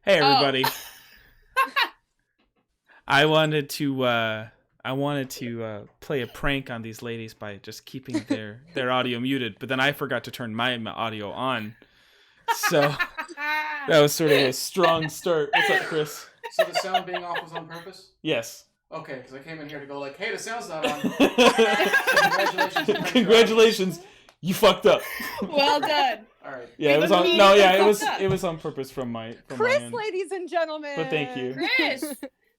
Hey Oh. everybody. I wanted to play a prank on these ladies by just keeping their audio muted, but then I forgot to turn my audio on. So that was sort of a strong start. What's up, Chris? So the sound being off was on purpose? Yes. Okay, because I came in here to go like, hey, the sound's not on. Congratulations. Congratulations. You fucked up. Well done. All right. Yeah, it was on. No, yeah, it was on purpose from my Chris, end. ladies and gentlemen. But thank you. Chris,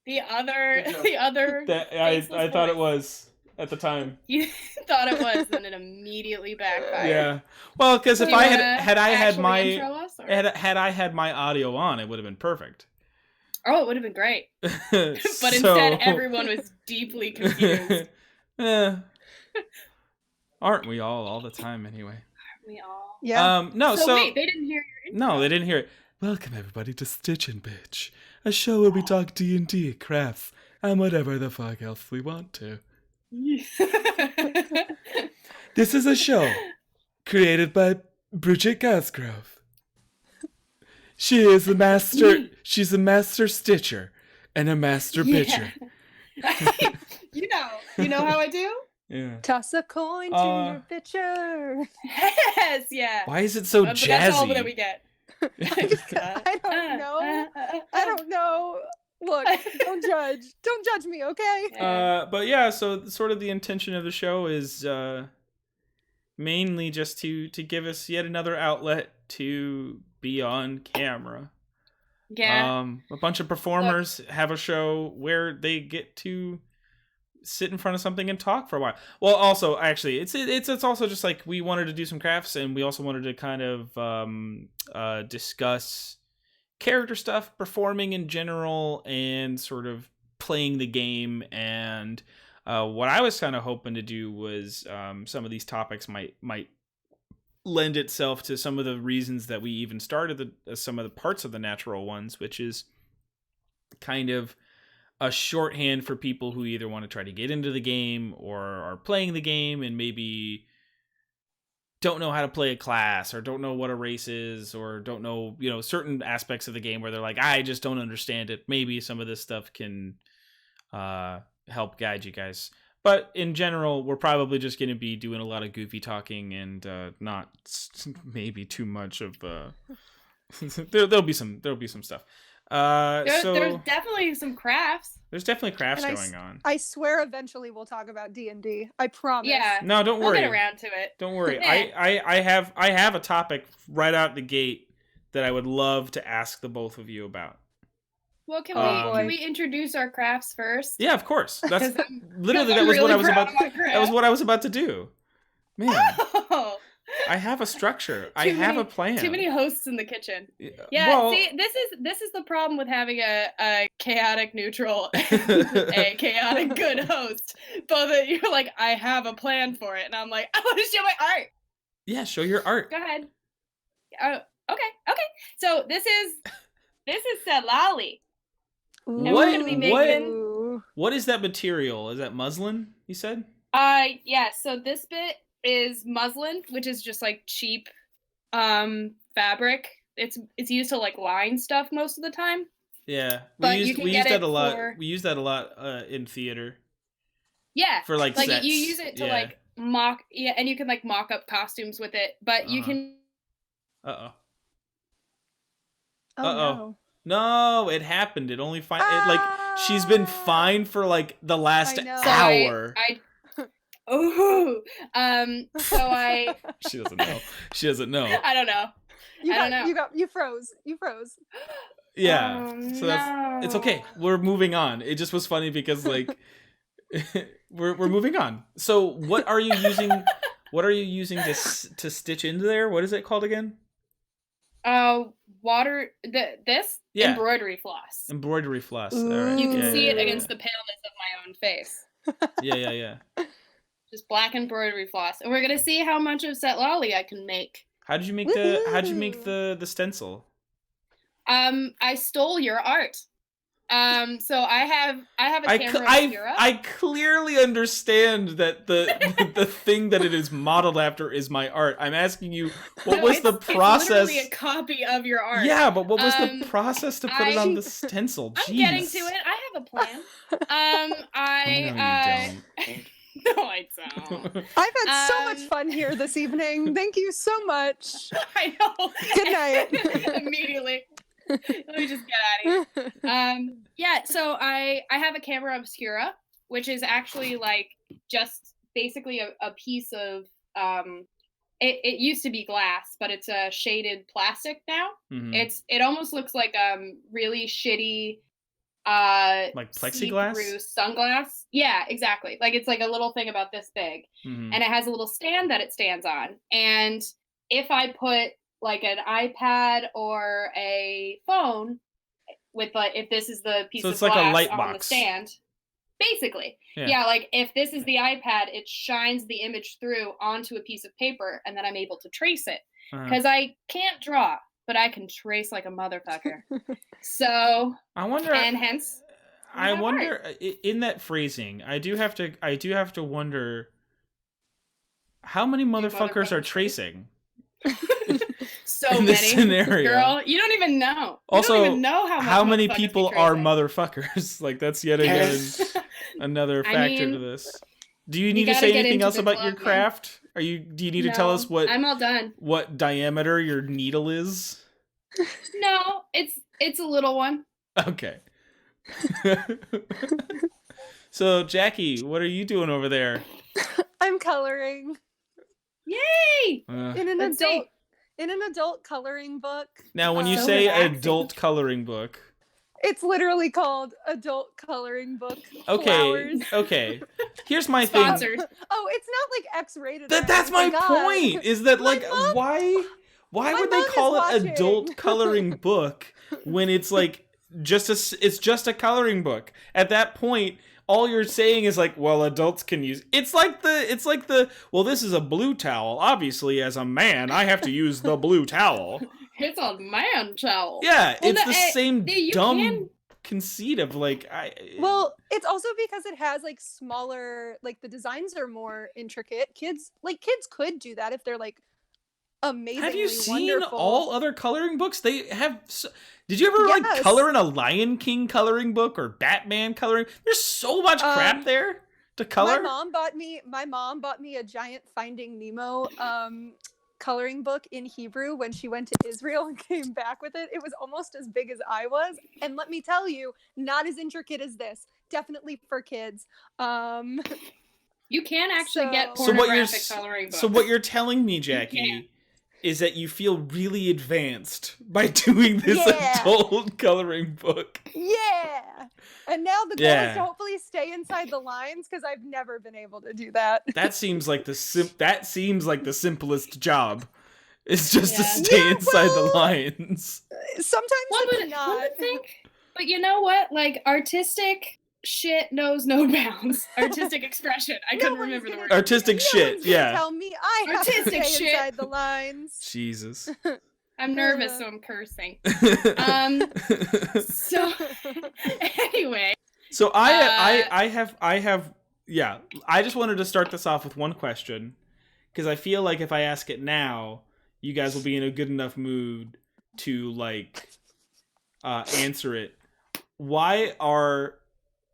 the other. I thought it was at the time. You thought it was, and it immediately backfired. Yeah. Well, because if Do you I wanna had I had actually my intro us, or- had I had my audio on, it would have been perfect. Oh, it would have been great. But instead, everyone was deeply confused. Aren't we all the time anyway? Aren't we all? Yeah. No, So wait, they didn't hear your intro. No, they didn't hear it. Welcome everybody to Stitchin' Bitch, a show where we talk D&D, crafts, and whatever the fuck else we want to. This is a show created by Bridget Cosgrove. She's a master stitcher and a master bitcher. You know how I do? Yeah. Toss a coin to your pitcher. Yes, yeah. Why is it so But jazzy? that's all that we get. I don't know. I don't know. Look, don't judge. Don't judge me, okay? But yeah, so sort of the intention of the show is mainly just to give us yet another outlet to be on camera. Yeah. A bunch of performers have a show where they get to sit in front of something and talk for a while. Well, also, actually, it's also just like we wanted to do some crafts, and we also wanted to kind of discuss character stuff, performing in general, and sort of playing the game. And what I was kind of hoping to do was some of these topics might lend itself to some of the reasons that we even started some of the parts of the natural ones, which is kind of a shorthand for people who either want to try to get into the game or are playing the game and maybe don't know how to play a class or don't know what a race is or don't know, certain aspects of the game where they're like, I just don't understand it. Maybe some of this stuff can help guide you guys. But in general, we're probably just going to be doing a lot of goofy talking and not maybe too much of there'll be some stuff. There's definitely some crafts. There's definitely crafts going on. I swear eventually we'll talk about D&D. I promise. Yeah. No, don't worry. We'll get around to it. Don't worry. I have a topic right out the gate that I would love to ask the both of you about. Well, can we introduce our crafts first? Yeah, of course. That's literally what I was about to do. Man. Oh. I have a structure. I have a plan. Too many hosts in the kitchen. Yeah, well, see, this is the problem with having a chaotic neutral and a chaotic good host. Both of you're like, I have a plan for it, and I'm like, I want to show my art. Yeah, show your art. Go ahead. Okay. So this is Setlali. What is that material? Is that muslin? You said? Yeah. So this bit is muslin, which is just like cheap fabric. It's used to like line stuff most of the time. Yeah, we use that a lot. We use that a lot in theater. Yeah, for like sets. You use it to like mock. Yeah, and you can like mock up costumes with it. But you can. Oh no. No, it happened. It only she's been fined for like the last hour. So She doesn't know. She doesn't know. I don't know. You froze. Yeah. So it's okay. We're moving on. It just was funny because like we're moving on. So what are you using? What are you using to stitch into there? What is it called again? Embroidery floss. Embroidery floss. All right. You can see it against the paleness of my own face. Yeah. Just black embroidery floss, and we're gonna see how much of Setlali I can make. How'd you make the stencil? I stole your art. So I have a camera obscura. I clearly understand that the thing that it is modeled after is my art. I'm asking you, what was the process? It's literally a copy of your art. Yeah, but what was the process to put it on the stencil? I'm getting to it. I have a plan. No, you don't. No, I don't. I've had so much fun here this evening. Thank you so much. I know. Good night. Immediately. Let me just get out of here. Yeah, so I have a camera obscura, which is actually like just basically a piece of it used to be glass, but it's a shaded plastic now. Mm-hmm. It almost looks like really shitty like plexiglass see-through sunglass. Yeah, exactly. Like it's like a little thing about this big, and it has a little stand that it stands on. And if I put like an iPad or a phone with like, if this is the piece of glass like a light on box. the stand, basically, yeah, like if this is the iPad, it shines the image through onto a piece of paper, and then I'm able to trace it because I can't draw, but I can trace like a motherfucker. So I wonder, and hence, I wonder in that phrasing, I do have to wonder how many motherfuckers are tracing. So in many, this scenario. Girl. You don't even know. Also, you don't even know how many people are motherfuckers? Like that's yet again another factor to this. Do you need to say anything else about your craft? Do you need to tell us what? I'm all done. What diameter your needle is? No, it's a little one. Okay. So Jackie, what are you doing over there? I'm coloring. Yay! In an adult coloring book. Now, when you say adult coloring book, it's literally called adult coloring book. Okay, Flowers. Okay. Here's my Sponsored. thing. Oh, it's not like X-rated. That's my point. Is that like why would they call it adult coloring book when it's like it's just a coloring book? At that point, all you're saying is like, well, adults can use. It's like the well, this is a blue towel. Obviously, as a man, I have to use the blue towel. It's a man towel. Yeah, well, it's the same dumb conceit of like Well, it's also because it has like smaller, like the designs are more intricate. Kids could do that if they're like amazingly Have you seen wonderful. all other coloring books? They have. Did you ever like color in a Lion King coloring book or Batman coloring? There's so much crap there to color. My mom bought me a giant Finding Nemo coloring book in Hebrew when she went to Israel and came back with it. It was almost as big as I was, and let me tell you, not as intricate as this. Definitely for kids. You can actually get pornographic coloring books. So what you're telling me, Jackie, is that you feel really advanced by doing this adult coloring book. Yeah. And now the goal is to hopefully stay inside the lines because I've never been able to do that. That seems like the simplest job. It's just to stay inside the lines. Sometimes it's not. One would think, but you know what? Like artistic shit knows no bounds. Artistic expression. I couldn't remember the word. Artistic shit. Yeah. Tell me I have to stay inside the lines. Jesus. I'm nervous, so I'm cursing. So anyway. So I have I just wanted to start this off with one question because I feel like if I ask it now, you guys will be in a good enough mood to like answer it.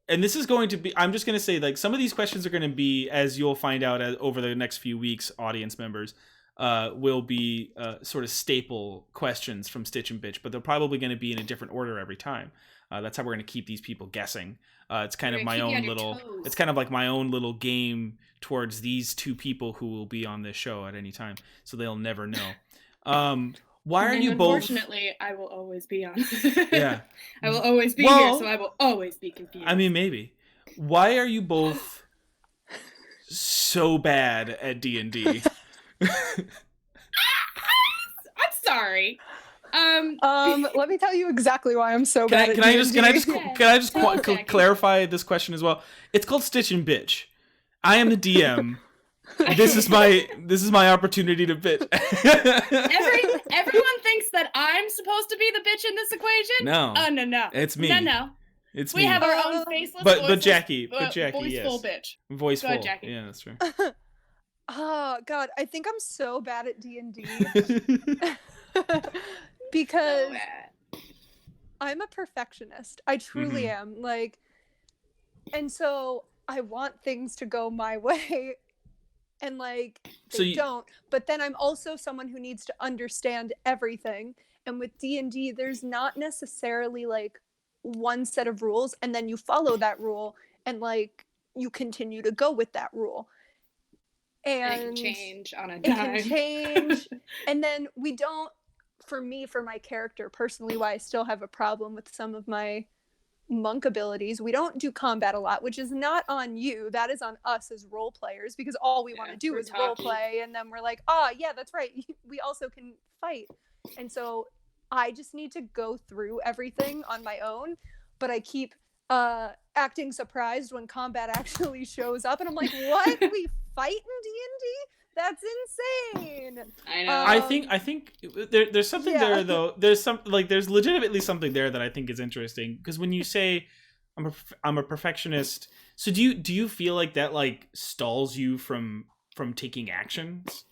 And this is going to be, I'm just going to say, like, some of these questions are going to be, as you'll find out over the next few weeks, audience members, will be sort of staple questions from Stitch and Bitch, but they're probably going to be in a different order every time. That's how we're going to keep these people guessing. It's kind of my own little, it's kind of like my own little game towards these two people who will be on this show at any time, so they'll never know. Why are you both? Unfortunately, I will always be on. Yeah. I will always be here, so I will always be confused. I mean, maybe. Why are you both so bad at D&D? I'm sorry. Let me tell you exactly why I'm so bad at D&D. Can I just clarify this question as well? It's called Stitch and Bitch. I am the DM. This is my opportunity to bitch. Everyone thinks that I'm supposed to be the bitch in this equation. No. Oh no. It's me. No. It's We me. have our own faceless, but Jackie, voiceful yes. bitch. Voiceful. Go ahead, Jackie. Yeah, that's true. Oh God, I think I'm so bad at D&D because So bad. I'm a perfectionist. I truly am. Like, and so I want things to go my way, and like they don't. But then I'm also someone who needs to understand everything. And with D&D, there's not necessarily like one set of rules, and then you follow that rule, and like you continue to go with that rule. And it can change on a it dime. can change. And then we don't, for my character personally, why I still have a problem with some of my monk abilities, we don't do combat a lot, which is not on you. That is on us as role players, because all we want to do is role play, and then we're like, yeah, that's right. We also can fight. And so I just need to go through everything on my own, but I keep acting surprised when combat actually shows up, and I'm like, what? We fight in D&D? That's insane. I know. I think there's something there though. There's legitimately something there that I think is interesting, because when you say I'm a perfectionist, so do you feel like that like stalls you from taking actions?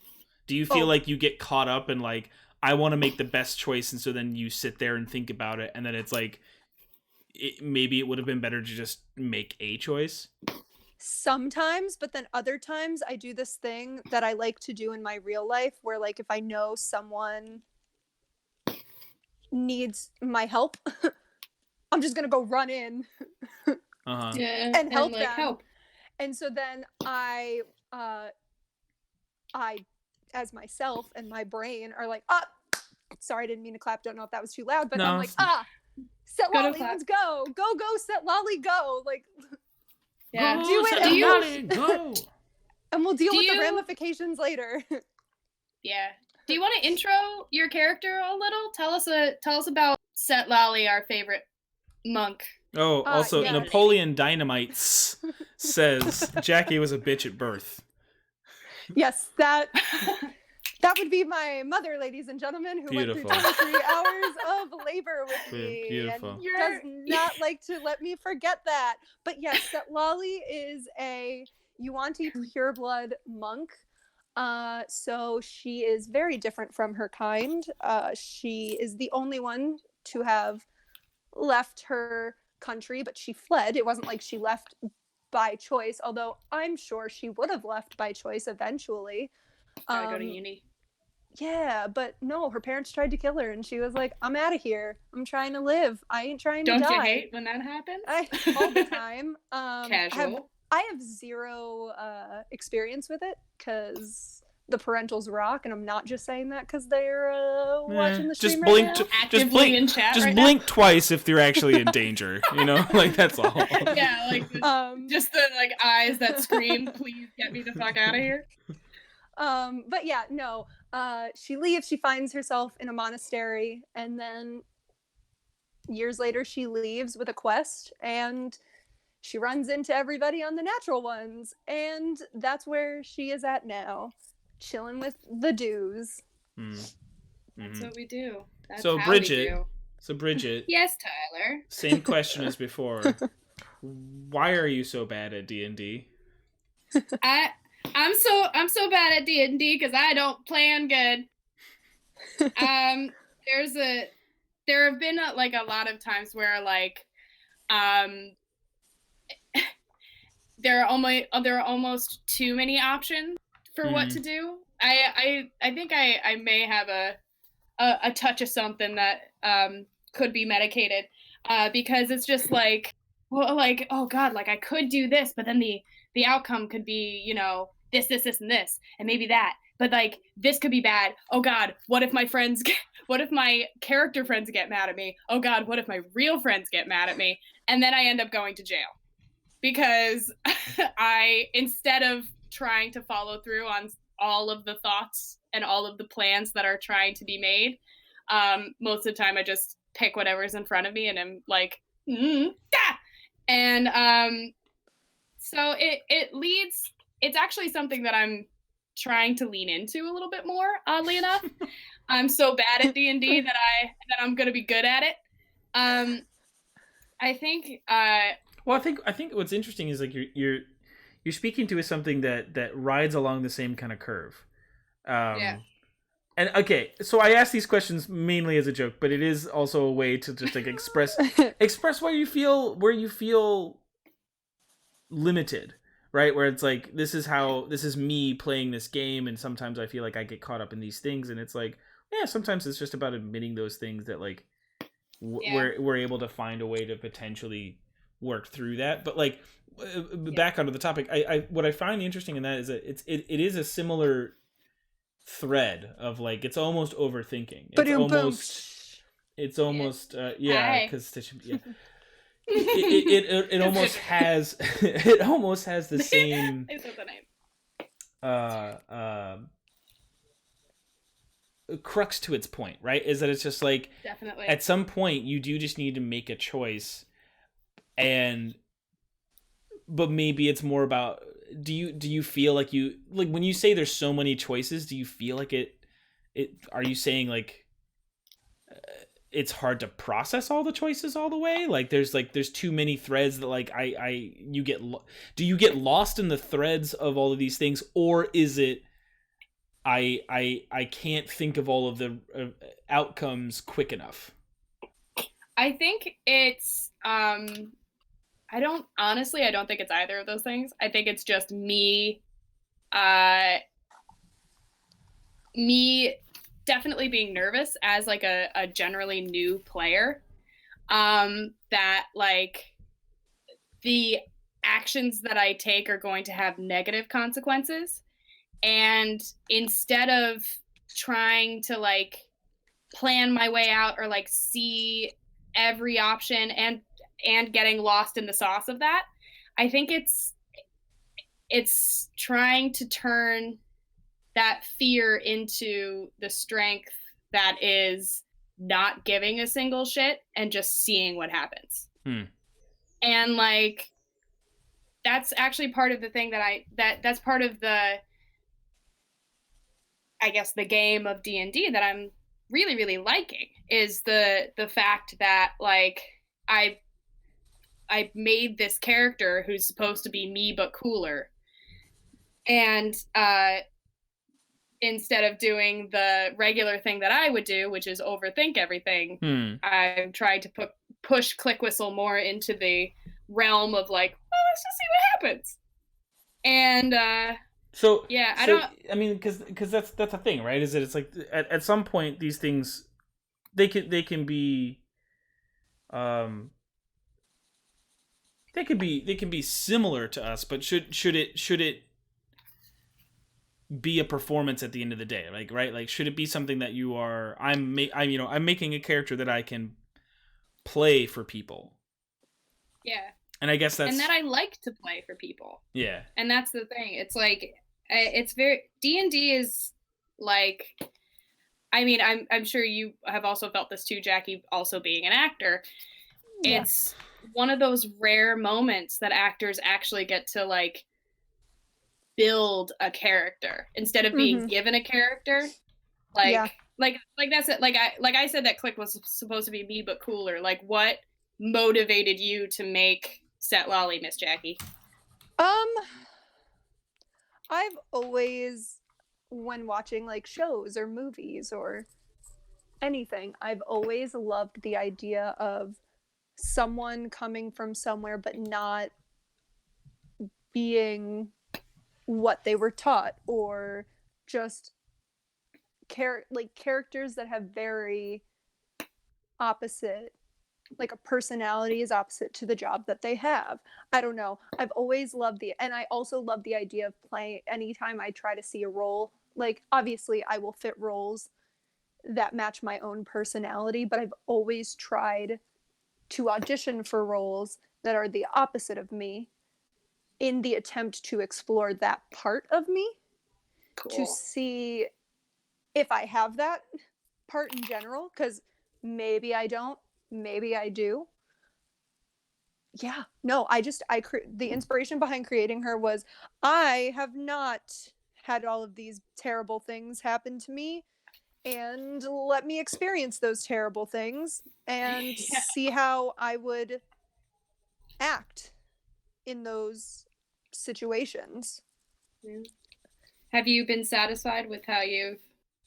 Do you feel like you get caught up in like, I want to make the best choice, and so then you sit there and think about it, and then it's like maybe it would have been better to just make a choice? Sometimes, but then other times I do this thing that I like to do in my real life, where like if I know someone needs my help, I'm just gonna go run in and help them. Help. And so then I as myself and my brain are like, sorry, I didn't mean to clap, don't know if that was too loud, but I'm like, Setlali, let's go Setlali, go, like, yeah, do it. Setlali, go. And we'll deal with the ramifications later. Yeah. Do you want to intro your character a little? Tell us about Setlali, our favorite monk. Oh, also, Napoleon Dynamites says Jackie was a bitch at birth. Yes, that would be my mother, ladies and gentlemen, who went through 23 hours of labor with me. Beautiful. And does not like to let me forget that. But yes, Setlali is a Yuan-ti pureblood monk. So she is very different from her kind. She is the only one to have left her country, but she fled. It wasn't like she left by choice, although I'm sure she would have left by choice eventually. Gotta go to uni. Yeah, but no, her parents tried to kill her, and she was like, I'm out of here. I'm trying to live. I ain't trying to die. Don't you hate when that happens? All the time. Casual. I have zero experience with it, because the parentals rock, and I'm not just saying that because they're watching the stream Just blink twice if they're actually in danger, you know? Like, that's all. Yeah, like just the like eyes that scream, please get me the fuck out of here. But yeah, no. She leaves, she finds herself in a monastery, and then years later she leaves with a quest, and she runs into everybody on the natural ones, and that's where she is at now, chilling with the dudes. That's what we do. That's so how Bridget, we do. So Bridget. Yes, Tyler. Same question as before. Why are you so bad at D&D? I'm so bad at D&D because I don't plan good. There have been a lot of times where like there are almost too many options for what to do. I think I may have a touch of something that could be medicated because it's just like, well, like, oh God, like I could do this, but then the outcome could be, you know, this, and this, and maybe that. But like this could be bad. Oh God, what if my character friends get mad at me? Oh God, what if my real friends get mad at me? And then I end up going to jail because instead of trying to follow through on all of the thoughts and all of the plans that are trying to be made, most of the time I just pick whatever's in front of me and I'm like, and so it's actually something that I'm trying to lean into a little bit more, oddly enough. I'm so bad at D&D that I'm gonna be good at it. I think Well, I think what's interesting is like you're speaking to is something that rides along the same kind of curve. yeah. And okay, so I ask these questions mainly as a joke, but it is also a way to just like express where you feel limited, right? Where it's like this is me playing this game, and sometimes I feel like I get caught up in these things, and it's like yeah, sometimes it's just about admitting those things that like we're able to find a way to potentially work through that. But like back onto the topic, I what I find interesting in that is that it is a similar thread of like it's almost overthinking. It's almost yeah, because yeah. It almost has it almost has the same crux to its point, right? Is that it's just like Definitely. at some point you do just need to make a choice, but maybe it's more about do you feel like you like when you say there's so many choices, do you feel like it are you saying like it's hard to process all the choices all the way, like there's too many threads that like do you get lost in the threads of all of these things, or is it I can't think of all of the outcomes quick enough? I think it's I don't think it's either of those things. I think it's just me me definitely being nervous as like a generally new player, that like the actions that I take are going to have negative consequences, and instead of trying to like plan my way out or like see every option and getting lost in the sauce of that, I think it's trying to turn that fear into the strength that is not giving a single shit and just seeing what happens. And like that's actually part of the thing that's part of the I guess the game of D&D that I'm really really liking, is the fact that like I made this character who's supposed to be me but cooler, and instead of doing the regular thing that I would do, which is overthink everything, I'm trying to push Click Whistle more into the realm of like, oh, let's just see what happens. And so yeah, I mean, because that's a thing, right? Is that it's like at some point these things they can be they can be similar to us, but should it be a performance at the end of the day, like right, like should it be something that I'm making a character that I can play for people, yeah, and I guess that's and that I like to play for people, yeah, and that's the thing. It's like it's very D&D is like, I mean, I'm sure you have also felt this too, Jackie, also being an actor. Yeah. It's one of those rare moments that actors actually get to like build a character instead of being given a character. Like that's it. Like I said that Click was supposed to be me but cooler. Like what motivated you to make Setlali, Miss Jackie? I've always, when watching like shows or movies or anything, I've always loved the idea of someone coming from somewhere but not being what they were taught, or just characters that have very opposite, like a personality is opposite to the job that they have. I don't know. I've always loved and I also love the idea of playing, anytime I try to see a role, like obviously I will fit roles that match my own personality, but I've always tried to audition for roles that are the opposite of me in the attempt to explore that part of me. Cool. To see if I have that part in general, because maybe I don't, maybe I do. Yeah, no, the inspiration behind creating her was I have not had all of these terrible things happen to me, and let me experience those terrible things and see how I would act in those situations. Yeah. Have you been satisfied with how you've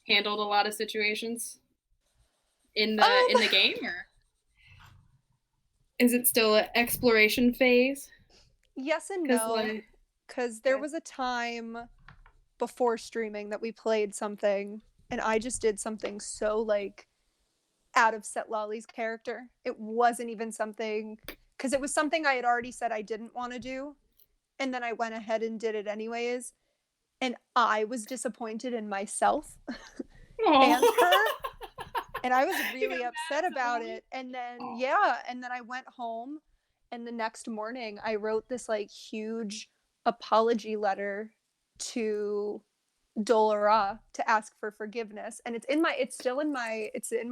handled a lot of situations in the game, or is it still an exploration phase? Yes and 'Cause, no, like, because there okay. was a time before streaming that we played something, and I just did something so like out of Setlali's character. It wasn't even something, because it was something I had already said I didn't want to do, and then I went ahead and did it anyways. And I was disappointed in myself and her, and I was really upset about it. And then and then I went home, and the next morning I wrote this like huge apology letter to Dolora to ask for forgiveness, and it's in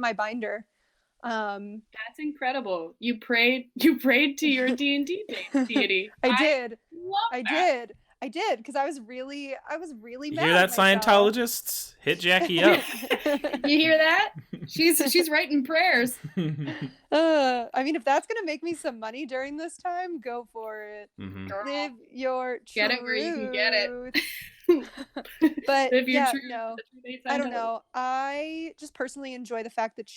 my binder. That's incredible. You prayed to your D&D deity. I did. Love I that. did because I was really You mad hear at that, myself. Scientologists? Hit Jackie up. You hear that? She's writing prayers. I mean, if that's gonna make me some money during this time, go for it. Mhm. Girl, Live your get truth. it where you can get it. But Live your yeah, truth, no, the truth ain't I don't Scientology. know. I just personally enjoy the fact that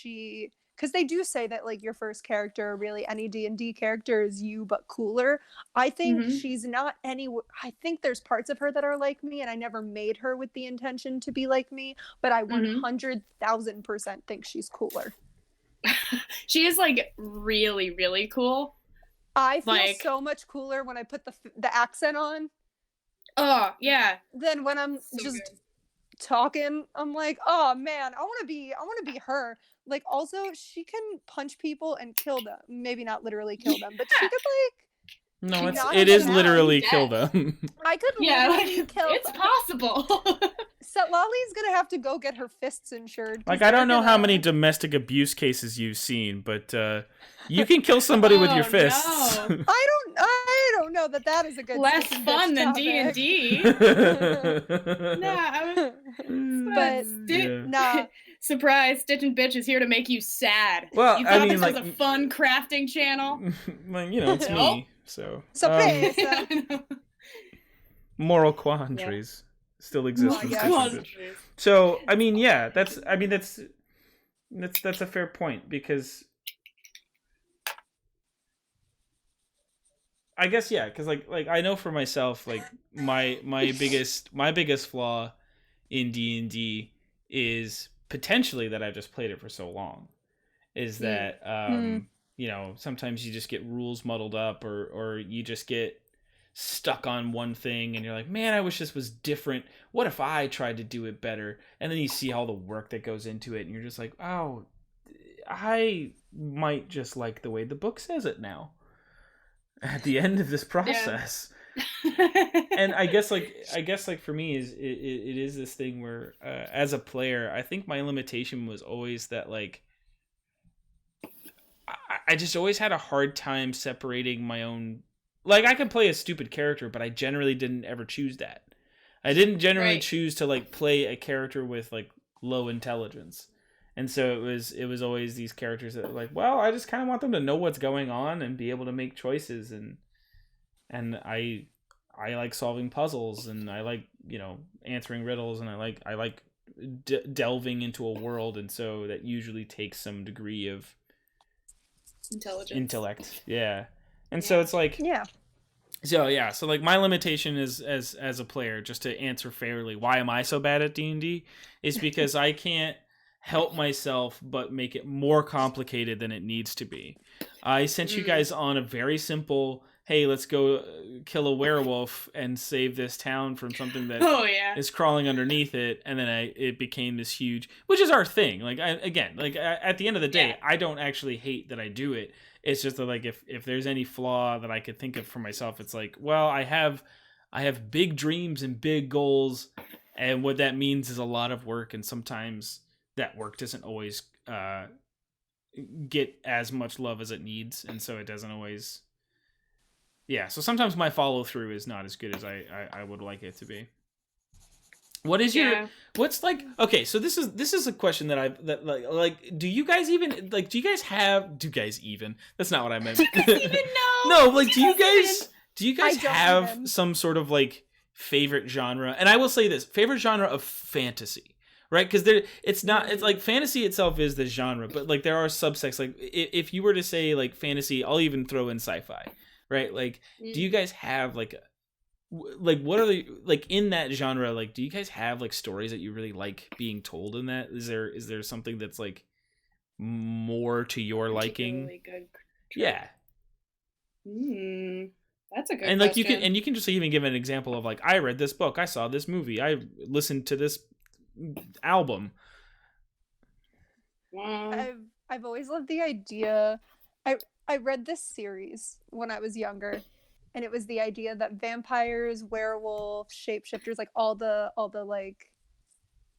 because they do say that like your first character, really any D&D character, is you but cooler. I think Mhm. she's not I think there's parts of her that are like me, and I never made her with the intention to be like me, but I 100,000% think she's cooler. She is like really, really cool. I feel Like, so much cooler when I put the accent on oh yeah, than when I'm so just good. talking. I'm like, oh man, I want to be her. Like, also, she can punch people and kill them. Maybe not literally kill them, but she could No, knock it them is out. literally Dead. kill them. I could Yeah, literally like, kill. it's possible. Setlali's gonna have to go get her fists insured. Like, I don't know how many domestic abuse cases you've seen, but you can kill somebody with your fists. No. I don't know that is a good Less sticking fun bitch than topic. D&D. Nah, I was But yeah. nah. Surprise, Stitch and Bitch is here to make you sad. Well, You I thought mean, this like, was a fun crafting channel? well, you know, it's me, so. Surprise. Moral quandaries still exist in yes. Stitch and Bitch. So, I mean, yeah, that's a fair point, because I guess, yeah, because like I know for myself, like my biggest flaw in D&D is potentially that I've just played it for so long, is that you know, sometimes you just get rules muddled up, or you just get stuck on one thing and you're like, man, I wish this was different. What if I tried to do it better? And then you see all the work that goes into it and you're just like, oh, I might just like the way the book says it now at the end of this process. Yeah. And I guess like for me is it is this thing where as a player, I think my limitation was always that, like, I just always had a hard time separating my own. Like, I could play a stupid character, but I generally didn't ever choose that. I didn't generally choose to like play a character with like low intelligence. And so it was always these characters that were like, well, I just kind of want them to know what's going on and be able to make choices, and I like solving puzzles, and I like, you know, answering riddles, and I like delving into a world, and so that usually takes some degree of intellect. Yeah. And so it's like, so like my limitation is as a player, just to answer fairly, why am I so bad at D&D, is because I can't help myself but make it more complicated than it needs to be. I sent you guys on a very simple, hey, let's go kill a werewolf and save this town from something that is crawling underneath it, and then it became this huge, which is our thing. Like, at the end of the day, I don't actually hate that I do it. It's just that, like, if there's any flaw that I could think of for myself, it's like, well, I have big dreams and big goals, and what that means is a lot of work, and sometimes that work doesn't always get as much love as it needs, and so it doesn't always. Yeah, so sometimes my follow through is not as good as I would like it to be. What is your Yeah. what's like okay, so this is a question that do you guys even like do you guys even that's not what I meant. Even No, no. like do you guys I don't have even. some sort of like favorite genre? And I will say this, favorite genre of fantasy, right? Because it's not it's like fantasy itself is the genre, but like there are subsects like if you were to say like fantasy, I'll even throw in sci-fi, right? Like do you guys have like like what are the like in that genre, like do you guys have like stories that you really like being told in that? Is there something that's like more to your liking? Particularly good. Yeah. That's a good And like question. you can just even give an example of like I read this book, I saw this movie, I listened to this album. Wow. I've always loved the idea. I read this series when I was younger, and it was the idea that vampires, werewolves, shapeshifters, like all the like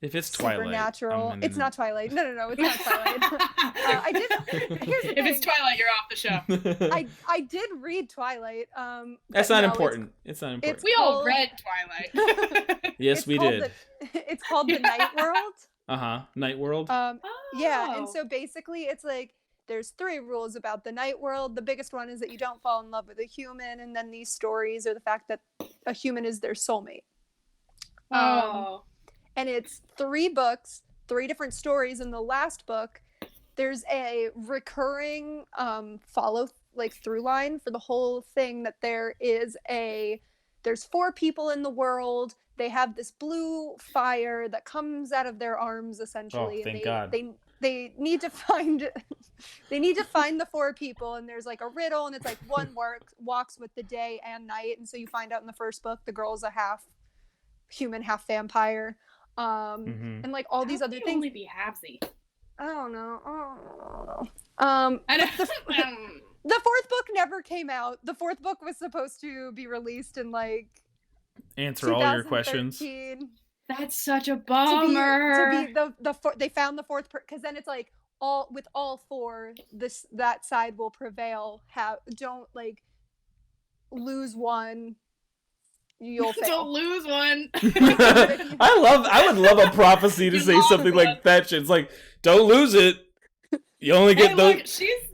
If it's Twilight, supernatural. I'm It's not Twilight. No, it's not Twilight. I did. Here's the If it's thing. Twilight, you're off the show. I did read Twilight. That's but not no, important. It's not important. We all called- read Twilight. Yes, it's we called did. It's called The Night World. Night World. Yeah, and Oh. so basically it's like there's 3 rules about the night world. The biggest one is that you don't fall in love with a human, and then these stories are the fact that a human is their soulmate. Oh. And it's 3 books, 3 different stories. In the last book, there's a recurring follow like through line for the whole thing, that there's 4 people in the world. They have this blue fire that comes out of their arms essentially, Oh, thank and God. they need to find the 4 people, and there's like a riddle, and it's like one walks with the day and night, and so you find out in the first book the girl's a half human, half vampire. And like all these How other can you things. only be halvesy. I don't know. I don't. The 4th book never came out. The 4th book was supposed to be released in like Answer all your questions. 2013. That's such a To bummer. be they found the 4th because then it's like all 4 that side will prevail. Don't like lose one, you'll fail. Don't lose one. I would love a prophecy to You say lost something one. like that shit. It's like, don't lose it. You only get Hey, look,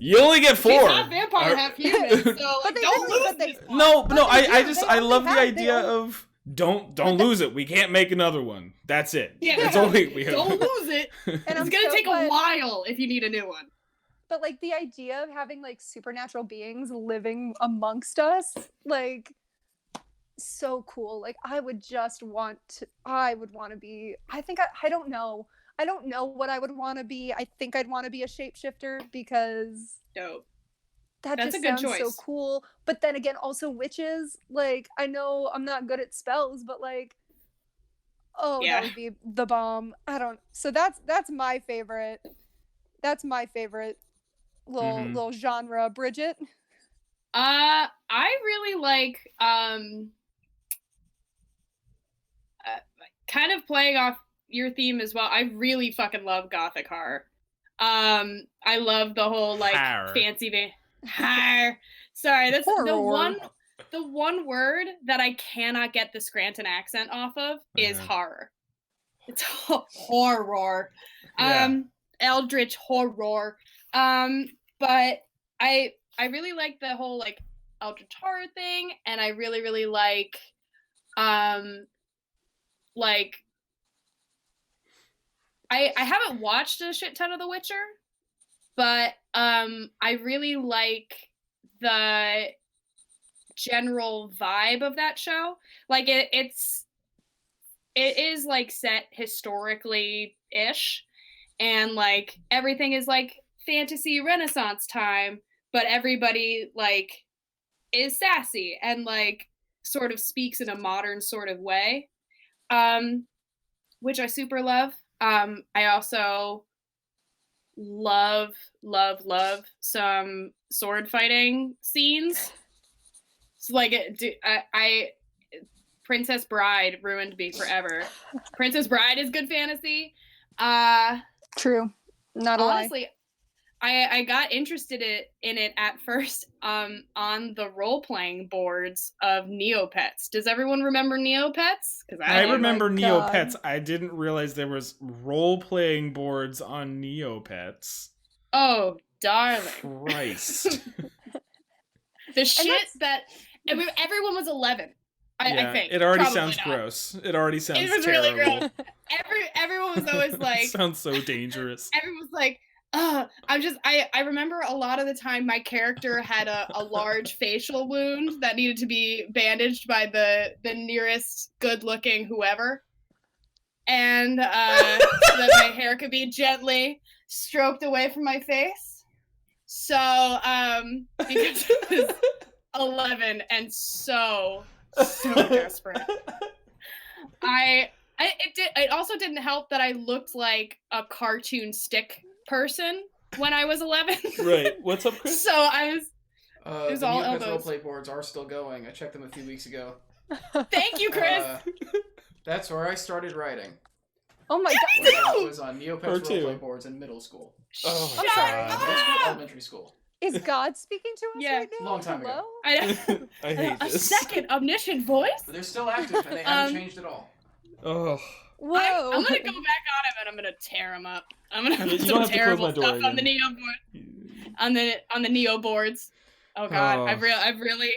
you only get 4. she's not vampire, half human. So like, they don't really- lose but they- this one. No, But they I do. just They I only love the have- they idea only- of don't lose it. We can't make another one. That's it. Yeah. That's all we have. Don't lose it. And It's I'm gonna so take glad- a while if you need a new one. But like the idea of having like supernatural beings living amongst us, like so cool. Like I would want to be, I don't know. I don't know what I would want to be. I think I'd want to be a shapeshifter because Dope. that That's just a good sounds so choice. cool. But then again, also witches. Like I know I'm not good at spells, but like, oh, Yeah. that would be the bomb. I don't. So that's my favorite. That's my favorite little genre. Bridget. I really like kind of playing off your theme as well. I really fucking love gothic horror. I love the whole like Horror. fancy horror. Sorry, that's Horror. the one word that I cannot get the Scranton accent off of is horror. It's horror. Yeah. Eldritch horror. But I really like the whole like eldritch horror thing, and I really like I haven't watched a shit ton of The Witcher, but I really like the general vibe of that show. Like it is like set historically ish, and like everything is like fantasy Renaissance time, but everybody like is sassy and like sort of speaks in a modern sort of way, which I super love. I also love some sword fighting scenes. It's like I Princess Bride ruined me forever. Princess Bride is good fantasy. True. Not a lie. Honestly, I got interested in it at first on the role playing boards of Neopets. Does everyone remember Neopets? Because I do. remember my Neopets. God. I didn't realize there was role-playing boards on Neopets. Oh, darling. Christ. The shit that's- that everyone was 11. I think it already Probably sounds not. gross. It already sounds It was really terrible. gross. Everyone was always like, Sounds so dangerous. everyone was like, I remember a lot of the time my character had a large facial wound that needed to be bandaged by the nearest good looking whoever, and so that my hair could be gently stroked away from my face. So because I was 11 and so desperate. It also didn't help that I looked like a cartoon stick person when I was 11. Right. What's up, Chris? So I was. The was all Neopets elbows. roleplay boards are still going. I checked them a few weeks ago. Thank you, Chris. That's where I started writing. Oh my god. Me I too! was on Neopets Her too. roleplay boards in middle school. Oh, Shut God. Middle school, up! elementary school. Is God speaking to us Yeah. right now? Long time ago. Hello? I hate A this. second omniscient voice. But they're still active and they haven't changed at all. Oh. Whoa. I'm gonna go back on him and I'm gonna tear him up. I'm gonna You put don't some have to close terrible my door stuff on the again. Neo board. On the Neo boards. Oh god, Oh. I've really.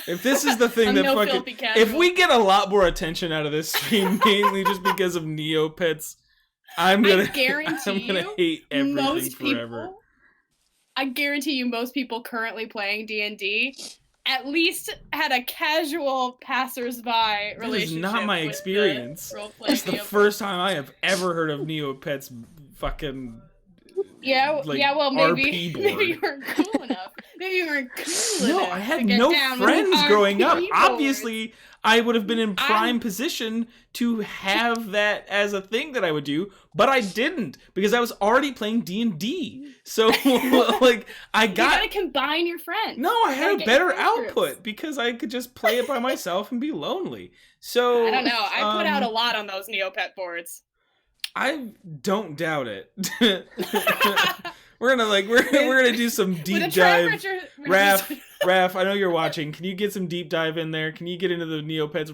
If this is the thing I'm that no fucking, filthy casual. if we get a lot more attention out of this stream, mainly just because of Neopets, I'm gonna guarantee hate everything most forever. people, I guarantee you most people currently playing D&D at least had a casual passersby That is relationship. not my with experience. the role-playing That's the Neopets. first time I have ever heard of Neopets fucking Yeah, like, yeah. Well, RP board. maybe you weren't cool enough. Maybe you weren't cool No, enough. I to had get no down with an friends growing up. RP board. Obviously, I would have been in prime position to have that as a thing that I would do, but I didn't because I was already playing D&D. So, like, I You gotta got combine your friends. no, I You had gotta a get better your friends output groups. because I could just play it by myself and be lonely. So I don't know. I put out a lot on those Neopet boards. I don't doubt it. we're gonna do some With deep a track dive. record. Raph, I know you're watching. Can you get some deep dive in there? Can you get into the Neopets?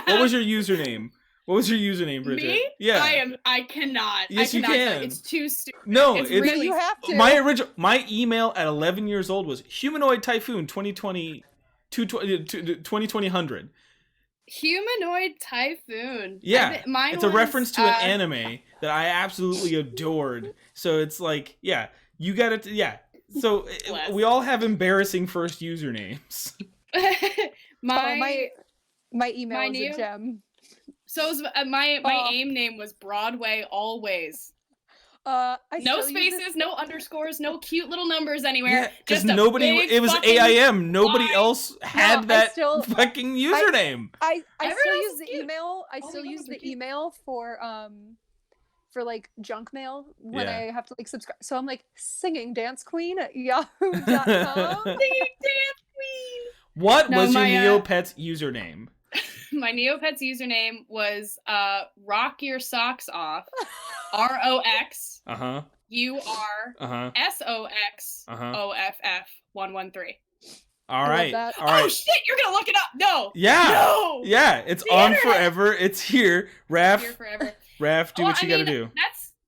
What was your username? What was your username, Bridget? Me? Yeah. I cannot. Yes, I you cannot. can. It's too stupid. No, it's it's really You have to. my email at 11 years old was humanoid typhoon 2020 2020 Humanoid Typhoon. Yeah, Mine it's a was, reference to an anime that I absolutely adored. So it's like, yeah, you got it. Yeah. So Bless. we all have embarrassing first usernames. my My email my is Neo- a gem. so was, my Oh. AIM name was Broadway Always. I No still use spaces, no underscores, no cute little numbers anywhere. Yeah, because just a nobody. big It was fucking AIM. Nobody line. else had I that still- fucking username. I Everyone still else use is the cute. email. I All still the use others are the cute. email for like junk mail when Yeah. I have to like subscribe. So I'm like singing dance queen at yahoo.com. Singing dance queen. What No, was your my, Neopets username? My Neopets username was Rock Your Socks Off. ROX Uh huh. UR Uh huh. SOX Uh-huh. OFF 113. All love right. that. All right. Oh shit! You're gonna look it up. No. Yeah. No. Yeah. It's The on internet. forever. It's here. Raph. Here forever. Raph, do Well, what you I gotta mean, do.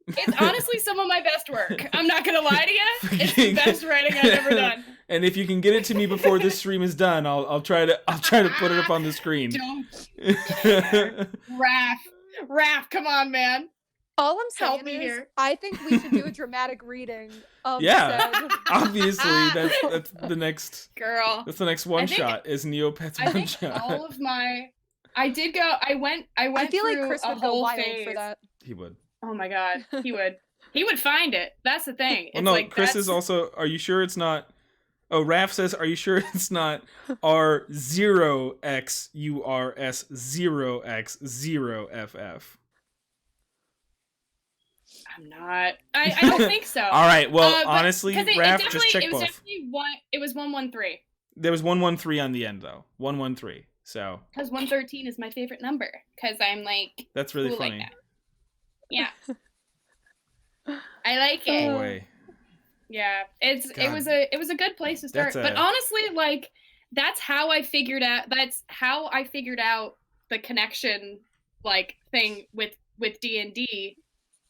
It's honestly some of my best work. I'm not gonna lie to you. It's the best writing I've ever done. And if you can get it to me before this stream is done, I'll try to put it up on the screen. Don't, Raph, come on, man. All I'm Help saying me is, here. I think we should do a dramatic reading of Yeah. said. Obviously, that's the next Girl, one think- shot is Neopets I one think shot. all of my. I did go. I went. I feel like through Chris a would go whole wild phase. for that. He would. Oh my god, he would. He would find it. That's the thing. Well, It's no, like Chris that's, is also. Are you sure it's not? Oh, Raph says, "Are you sure it's not R0XURS0X0FF?" I'm not. I don't think so. All right. Well, But- honestly, 'cause Raph, just definitely- check it was both. definitely one. It was 113 There was 113 on the end though. 113. So because 113 is my favorite number because I'm like that's really cool funny. like that. Yeah. I like it. Boy. Yeah, it God. was a good place to start. But honestly, like that's how I figured out the connection like thing with D&D,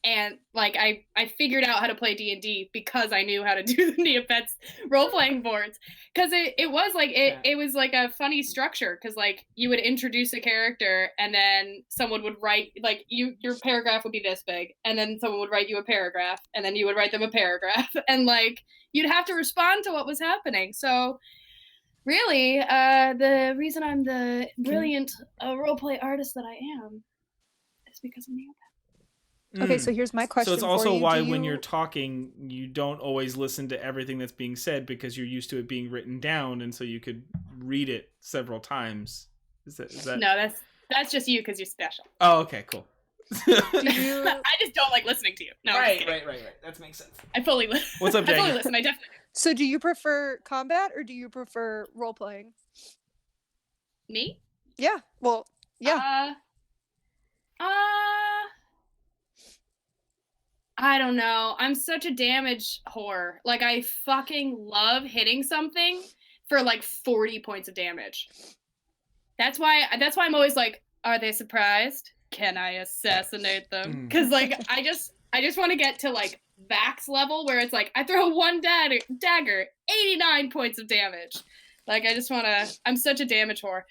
and like I figured out how to play D&D because I knew how to do the Neopets role playing boards, because it was like it was like a funny structure, because like you would introduce a character and then someone would write like your paragraph would be this big, and then someone would write you a paragraph, and then you would write them a paragraph, and like you'd have to respond to what was happening. So really, the reason I'm the brilliant roleplay artist that I am is because of Neopets. Okay, so here's my question. So it's also for you. why when you're talking, you don't always listen to everything that's being said, because you're used to it being written down, and so you could read it several times. Is that? No, that's just you because you're special. Oh, okay, cool. I just don't like listening to you. No, right. That makes sense. I fully listen. What's up, Jackie? I fully listen. I definitely do. So do you prefer combat or do you prefer role playing? Me? Yeah. Well, yeah. I don't know. I'm such a damage whore. Like I fucking love hitting something for like 40 points of damage. That's why I'm always like, are they surprised? Can I assassinate them? Because like I just want to get to like Vax level where it's like I throw one dagger, 89 points of damage. Like I just want to. I'm such a damage whore.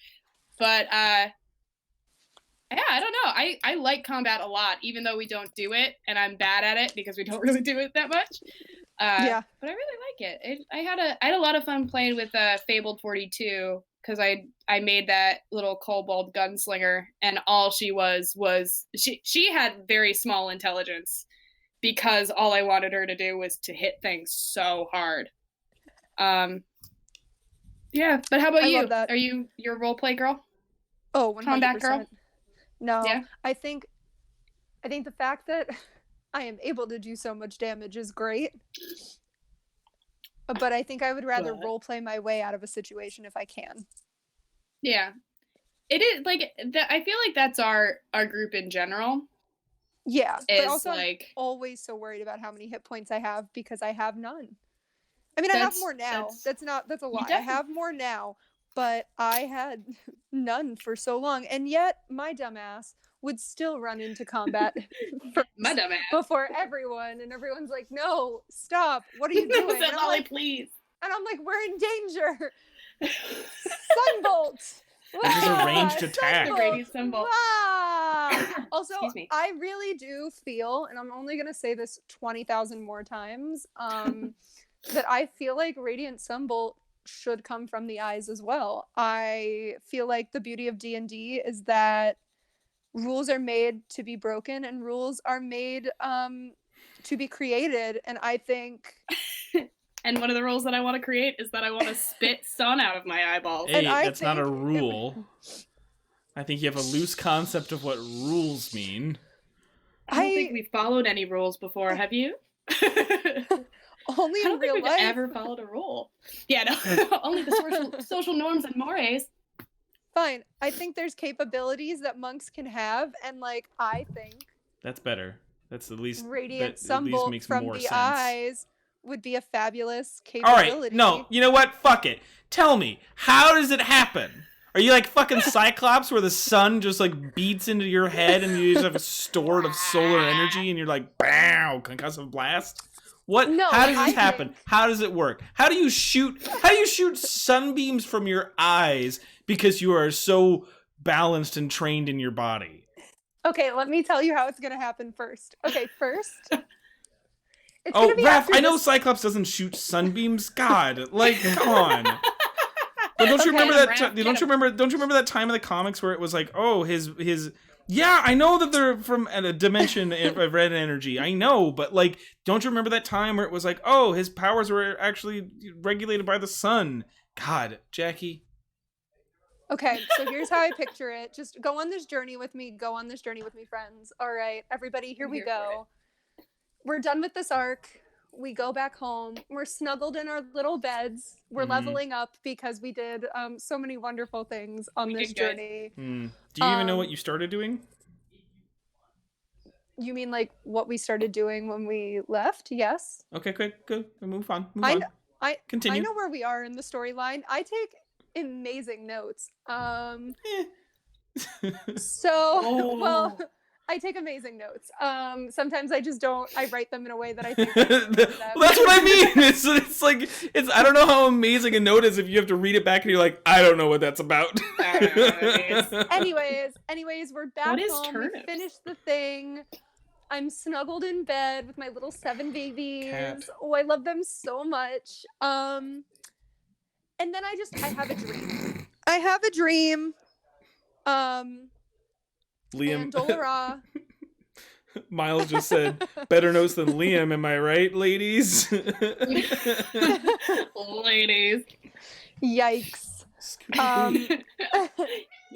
But yeah, I don't know. I like combat a lot, even though we don't do it, and I'm bad at it because we don't really do it that much. Yeah. But I really like it. I had a lot of fun playing with Fabled 42, because I made that little kobold gunslinger, and all she was she had very small intelligence, because all I wanted her to do was to hit things so hard. Yeah, but how about you? Are you your role play girl? Oh, 100%. Combat girl? No, yeah. I think the fact that I am able to do so much damage is great. But I think I would rather role play my way out of a situation if I can. Yeah. It is like I feel like that's our group in general. Yeah, but also like, I'm always so worried about how many hit points I have because I have none. I mean, I have more now. That's a lie. I have more now, but I had none for so long, and yet my dumbass would still run into combat my dumbass before everyone, and everyone's like, "No, stop! What are you doing?" And I'm like, please. And I'm like, "We're in danger." Sunbolt. This is a ranged attack. Sunbolt. Also, I really do feel, and I'm only gonna say this 20,000 more times, that I feel like Radiant Sunbolt should come from the eyes as well. I feel like the beauty of D&D is that rules are made to be broken and rules are made to be created, and I think and one of the rules that I want to create is that I want to spit sun out of my eyeballs. Hey, that's not a rule. I think you have a loose concept of what rules mean. I don't think we followed any rules before, have you? Only in real life. I don't think we've ever followed a rule. Yeah, no. Only the social norms and mores. Fine. I think there's capabilities that monks can have, and like I think that's better. That's at least Radiant Sunbolt from the eyes would be a fabulous capability. All right, no, you know what? Fuck it. Tell me, how does it happen? Are you like fucking Cyclops, where the sun just like beats into your head and you just have a stored of solar energy, and you're like, BAM! Concussive blast. What? No, how does this happen? How does it work? How do you shoot sunbeams from your eyes because you are so balanced and trained in your body? Okay, let me tell you how it's gonna happen first. Okay, first. Oh, Raph, I know Cyclops doesn't shoot sunbeams. God, like, come on. But don't you remember that? Don't you remember that time in the comics where it was like, oh, his. Yeah, I know that they're from a dimension of red energy. I know, but like, don't you remember that time where it was like, oh, his powers were actually regulated by the sun? God, Jackie. Okay, so here's how I picture it. Just go on this journey with me. Go on this journey with me, friends. All right, everybody, here we go. We're done with this arc. We go back home. We're snuggled in our little beds. We're leveling up because we did so many wonderful things on this journey. Do you even know what you started doing? You mean like what we started doing when we left? Yes. Okay, quick, go. Move on. I Continue. know where we are in the storyline. I take amazing notes. So well, I take amazing notes. Sometimes I just don't. I write them in a way that I think. Well, that's what I mean. It's like I don't know how amazing a note is if you have to read it back and you're like, I don't know what that's about. Anyways, we're back home. We finished the thing. I'm snuggled in bed with my little 7 babies. Cat. Oh, I love them so much. And then I have a dream. I have a dream. Liam. And Dolora. Miles just said, better notes than Liam, am I right, ladies? Ladies. Yikes.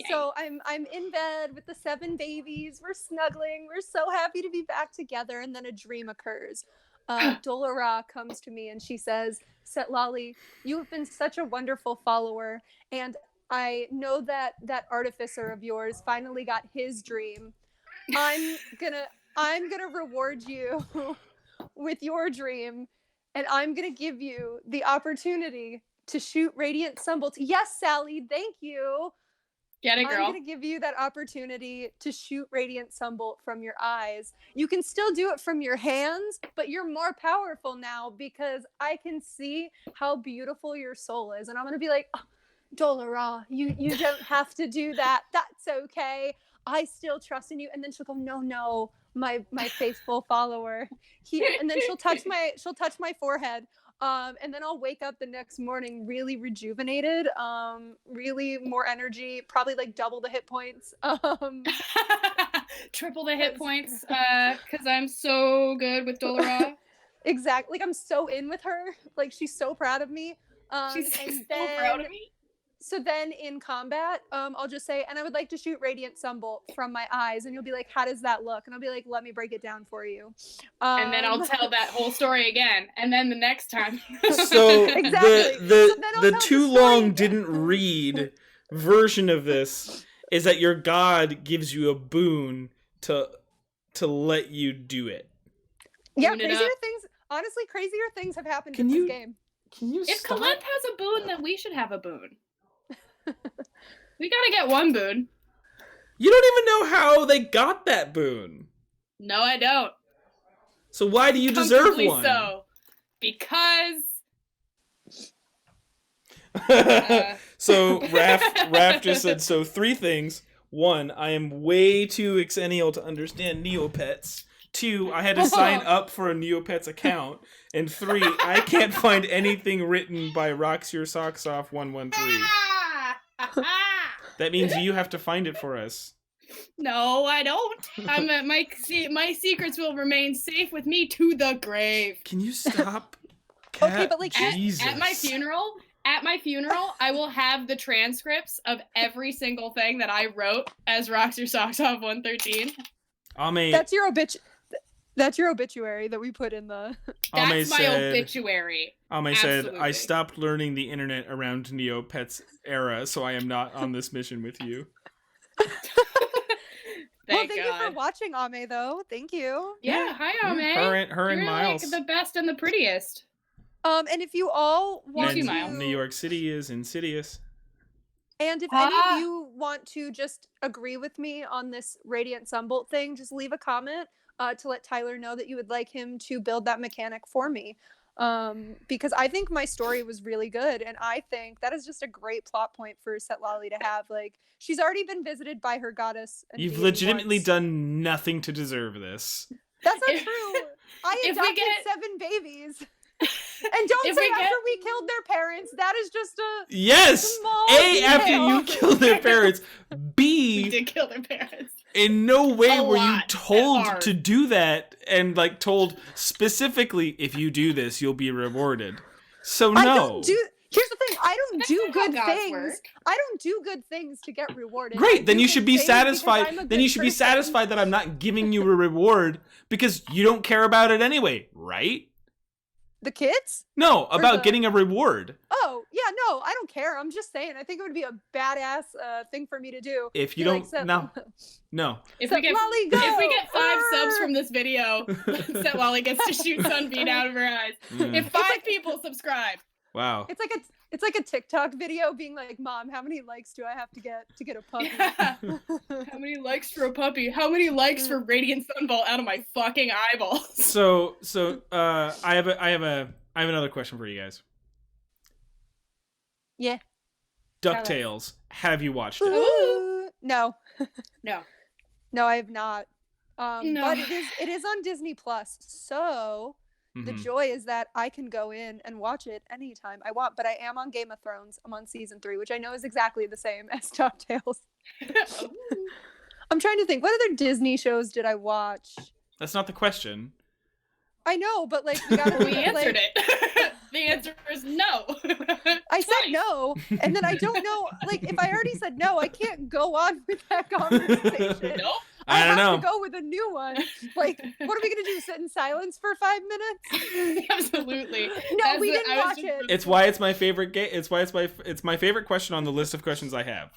So I'm in bed with the 7 babies. We're snuggling. We're so happy to be back together. And then a dream occurs. Dolora comes to me and she says, Setlali, you have been such a wonderful follower. And I know that artificer of yours finally got his dream. I'm gonna reward you with your dream, and I'm gonna give you the opportunity to shoot Radiant Sunbolt. Yes, Sally, thank you. Get it, girl. I'm gonna give you that opportunity to shoot Radiant Sunbolt from your eyes. You can still do it from your hands, but you're more powerful now because I can see how beautiful your soul is, and I'm gonna be like, oh, Dolora, you don't have to do that. That's okay. I still trust in you. And then she'll go, no, my faithful follower. And then she'll touch my forehead. And then I'll wake up the next morning really rejuvenated, really more energy, probably like double the hit points. Triple the hit points, because I'm so good with Dolora. Exactly. Like I'm so in with her. Like she's so proud of me. She's so proud of me. So then in combat, I'll just say, and I would like to shoot Radiant Sunbolt from my eyes. And you'll be like, how does that look? And I'll be like, let me break it down for you. And then I'll tell that whole story again. And then the next time. So exactly. the too long didn't read version of this is that your god gives you a boon to let you do it. Yeah, crazier things have happened in this game. Can you If stop? Colette has a boon, then we should have a boon. We gotta get one boon. You don't even know how they got that boon. No, I don't. So why do you deserve one? So, because. So Raph just said, so 3 things. 1, I am way too exennial to understand Neopets. 2, I had to sign up for a Neopets account. And 3, I can't find anything written by Rocks Your Socks Off 113. That means you have to find it for us. No, I don't. My secrets will remain safe with me to the grave. Can you stop? Cat? Okay, but like Jesus. At my funeral, I will have the transcripts of every single thing that I wrote as Rocks Your Socks Off 113. That's your obituary that we put in the. That's my obituary. Ame said, I stopped learning the internet around Neopets era, so I am not on this mission with you. Thank you for watching, Ame, though. Thank you. Yeah, hi, Ame. Her and You're Miles. Like the best and the prettiest. And if you all want to... New York City is insidious. And if any of you want to just agree with me on this Radiant Sunbolt thing, just leave a comment. To let Tyler know that you would like him to build that mechanic for me. Because I think my story was really good, and I think that is just a great plot point for Setlali to have. Like, she's already been visited by her goddess. You've legitimately done nothing to deserve this. That's not true. I adopted 7 babies. And don't say after we killed their parents. That is just a small detail. After you killed their parents. B, we did kill their parents. In no way were you told to do that and like told specifically if you do this you'll be rewarded. So no. Here's the thing, I don't do good things. I don't do good things to get rewarded. Great, then you should be satisfied. Then you should be satisfied that I'm not giving you a reward because you don't care about it anyway, right? The kids? No, about getting a reward. Oh, no, I don't care. I'm just saying. I think it would be a badass thing for me to do. If you Be don't, like, no. If we get Setlali, go! if we get 5 subs from this video, Setlali gets to shoot Sunbeam out of her eyes. If 5 people subscribe. Wow. It's like a TikTok video being like, Mom, how many likes do I have to get a puppy? How many likes for a puppy? How many likes for Radiant Sunball out of my fucking eyeballs? So I have another question for you guys. Yeah. DuckTales. Have you watched it? Ooh, no. No. No, I have not. No. But it is on Disney Plus. So the joy is that I can go in and watch it anytime I want. But I am on Game of Thrones. I'm on season 3, which I know is exactly the same as DuckTales. I'm trying to think. What other Disney shows did I watch? That's not the question. I know, but like we gotta. We answered it. The answer is no. I said no, and then I don't know. Like, if I already said no, I can't go on with that conversation. Nope. I don't know. have to go with a new one. Like, what are we gonna do? Sit in silence for 5 minutes? Absolutely. No, we didn't watch it. It's why it's my favorite game. It's why it's my favorite question on the list of questions I have.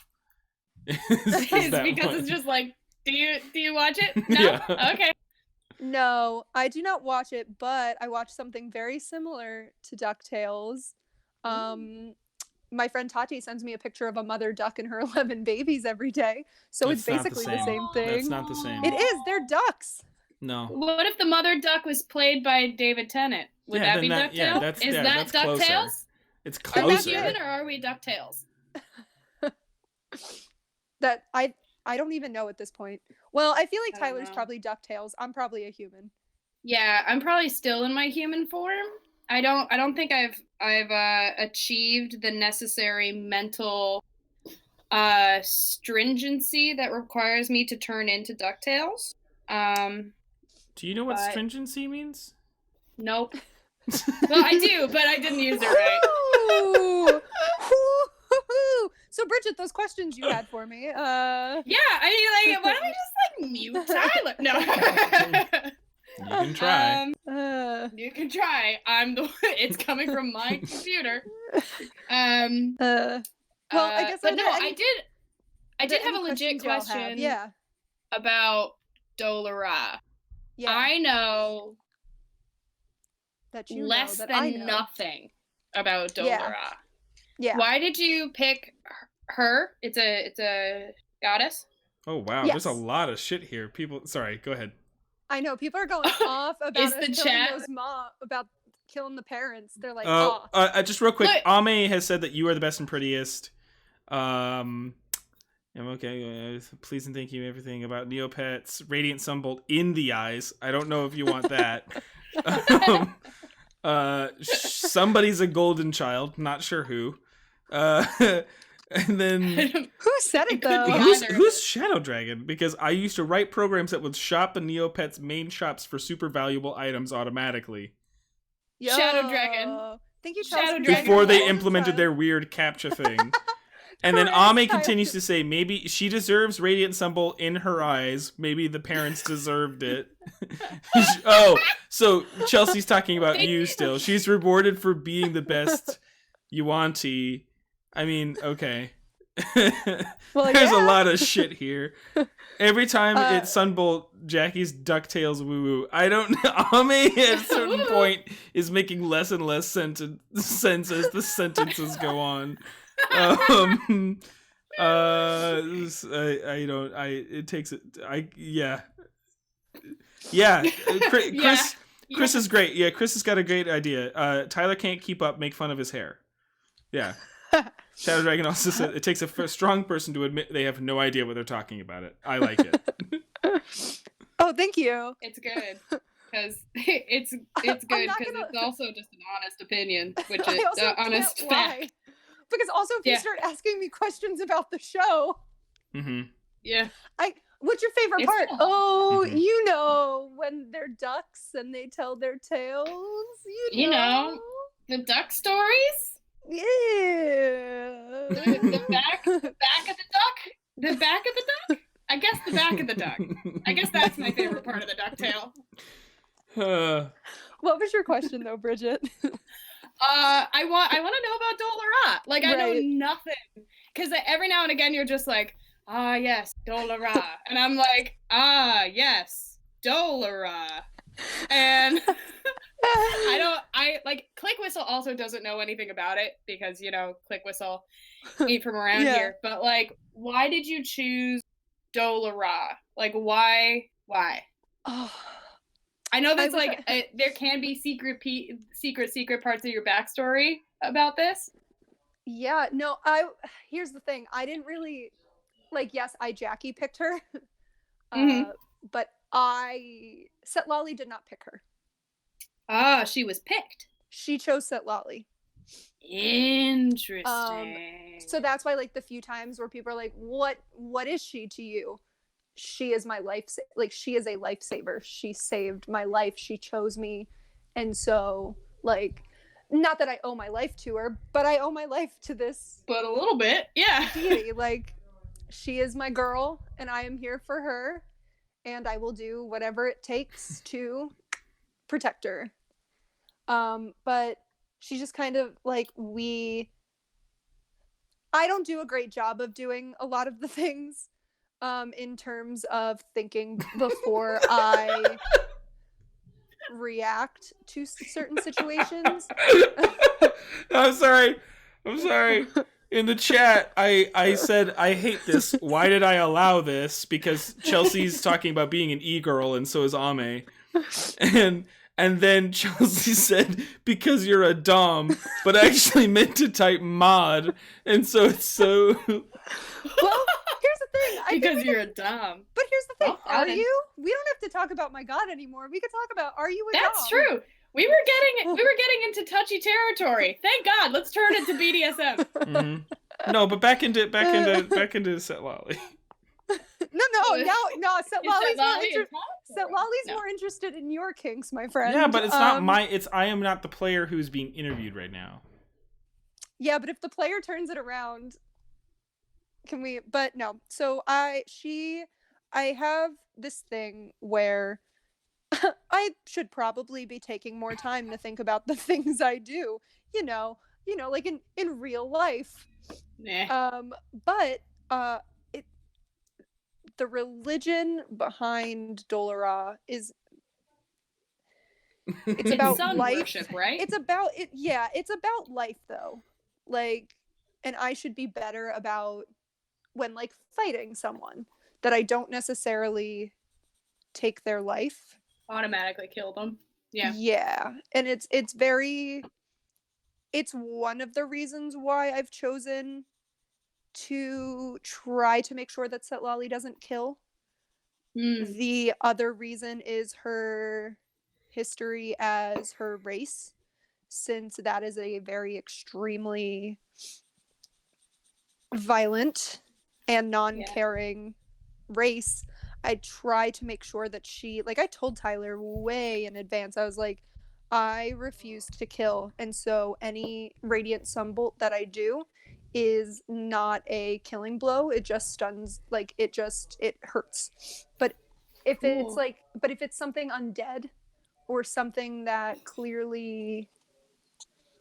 It's because it's just like, do you watch it? No. Yeah. Okay. No, I do not watch it, but I watched something very similar to DuckTales. My friend Tati sends me a picture of a mother duck and her 11 babies every day. So it's basically the same thing. That's not the same. It is. They're ducks. No. What if the mother duck was played by David Tennant? Would that be DuckTales? Yeah, that's that closer. DuckTales? It's Are we closer. human or are we DuckTales? That I don't even know at this point. Well, I feel like I don't Tyler's know. probably DuckTales. I'm probably a human. Yeah, I'm probably still in my human form. I don't think I've achieved the necessary mental stringency that requires me to turn into DuckTales. Do you know what but- stringency means? Nope. Well, I do, but I didn't use it right. Ooh. So Bridget, those questions you had for me. Yeah, I mean, like, why don't we just like mute Tyler? No. You can try. You can try. I'm the. It's coming from my computer. Well, I guess. But no, I did have a legit questions y'all have? question. Yeah. About Dolora. Yeah. I know that you less know that than I know. nothing about Dolora. Yeah. Yeah. Why did you pick her? It's a goddess. Oh wow, Yes. there's a lot of shit here. People, sorry, go ahead. I know people are going off about Is us the killing chat- those about killing the parents. They're like, Just real quick, Look. Ame has said that you are the best and prettiest. I'm okay. Please and thank you. Everything about Neopets, Radiant Sunbolt in the eyes. I don't know if you want that. Somebody's a golden child. Not sure who. And then who said it It could though? be who's Shadow Dragon? Because I used to write programs that would shop the Neopets main shops for super valuable items automatically Yo. Shadow Dragon. Thank you, Shadow Chelsea. Dragon. before they All the implemented time. their weird CAPTCHA thing. And then Correct, Ame Tyler. continues to say maybe she deserves Radiant Sunbolt in her eyes. Maybe the parents deserved it. Oh, so Chelsea's talking about you still. She's rewarded for being the best Yuanti. I mean, okay. Well, There's a yeah. lot of shit here. Every time it's Sunbolt, Jackie's DuckTales woo woo. I don't know. Ame at a certain point is making less and less sense as the sentences go on. Chris is great. Yeah, Chris has got a great idea. Tyler can't keep up, make fun of his hair. Yeah. Shadow Dragon also said it takes a strong person to admit they have no idea what they're talking about. I like it. Oh, thank you. It's good because it's good because it's also just an honest opinion, which I is also an honest can't lie. fact. Because also, if you Yeah. start asking me questions about the show, Mm-hmm. Yeah. what's your favorite It's part? fun. Oh, Mhm. you know, when they're ducks and they tell their tales. You know. The duck stories. Yeah. The back of the duck. The back of the duck. I guess the back of the duck. I guess that's my favorite part of the ducktail. What was your question though, Bridget? I want to know about Dol-La-Ra. Like, I know Right. nothing. Because every now and again you're just like, ah, yes, Dol-La-Ra. And I'm like, ah, yes, Dol-La-Ra. And Click Whistle also doesn't know anything about it because, Click Whistle ain't from around here. But, like, why did you choose Dol-La-Ra? Like, why? Oh, I know that's there can be secret parts of your backstory about this. yeah, no, here's the thing. I didn't really, yes, I Jackie picked her, but Setlali did not pick her. Ah, she was picked. She chose Setlali. Interesting. So that's why, like, the few times where people are like, what is she to you? She is my life. She is a lifesaver. She saved my life. She chose me. And so, like, not that I owe my life to her, but I owe my life to this. But a little bit, yeah. Deity. Like, she is my girl, and I am here for her, and I will do whatever it takes to protect her. But she's just kind of like, I don't do a great job of doing a lot of the things in terms of thinking before I react to certain situations. I'm sorry. In the chat, I said, I hate this. Why did I allow this? Because Chelsea's talking about being an e-girl, and so is Ame. And then Chelsea said, because you're a dom, but actually meant to type mod. And so it's so... Well, here's the thing. Because you're a dom. But here's the thing. Well, are you? We don't have to talk about my god anymore. We could talk about, are you a dom? That's true. We were getting into touchy territory. Thank God. Let's turn it to BDSM. Mm-hmm. No, but back into Setlali. No. Setlali's more interested in your kinks, my friend. Yeah, but it's not I am not the player who's being interviewed right now. Yeah, but if the player turns it around, can we? But no. So I have this thing where I should probably be taking more time to think about the things I do. Like in real life. Nah. But the religion behind Dol-La-Ra is it's about sun life. Worship, right? It's about it. Yeah, it's about life though. Like, and I should be better about when like fighting someone that I don't necessarily take their life. Automatically kill them. Yeah. Yeah, and it's one of the reasons why I've chosen to try to make sure that Setlali doesn't kill. The other reason is her history as her race, since that is a very extremely violent and non-caring race. I try to make sure that she, like, I told Tyler way in advance, I was like, I refuse to kill, and so any radiant sunbolt that I do is not a killing blow. It just stuns, like, it hurts. But if it's something undead or something that clearly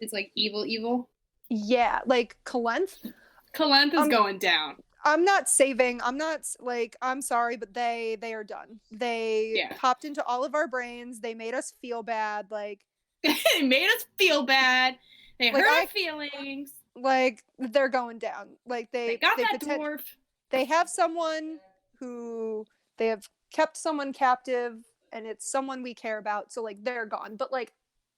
it's like evil. Yeah, like Kalenth is going down. I'm not saving. I'm not like, I'm sorry, but they are done. They popped into all of our brains. They made us feel bad. Like they made us feel bad. They hurt our feelings. Like, they're going down. Like they got that dwarf. They have someone who they have kept someone captive, and it's someone we care about. So like they're gone. But like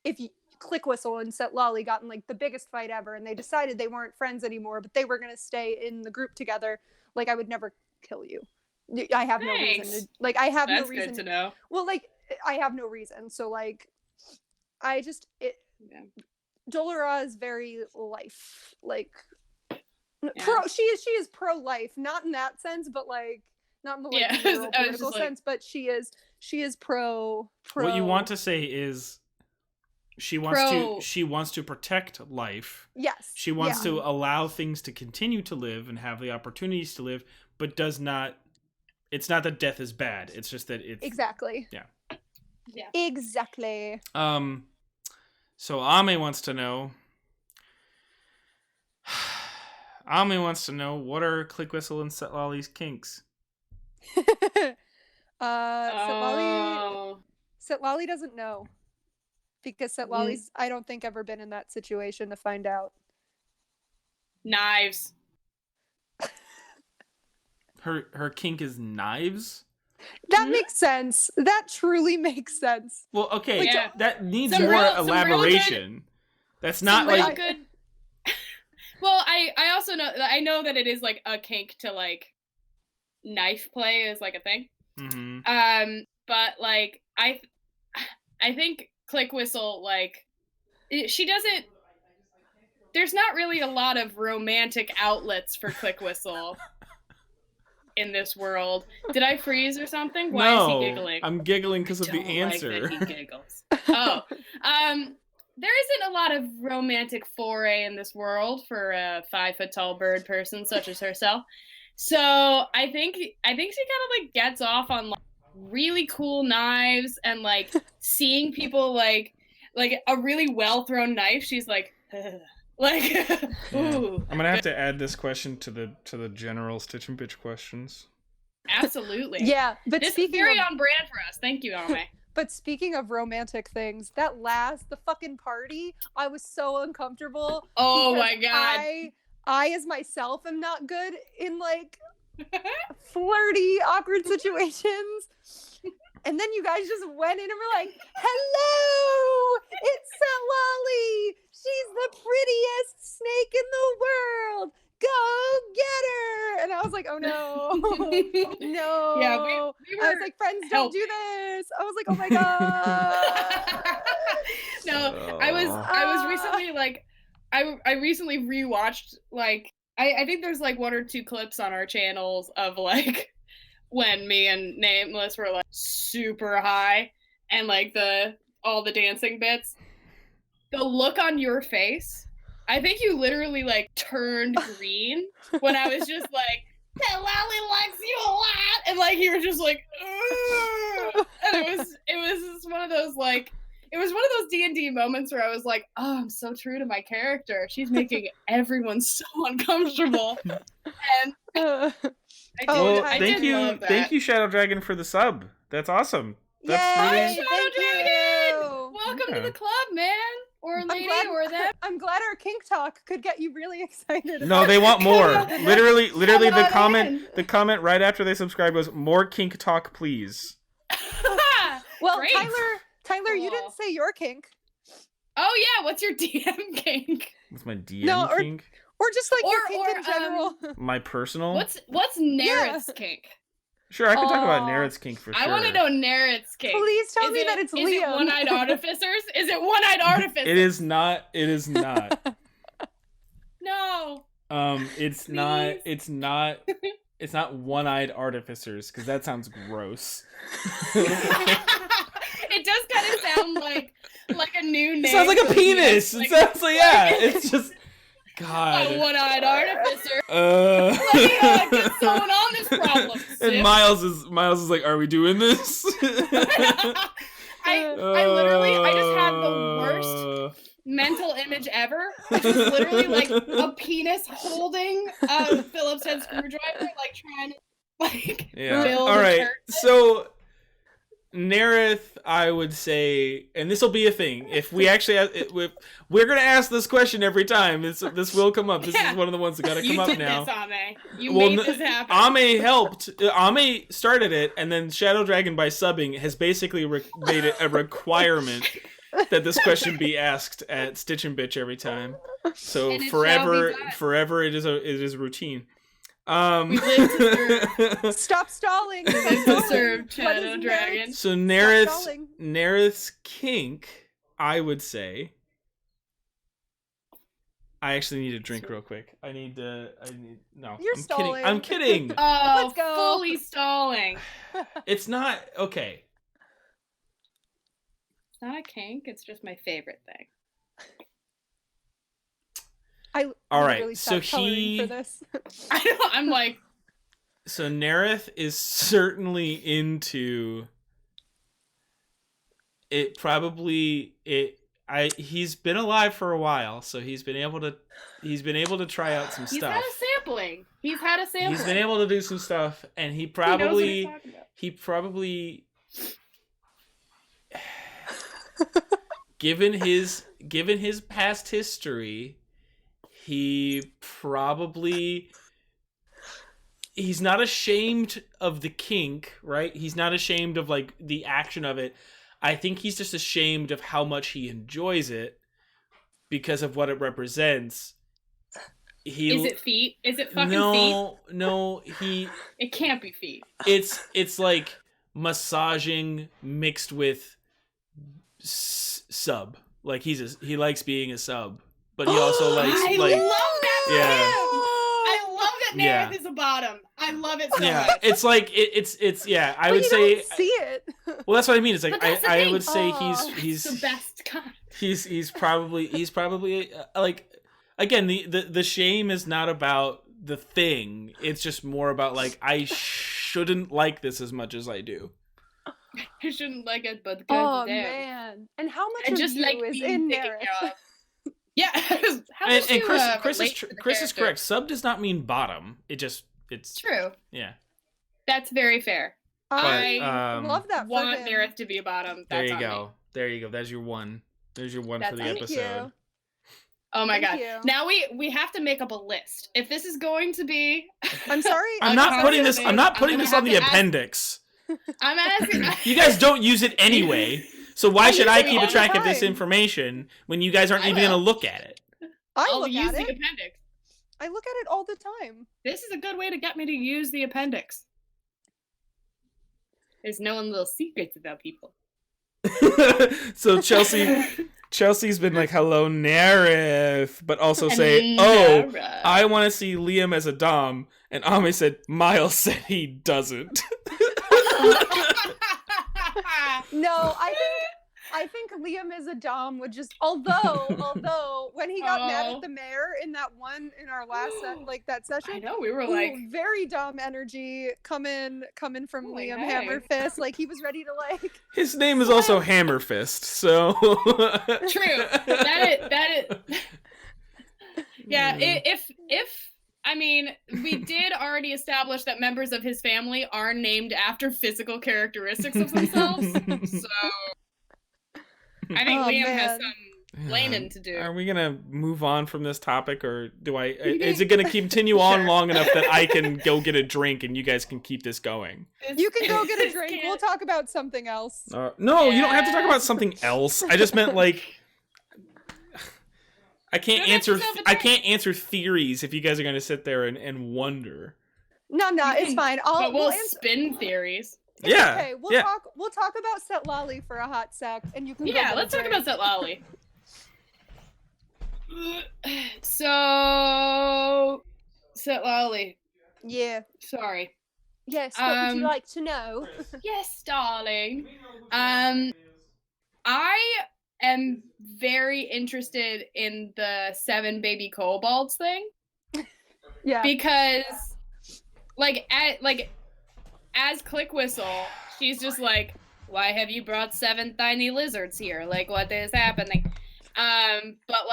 if you Click Whistle and Setlali got in like the biggest fight ever, and they decided they weren't friends anymore, but they were gonna stay in the group together, like I would never kill you. I have no reason to, like, I have That's no reason. That's good to know. Well, like, I have no reason. So like I just Dol-La-Ra is very life, like she is pro-life, not in that sense, but like not in the like political sense, but she is pro. What you want to say is she wants to protect life. Yes. She wants to allow things to continue to live and have the opportunities to live, but does not. It's not that death is bad. It's just that it's exactly. Yeah. Exactly. So Ame wants to know. Ame wants to know, what are Click Whistle and Setlali's kinks? Oh. Setlali doesn't know. Because Setlali's, I don't think, ever been in that situation to find out. Knives. Her kink is knives? That makes sense. That truly makes sense. Well, okay, Yeah. that needs Some more real good- elaboration. That's not Some real like good. Well, I also know that it is like a kink to like knife play is like a thing. Mhm. But like I think Click Whistle, like she doesn't. There's not really a lot of romantic outlets for Click Whistle in this world. Did I freeze or something? Why is he giggling? I'm giggling because of the Don't answer. like that he giggles. Oh, there isn't a lot of romantic foray in this world for a 5-foot-tall bird person such as herself. So I think she kind of like gets off on like really cool knives and like seeing people like a really well thrown knife. She's like, like, ooh. I'm gonna have to add this question to the general Stitch and Bitch questions. Absolutely. Yeah, but This is speaking very of, on brand for us. Thank you, Ame. but speaking of romantic things, the fucking party, I was so uncomfortable. Oh because my god. I as myself am not good in like flirty, awkward situations. And then you guys just went in and were like, "Hello, it's Setlali. She's the prettiest snake in the world. Go get her!" And I was like, "Oh no, no!" Yeah, we I were was like, "Friends, don't do this." I was like, "Oh my god." No, I was recently like, I recently rewatched like I think there's like 1 or 2 clips on our channels of like when me and Nameless were like super high and like all the dancing bits. The look on your face, I think you literally like turned green when I was just like, Setlali likes you a lot, and like you were just like, ugh. And it was just one of those like, it was one of those D&D moments where I was like, oh, I'm so true to my character. She's making everyone so uncomfortable. And Thank you, Shadow Dragon, for the sub. That's awesome. That's Yay, Shadow Dragon! you. Welcome to the club, man. Or lady, or them. I'm glad our kink talk could get you really excited. No, they want more. Literally, Come on the comment right after they subscribed was, "More kink talk, please." Well, Great. Tyler, you Cool. didn't say your kink. Oh yeah, what's your DM kink? What's my DM No, kink? Or just like your Or- kink in general. My personal? What's Nerith's kink? Sure, I can talk about Aw. Nerith's kink for sure. I want to know Nerith's kink. Please tell me that it's Is Liam. it one-eyed artificers? Is it one-eyed artificers? It is not. It is not. No. It's Please. not. It's not. It's not one-eyed artificers, because that sounds gross. It does kind of sound like a new name. It sounds like a for penis. like, It sounds like, yeah. It's just, a God. one-eyed artificer. Let me get someone on this problem. And sis. Miles is like, "Are we doing this?" I literally just had the worst mental image ever, which was literally like a penis holding a Phillips head screwdriver, like trying to like build All a right. church. So Nerith, I would say, and this will be a thing. If we actually, we're gonna ask this question every time. This will come up. This is one of the ones that gotta come You up did now. this, Ame. You made this happen. Ame helped. Ame started it, and then Shadow Dragon, by subbing, has basically made it a requirement that this question be asked at Stitch and Bitch every time. So And it shall be done. forever, it is a routine. We live to serve. Stop stalling. We live to serve, Shadow Dragon. So stalling. Nerith's kink, I would say. I actually need a drink real quick. No. You're I'm stalling. kidding. I'm kidding. Oh, Let's go. fully stalling. It's not okay. It's not a kink. It's just my favorite thing. All right, Really so stopped coloring for this. I know. I'm like, So Nerith is certainly into it. Probably it. he's been alive for a while, so he's been able to try out some He's stuff. had a sampling. He's been able to do some stuff, and he probably given his past history, he's not ashamed of the kink, right? He's not ashamed of like the action of it. I think he's just ashamed of how much he enjoys it because of what it represents. Is it feet? Is it fucking feet? No, It can't be feet. It's like massaging mixed with sub. Like he likes being a sub, but he also likes I like love that. yeah. I love that Nerith is a bottom. I love it so much. It's like it's yeah. I But would you say don't see it. Well, that's what I mean. It's like I would say It's he's the best kind. he's probably like again the shame is not about the thing. It's just more about like I shouldn't like this as much as I do. I shouldn't like it, but Oh goddamn. man! And how much I of just you like is being in taken there? care of. Yeah. How And much you, Chris relate to the is character? correct. Sub does not mean bottom. It's True. yeah. That's very fair. I love that. For Want him. Nerith to be a bottom. There That's you on go. me. There you go. There's your one. There's your one for the That's- Thank episode. you. Oh my Thank god. you. Now we have to make up a list. If this is going to be I'm sorry. I'm I'm not sorry putting to this. say, I'm not I'm putting gonna this on have the to ask- appendix. I'm asking You guys don't use it anyway. So why should use I it keep all a the track of this time. information when you guys aren't I even going to will. look at it? I I'll look use at the it. appendix. I look at it all the time. This is a good way to get me to use the appendix. There's knowing little secrets about people. So Chelsea's been like, "Hello, Nerith," but also say, "Oh, Nara. I want to see Liam as a dom." And Ame said, "Miles said he doesn't." No, I think Liam is a dom would just although when he got mad Oh. at the mayor in our last that session. I know, we were Ooh, like, very dom energy coming from Ooh, Liam hey. Hammerfist. Like he was ready to like His name is also Hammerfist, so true. That is. Yeah, if I mean, we did already establish that members of his family are named after physical characteristics of themselves. So I think Oh, Liam has man. some blaming to do. Are we gonna move on from this topic, or is it gonna continue on Sure. long enough that I can go get a drink and you guys can keep this going? you can go get a This drink. can't- We'll talk about something else. No, you don't have to talk Yeah. about something else. I just meant like I can't Go get answer. yourself a I drink. can't answer theories if you guys are gonna sit there and wonder. No, it's fine. But we'll We'll answer. spin theories. It's Yeah, okay. We'll yeah. talk. We'll talk about Setlali for a hot sec, and you can. Go Yeah, get a let's talk drink. about Setlali. So, Setlali. Yeah. Sorry. Yes. What would you Um, like to know? Yes, darling. I am very interested in the 7 baby kobolds thing Yeah. because, as Click Whistle, she's just like, "Why have you brought 7 tiny lizards here? Like, what is happening?" But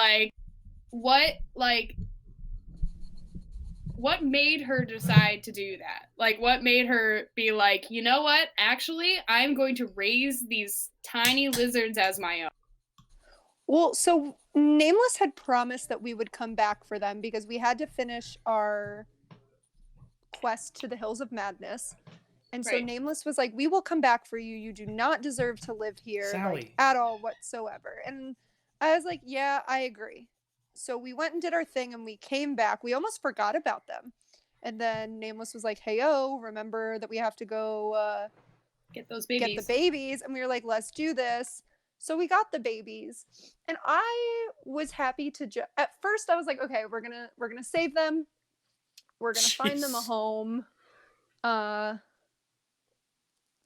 what made her decide to do that? Like, what made her be like, you know what? Actually, I'm going to raise these tiny lizards as my own. Well, so Nameless had promised that we would come back for them because we had to finish our quest to the Hills of Madness. And so Right. Nameless was like, "We will come back for you. You do not deserve to live here Sally. at all whatsoever." And I was like, "Yeah, I agree." So we went and did our thing and we came back. We almost forgot about them. And then Nameless was like, "Hey, remember that we have to go Get those babies. get the babies." And we were like, "Let's do this." So we got the babies. And I was happy to at first I was like, "Okay, we're going to save them. We're going to find them a Jeez. home.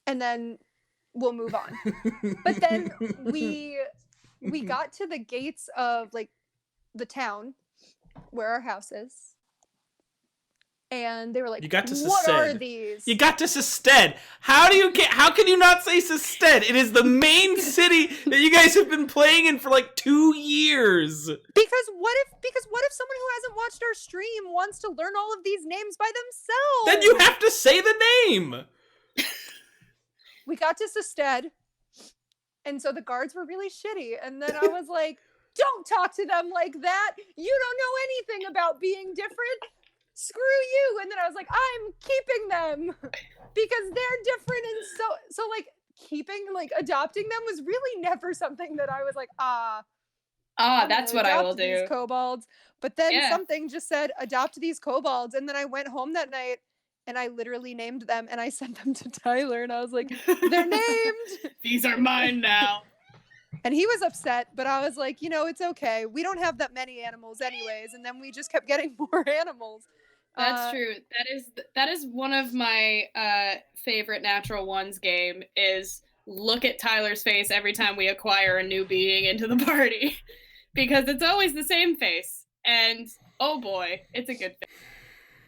And then we'll move on." But then we got to the gates of like the town where our house is. and they were like, You got to "What are Sested. these?" You got to Sested. How can you not say Sested? It is the main city that you guys have been playing in for like 2 years. Because what if someone who hasn't watched our stream wants to learn all of these names by themselves? Then you have to say the name. We got to Sested, and so the guards were really shitty, and then I was like, "Don't talk to them like that. You don't know anything about being different. Screw you." And then I was like, "I'm keeping them because they're different." And so like adopting them was really never something that I was like, that's what I will do. These kobolds. But then something just said, "Adopt these kobolds." And then I went home that night and I literally named them and I sent them to Tyler and I was like, "They're named. These are mine now." And he was upset, but I was like, it's okay. We don't have that many animals anyways. And then we just kept getting more animals. That's true. That is one of my favorite Natural Ones game is look at Tyler's face every time we acquire a new being into the party. Because it's always the same face. And oh boy, it's a good face.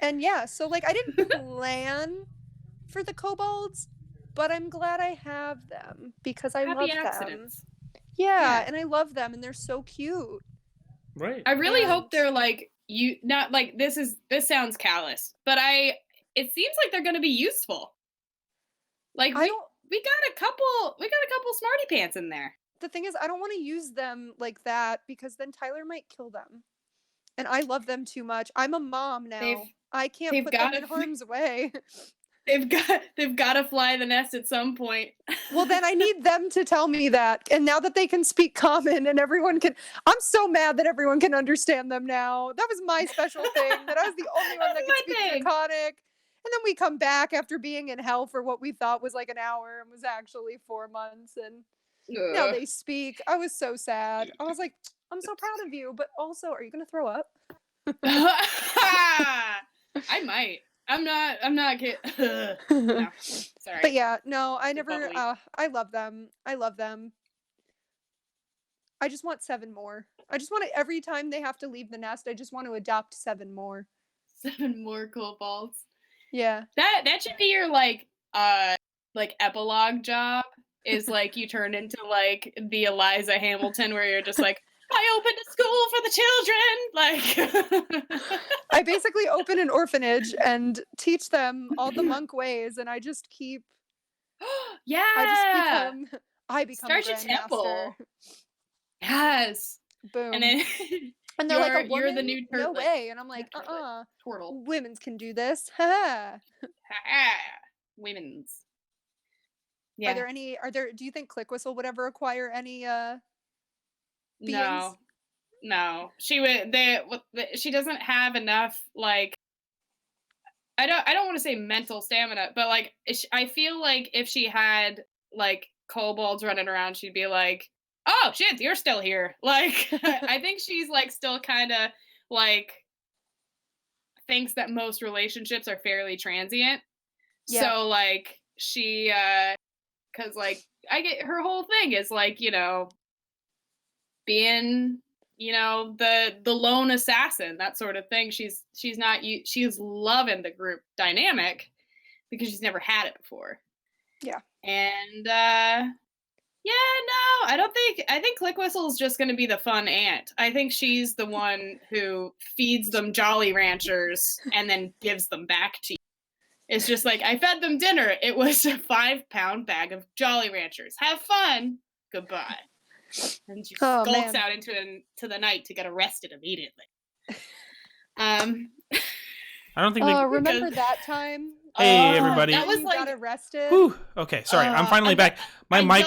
And yeah, so like I didn't plan for the kobolds, but I'm glad I have them because I love accidents. them. Yeah, and I love them and they're so cute. Right. I really hope they're like not like this sounds callous, but it seems like they're going to be useful. Like we got a couple smarty pants in there. The thing is I don't want to use them like that because then Tyler might kill them. And I love them too much. I'm a mom now. I can't put them in harm's way. They've got to fly the nest at some point. Well, then I need them to tell me that. And now that they can speak common and everyone can, I'm so mad that everyone can understand them now. That was my special thing, that I was the only one that could speak Draconic. And then we come back after being in hell for what we thought was like an hour and was actually 4 months. And now they speak. I was so sad. I was like, I'm so proud of you. But also, are you going to throw up? I might. I'm not kidding. No, sorry. But yeah, no, I never, I love them. I love them. I just want 7 more. I just want to, every time they have to leave the nest, I just want to adopt 7 more. 7 more kobolds. Yeah. That should be your like epilogue job is like you turn into like the Eliza Hamilton where you're just like, I opened a school for the children. Like I basically open an orphanage and teach them all the monk ways, and I just keep. Yeah. I become Start a your temple. grandmaster. Yes. Boom. And then they're like, a woman? You're the new turtle. No way. And I'm like, turtle. Women's can do this. Ha. Women's. Yeah. Do you think Click Whistle would ever acquire any beings? No. She doesn't have enough like I don't want to say mental stamina, but like I feel like if she had like kobolds running around, she'd be like, "Oh shit, you're still here." Like I think she's like still kind of like thinks that most relationships are fairly transient. Yeah. So like she cuz like I get her whole thing is like, being the lone assassin, that sort of thing. She's loving the group dynamic because she's never had it before. Yeah. And I think Click Whistle is just going to be the fun aunt. I think she's the one who feeds them Jolly Ranchers and then gives them back to you. It's just like, I fed them dinner. It was a 5-pound bag of Jolly Ranchers. Have fun. Goodbye. And she skulks out into the night to get arrested immediately. I don't think they... remember that time? Hey, everybody. That was like... got arrested? Whew. Okay, sorry. I'm finally back. My mic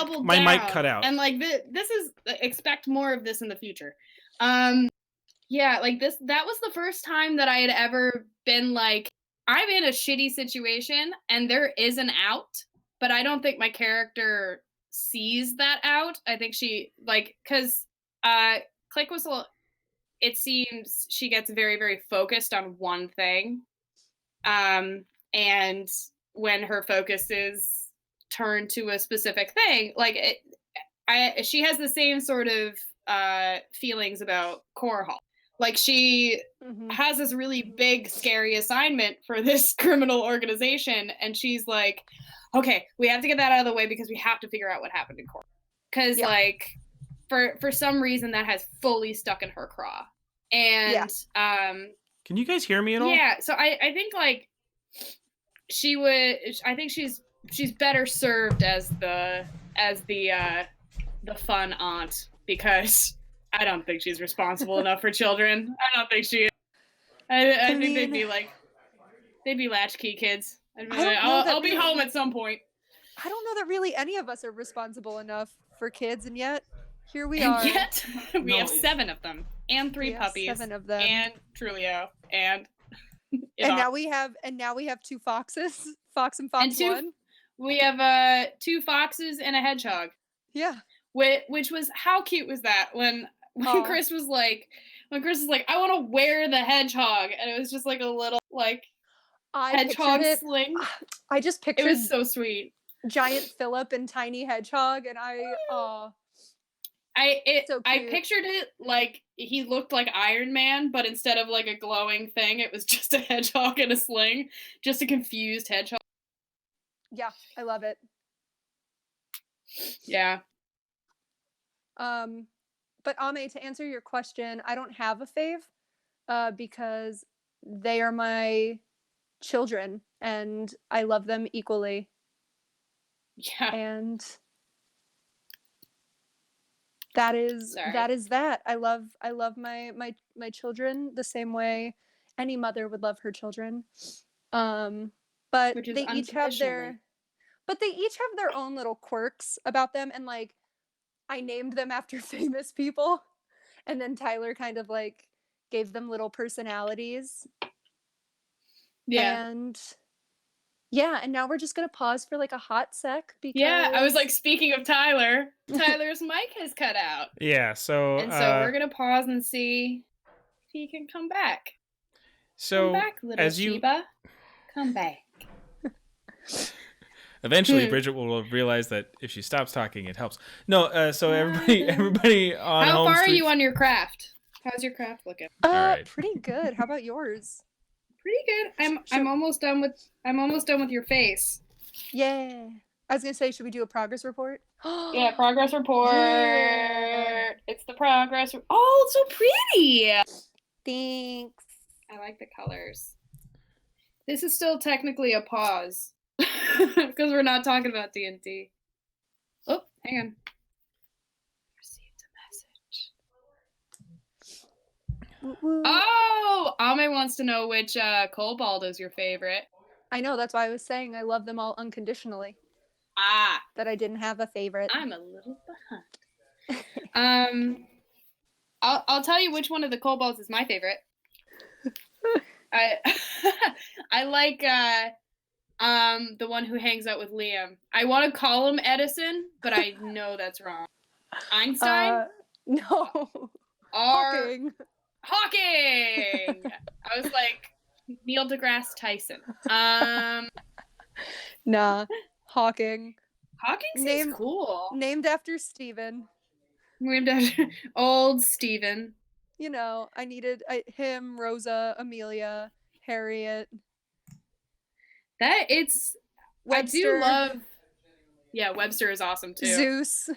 cut out. And like this is expect more of this in the future. Yeah, like that was the first time that I had ever been like, I'm in a shitty situation and there is an out, but I don't think my character sees that out. I think she because Click Whistle, it seems she gets very, very focused on one thing. And when her focus is turned to a specific thing, she has the same sort of feelings about Core Hall. Like she has this really big, scary assignment for this criminal organization, and she's like, "Okay, we have to get that out of the way because we have to figure out what happened in court." Because like, for some reason, that has fully stuck in her craw. And can you guys hear me at all? Yeah. So I think like she would. I think she's better served as the fun aunt, because I don't think she's responsible enough for children. I don't think she is. I think they'd be latchkey kids. I'd be like, I'll be home at some point. I don't know that really any of us are responsible enough for kids, and yet here we are. Yet we have 7 of them, and 3 puppies, 7 of them, and Trulio, and now we have 2 foxes, Fox and Fox and 1. We have 2 foxes and a hedgehog. Yeah. Which was, how cute was that when Chris was like, I want to wear the hedgehog, and it was just like a little like hedgehog sling. I just pictured it was so sweet. Giant Philip and tiny hedgehog, and so I pictured it like he looked like Iron Man, but instead of like a glowing thing, it was just a hedgehog in a sling, just a confused hedgehog. Yeah, I love it. Yeah. But Ame, to answer your question, I don't have a fave, because they are my children and I love them equally. Yeah. And that is that. I love my children the same way any mother would love her children. But they each have their own little quirks about them, and like I named them after famous people, and then Tyler kind of like gave them little personalities. Yeah. And now we're just gonna pause for like a hot sec because I was like, speaking of Tyler, Tyler's mic has cut out. Yeah, so we're gonna pause and see if he can come back. So come back, little Sheba. Come back. Eventually, Bridget will realize that if she stops talking, it helps. No, so everybody on How home far street... are you on your craft? How's your craft looking? Right. Pretty good. How about yours? Pretty good. I'm almost done with your face. Yeah. I was gonna say, should we do a progress report? Yeah, progress report. Yeah. It's the progress. Oh, it's so pretty. Thanks. I like the colors. This is still technically a pause because we're not talking about D&D. Oh, hang on. Received a message. Oh, Ame wants to know which kobold is your favorite. I know, that's why I was saying I love them all unconditionally. That I didn't have a favorite. I'm a little behind. I'll tell you which one of the kobolds is my favorite. I like the one who hangs out with Liam. I want to call him Edison, but I know that's wrong. Einstein? No. Hawking. I was like Neil deGrasse Tyson. Nah. Hawking. Hawking seems cool. Named after Steven. Named after old Steven. You know, I needed him, Rosa, Amelia, Harriet. Webster. I do love. Yeah, Webster is awesome too. Zeus.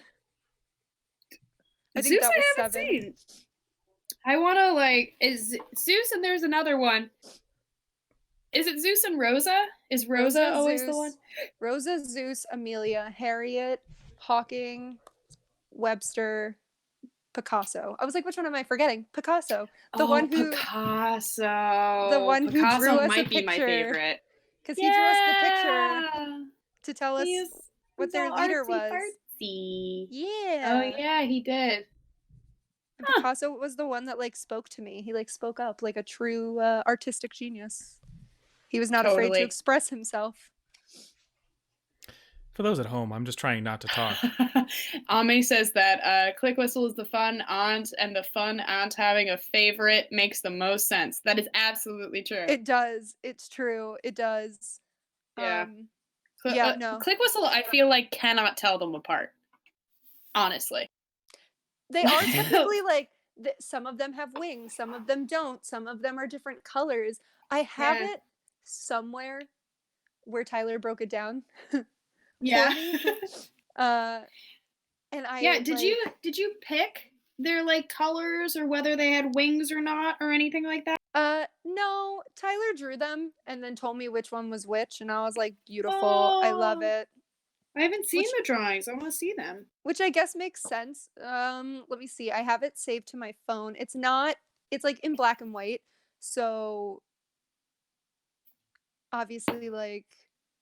I think Zeus that was I haven't 7. seen. I want to is Zeus, and there's another one. Is it Zeus and Rosa? Is Rosa always Zeus, the one? Rosa, Zeus, Amelia, Harriet, Hawking, Webster, Picasso. I was like, which one am I forgetting? Picasso. The one who Picasso. The one who Picasso drew us might a be my picture. favorite. Because he drew us the picture to tell us what their leader was. Artsy. Yeah. Oh yeah, he did. Picasso was the one that like spoke to me. He like spoke up like a true artistic genius. He was not afraid to express himself. For those at home, I'm just trying not to talk. Ame says that Click Whistle is the fun aunt, and the fun aunt having a favorite makes the most sense. That is absolutely true. It does. It's true. It does. Yeah. No. Click Whistle, I feel like cannot tell them apart. Honestly. They are technically like some of them have wings, some of them don't, some of them are different colors. I have it somewhere where Tyler broke it down Yeah. for me. And I did you pick their like colors or whether they had wings or not or anything like that? No, Tyler drew them and then told me which one was which, and I was like, beautiful. I love it. I haven't seen the drawings. I want to see them. Which I guess makes sense. Let me see. I have it saved to my phone. It's like in black and white. So obviously like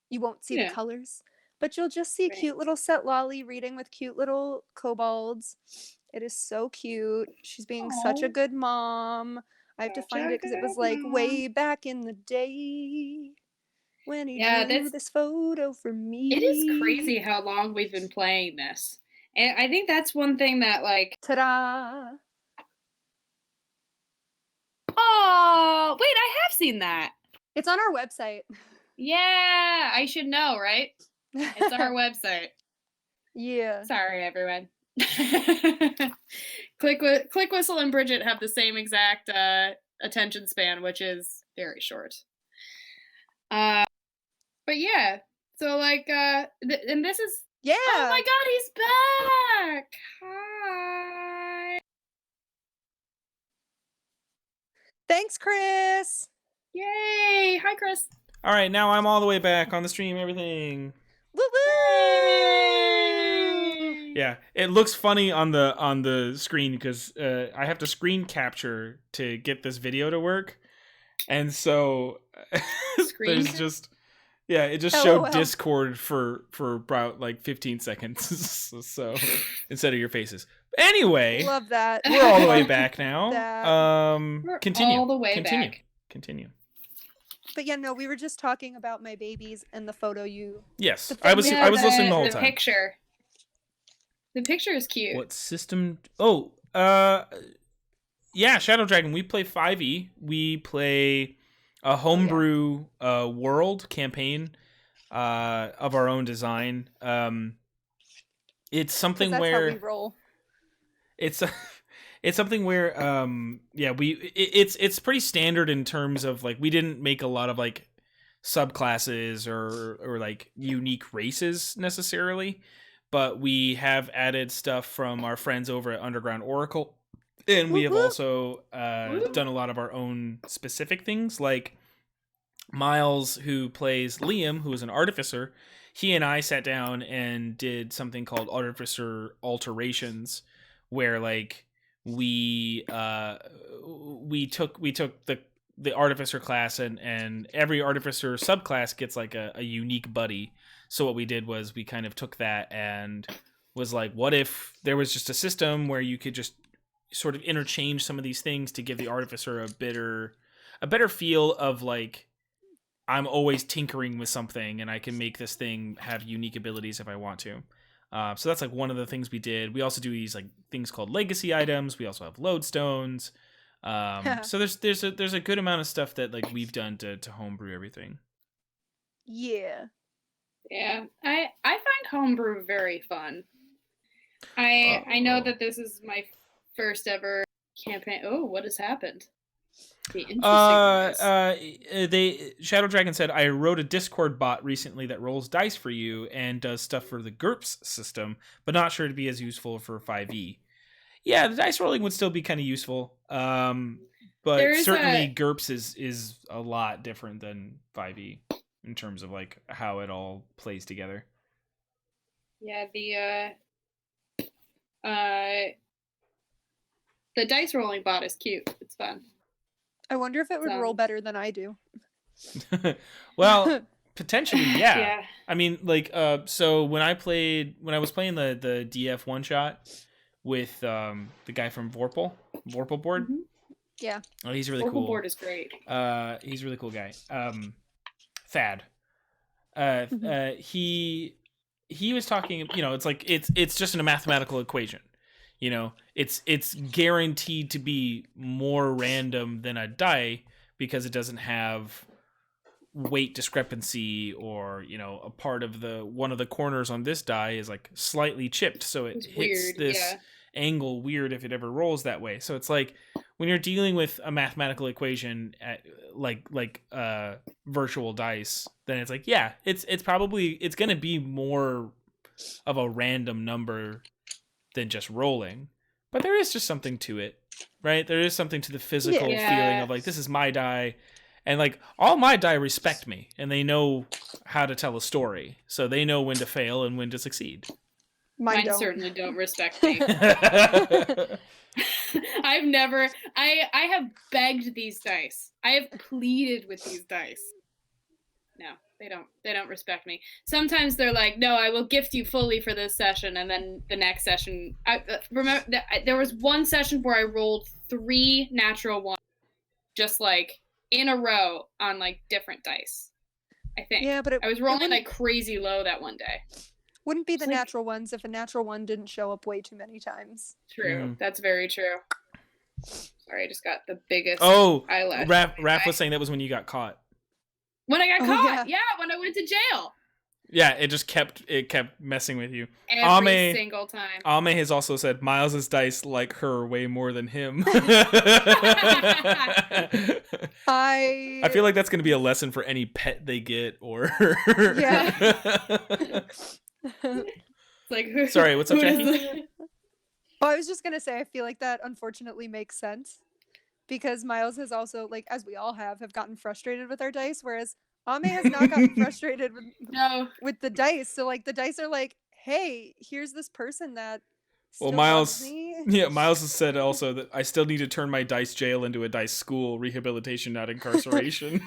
you won't see the colors, but you'll just see cute little Setlali reading with cute little kobolds. It is so cute. She's being such a good mom. I have to find it because it was like way back in the day when he drew this photo for me. It is crazy how long we've been playing this. And I think that's one thing that like... Ta-da! Oh, wait, I have seen that. It's on our website. Yeah, I should know, right? It's on our website. Yeah. Sorry, everyone. Click Whistle and Bridget have the same exact attention span, which is very short. But yeah, so like, and this is Oh my God, he's back! Hi. Thanks, Chris. Yay! Hi, Chris. All right, now I'm all the way back on the stream. Everything. Woo-woo! Yeah, it looks funny on the screen because I have to screen capture to get this video to work, and so there's just it just showed Discord for about like 15 seconds. So instead of your faces. Anyway, love that. We're all the way back now. We're Continue. all the way back. Continue. But yeah, no, we were just talking about my babies and the photo you. Yes, I was listening the whole time. The picture is cute. What system? Oh, yeah, Shadow Dragon. We play 5e. We play a homebrew world campaign of our own design. It's something that's where how we roll. It's something where it's pretty standard in terms of like we didn't make a lot of like subclasses or like unique races necessarily, but we have added stuff from our friends over at Underground Oracle, and we have also done a lot of our own specific things. Like Miles, who plays Liam, who is an artificer, he and I sat down and did something called Artificer Alterations, where like we took the artificer class and every artificer subclass gets like a unique buddy. So what we did was we kind of took that and was like, what if there was just a system where you could just sort of interchange some of these things to give the artificer a better feel of like, I'm always tinkering with something and I can make this thing have unique abilities if I want to. So that's like one of the things we did. We also do these like things called legacy items. We also have lodestones. So there's a good amount of stuff that like we've done to homebrew everything. Yeah, I find homebrew very fun. I know that this is my first ever campaign. Oh, what has happened? Shadow Dragon said, I wrote a Discord bot recently that rolls dice for you and does stuff for the GURPS system, but not sure to be as useful for 5e. Yeah, the dice rolling would still be kind of useful. But certainly GURPS is a lot different than 5e in terms of like how it all plays together. Yeah, the dice rolling bot is cute. It's fun. I wonder if it would roll better than I do. Well, potentially, yeah. I mean, like, so when I was playing the DF one shot with the guy from Vorpal board. Mm-hmm. Yeah. Oh, he's really Vorpal cool. Board is great. He's a really cool guy. Thad. He was talking. You know, it's like it's just in a mathematical equation. You know, it's guaranteed to be more random than a die because it doesn't have weight discrepancy or, you know, a part of one of the corners on this die is like slightly chipped, so it hits angle weird if it ever rolls that way. So it's like when you're dealing with a mathematical equation at like virtual dice, then it's like, yeah, it's going to be more of a random number than just rolling. But there is just something to it, right? There is something to the physical feeling of like, this is my die. And like all my die respect me and they know how to tell a story. So they know when to fail and when to succeed. Mine certainly don't respect me. I have begged these dice. I have pleaded with these dice. No, they don't respect me. Sometimes they're like, no, I will gift you fully for this session. And then the next session, I remember there was one session where I rolled 3 natural ones, just like in a row on like different dice, I think. Yeah, but I was rolling like crazy low that one day. Wouldn't be the natural ones if a natural one didn't show up way too many times. True. That's very true. Sorry, I just got the biggest eyelash. Raph was saying that was when you got caught. When I got caught, yeah, when I went to jail. Yeah, it just kept messing with you. Every single time. Ame has also said Miles's dice like her way more than him. I feel like that's going to be a lesson for any pet they get or Yeah. Like, sorry, what's up, Jackie? I was just gonna say, I feel like that unfortunately makes sense because Miles has also, like, as we all have gotten frustrated with our dice, whereas Ame has not gotten frustrated with the dice. So like the dice are like, hey, here's this person that still Miles loves me. Yeah, Miles has said also that I still need to turn my dice jail into a dice school, rehabilitation, not incarceration.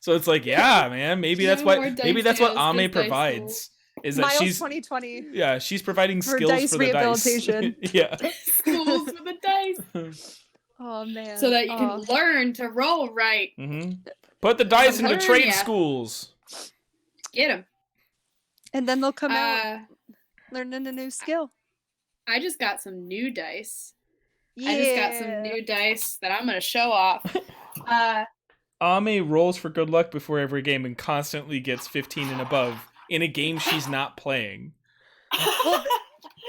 So it's like, yeah, man, maybe that's what Ame provides. Is that Miles she's 2020? Yeah, she's providing for skills dice for the rehabilitation. dice. Yeah, schools for the dice. Oh man! So that you can learn to roll right. Mm-hmm. Put the dice into trade schools. Get them. And then they'll come out learning a new skill. I just got some new dice. Yeah. I just got some new dice that I'm going to show off. Ame rolls for good luck before every game and constantly gets 15 and above in a game she's not playing. Well,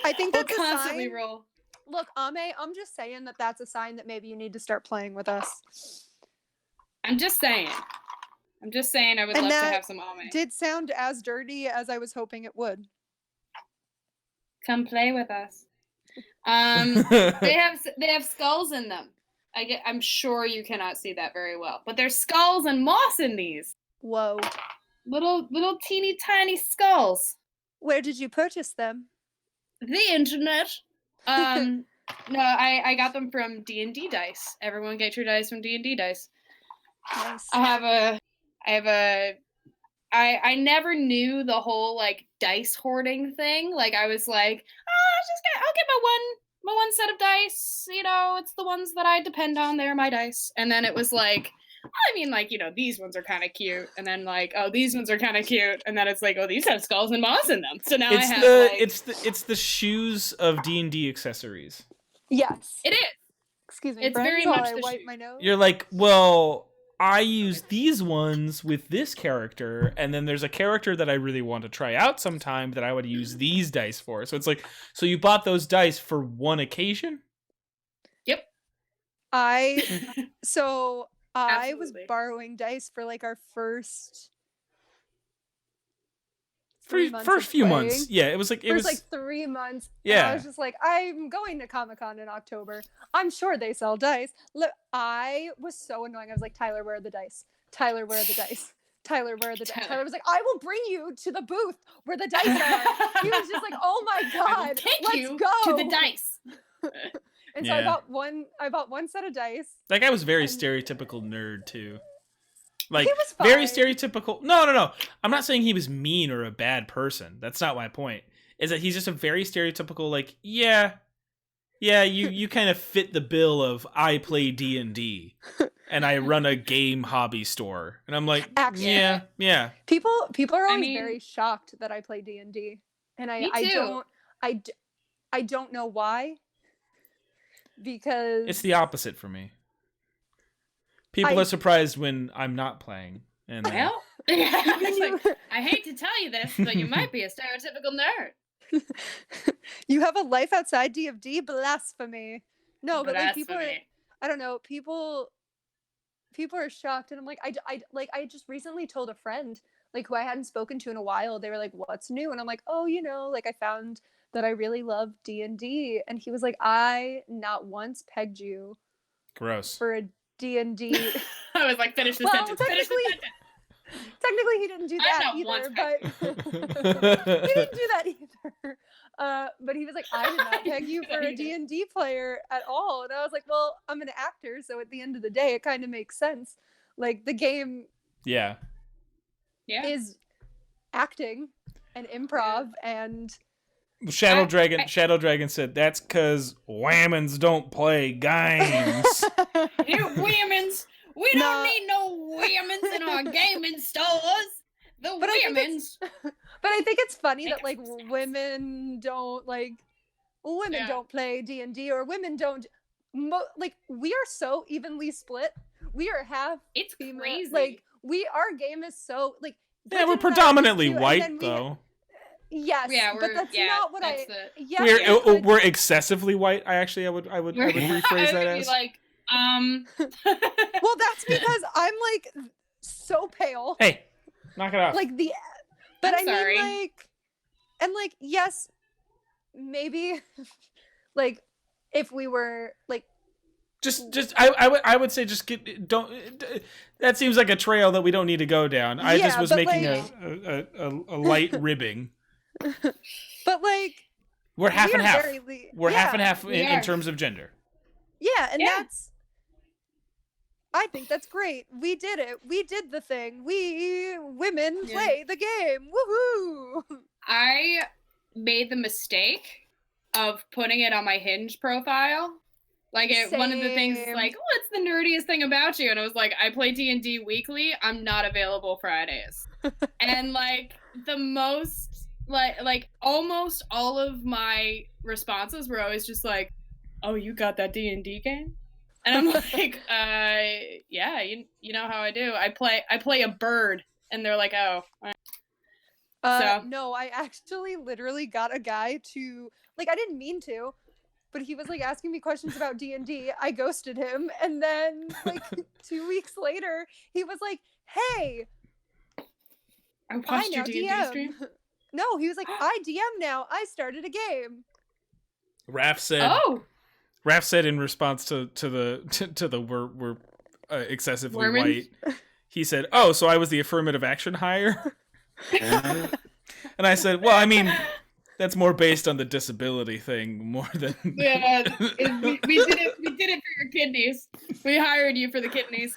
I think that's constantly a sign. Roll. Look, Ame, I'm just saying that's a sign that maybe you need to start playing with us. I'm just saying I would love to have some Ame. Did sound as dirty as I was hoping it would. Come play with us. They have skulls in them. I'm sure you cannot see that very well, but there's skulls and moss in these. Whoa. Little teeny tiny skulls. Where did you purchase them? The internet. No, I got them from D&D Dice. Everyone get your dice from D&D Dice. Nice. I never knew the whole like dice hoarding thing. Like I was like, I'll get my one set of dice. You know, it's the ones that I depend on. They're my dice. And then it was like, I mean, like, you know, these ones are kind of cute, and then like, oh, these ones are kind of cute, and then it's like, oh, these have skulls and moss in them. So now it's the shoes of D&D accessories. Yes, it is. Excuse me, it's friends, very much I the wipe my nose. You're like, well, I use these ones with this character, and then there's a character that I really want to try out sometime that I would use these dice for. So it's like, so you bought those dice for one occasion? Yep. I Absolutely. was borrowing dice for like our first few months. Yeah, it was like like 3 months. Yeah. I was just like, I'm going to Comic-Con in October. I'm sure they sell dice. Look, I was so annoying. I was like, Tyler, where are the dice? Tyler, where are the dice? Tyler, where are the dice? Tyler was like, I will bring you to the booth where the dice are. He was just like, oh my god, let's go to the dice. And so I bought one set of dice. That guy was very stereotypical nerd too. Like, he was fine. Very stereotypical. No. I'm not saying he was mean or a bad person. That's not my point. Is that he's just a very stereotypical, like, yeah, you kind of fit the bill of I play D&D and I run a game hobby store. And I'm like, actually, yeah. People are always very shocked that I play D&D. And I don't know why. Because it's the opposite for me. People are surprised when I'm not playing. And well, I hate to tell you this, but you might be a stereotypical nerd. You have a life outside D&D? Blasphemy. No, but like people are, Blasphemy. I don't know, people are shocked, and I'm like, I just recently told a friend like who I hadn't spoken to in a while. They were like, "What's new?" And I'm like, "Oh, like I found that I really love D&D." And he was like, "I not once pegged you Gross. for a D&D." I was like, finish the Well, sentence. Finish the sentence. Technically, he didn't do I that not once either, pegged but he didn't do that either. But he was like, "I did not I peg didn't you do for that a either. D&D player at all." And I was like, "Well, I'm an actor, so at the end of the day, it kind of makes sense. Like the game Yeah. Yeah. is acting and improv and Shadow Dragon said that's because whammons don't play games. You women's. We don't Nah. need no women's in our gaming stores. The But I think women's. but I think it's funny Make that like us some snacks. women don't Yeah. don't play D&D, or women don't like we are so evenly split. We are half It's female. crazy. Like our game is so like Yeah, Bridget we're and I are predominantly too, and white then though. Yes, Yeah, but that's not what that's I. the- Yeah, We're yeah, but- we're excessively white. I would rephrase that as. Like, well, that's because I'm like so pale. Hey, knock it off. But I'm I sorry. mean like, and like yes, maybe like if we were like I would say just don't. That seems like a trail that we don't need to go down. I just Yeah, was but, making like- a light ribbing. but like We're half and we're half. very We're half and yeah, half we in are. terms of gender. yeah, and Yeah. I think that's great. We did it. We did the thing. We women Yeah. play the game. Woohoo! I made the mistake of putting it on my Hinge profile. Like one of the things is Same. like, what's the nerdiest thing about you? And I was like, I play D&D weekly. I'm not available Fridays. And like the most like almost all of my responses were always just like, "Oh, you got that D&D game?" And I'm like, yeah, you know how I do. I play a bird." And they're like, "Oh." So- No, I actually literally got a guy to like I didn't mean to, but he was like asking me questions about D&D. I ghosted him, and then like 2 weeks later, he was like, "Hey, I I watched your now D&D DM." stream. No, he was like, "I DM now. I started a game." Raph said. Oh, Raph said in response to the we're excessively Mormons? white. He said, "Oh, so I was the affirmative action hire." And I said, "Well, I mean, that's more based on the disability thing more than." yeah, we did it. We did it for your kidneys. We hired you for the kidneys.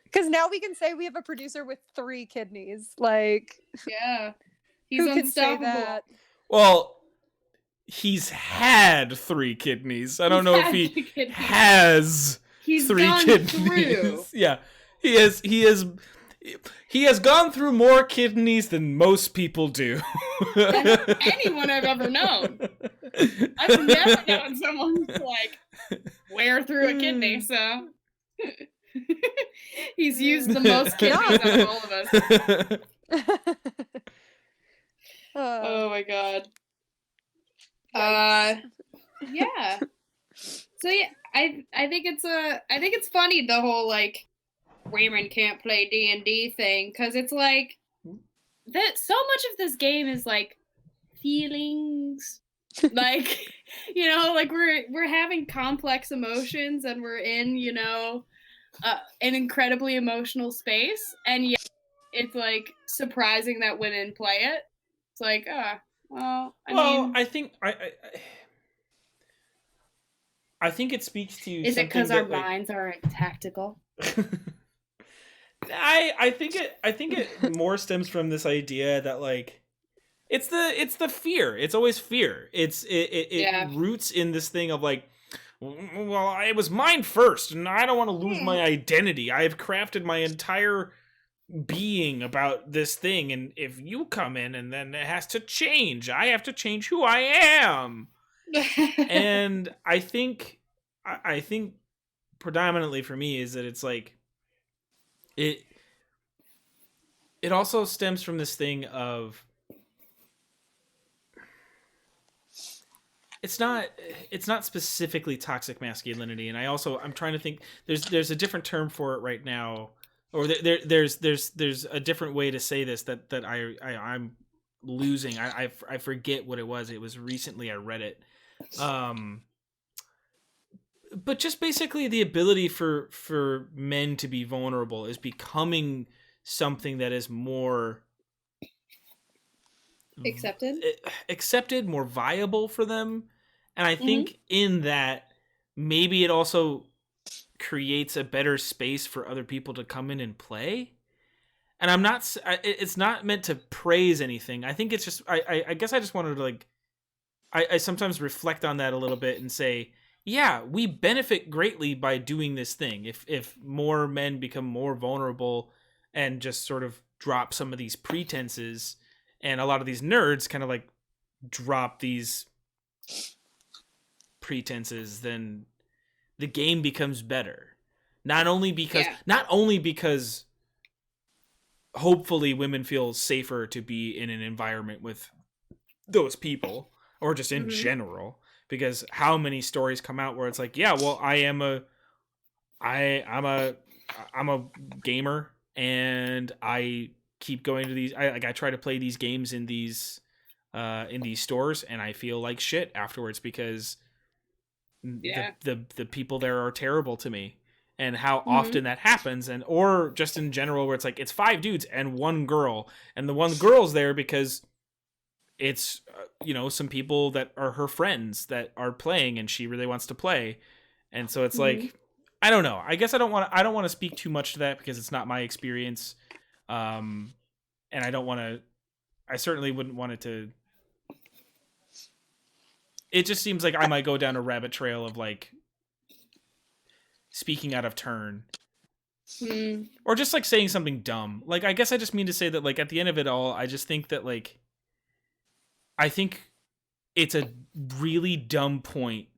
Because now we can say we have a producer with 3 kidneys. Like, Yeah, he's who can say unstoppable. that? Well, he's had 3 kidneys. I don't know if had he 3 kidneys. has He's 3 gone kidneys. through. Yeah, he has gone through more kidneys than most people do. Than anyone I've ever known. I've never known someone to, like wear through a kidney. So he's used the most kidneys out of all of us. Oh my god. Yikes. Yeah. So yeah, I think it's funny, the whole like women can't play D&D thing, because it's like that so much of this game is like feelings. Like, like we're having complex emotions, and we're in, an incredibly emotional space, and yet it's like surprising that women play it. It's like, well, I mean, I think it speaks to is it because something our that, like, minds are tactical? I think it more stems from this idea that like it's the fear. It's always fear. It Yeah. roots in this thing of like, well, it was mine first, and I don't want to lose my identity. I have crafted my entire being about this thing, and if you come in and then it has to change, I have to change who I am. And I think predominantly for me is that it's like it also stems from this thing of it's not specifically toxic masculinity, and I'm trying to think. There's a different term for it right now, or there's a different way to say this that I'm losing. I forget what it was. It was recently I read it. But just basically the ability for men to be vulnerable is becoming something that is more accepted, more viable for them. And I think in that, maybe it also creates a better space for other people to come in and play. And it's not meant to praise anything. I think it's just, I guess I just wanted to like, I sometimes reflect on that a little bit and say, yeah, we benefit greatly by doing this thing. If more men become more vulnerable and just sort of drop some of these pretenses, and a lot of these nerds kind of like drop these pretenses, then the game becomes better. Not only because hopefully women feel safer to be in an environment with those people, or just in general, because how many stories come out where it's like, yeah, well, I'm a gamer, and I keep going to these. I try to play these games in these stores, and I feel like shit afterwards because the people there are terrible to me, and how often that happens, and or just in general where it's like it's 5 dudes and 1 girl, and the 1 girl's there because it's some people that are her friends that are playing, and she really wants to play, and so it's like, I don't know. I guess I don't want to speak too much to that because it's not my experience. And I certainly wouldn't want it to. It just seems like I might go down a rabbit trail of like speaking out of turn, or just like saying something dumb. Like, I guess I just mean to say that, like, at the end of it all, I just think that, like, I think it's a really dumb point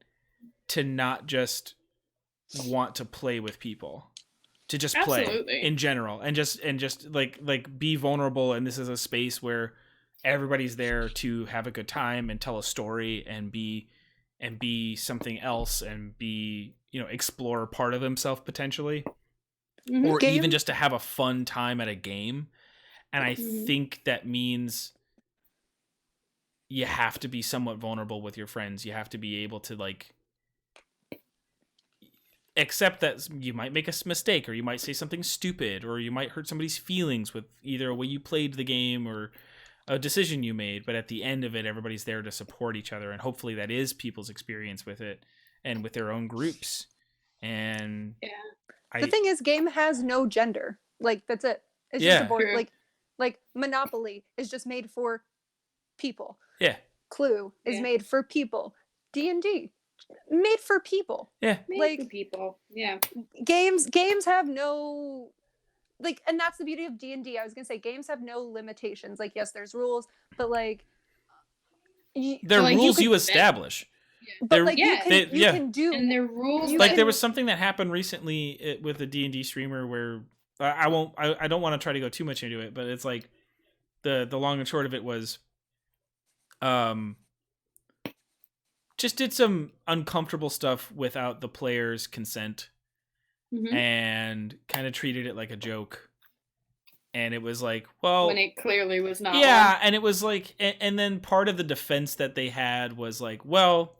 to not just want to play with people. To just play in general, and just like be vulnerable, and this is a space where everybody's there to have a good time and tell a story and be something else, and be explore part of themselves potentially, or even just to have a fun time at a game. And I think that means you have to be somewhat vulnerable with your friends. You have to be able to like accept that you might make a mistake, or you might say something stupid, or you might hurt somebody's feelings with either a way you played the game or a decision you made. But at the end of it, everybody's there to support each other, and hopefully that is people's experience with it and with their own groups. And the thing is, game has no gender. Like, that's it. It's just a board. Like Monopoly is just made for people. Yeah. Clue is made for people. D&D made for people. Yeah. Made for people. Yeah. Games have no, like, and that's the beauty of D&D. I was gonna say games have no limitations. Like, yes, there's rules, but like they're rules you establish. But like you can do, and their rules. Like, there was something that happened recently with a D&D streamer where I don't want to try to go too much into it, but it's like the long and short of it was just did some uncomfortable stuff without the player's consent, and kind of treated it like a joke. And it was like, well, when it clearly was not. Yeah, one. and it was like, and then part of the defense that they had was like, well,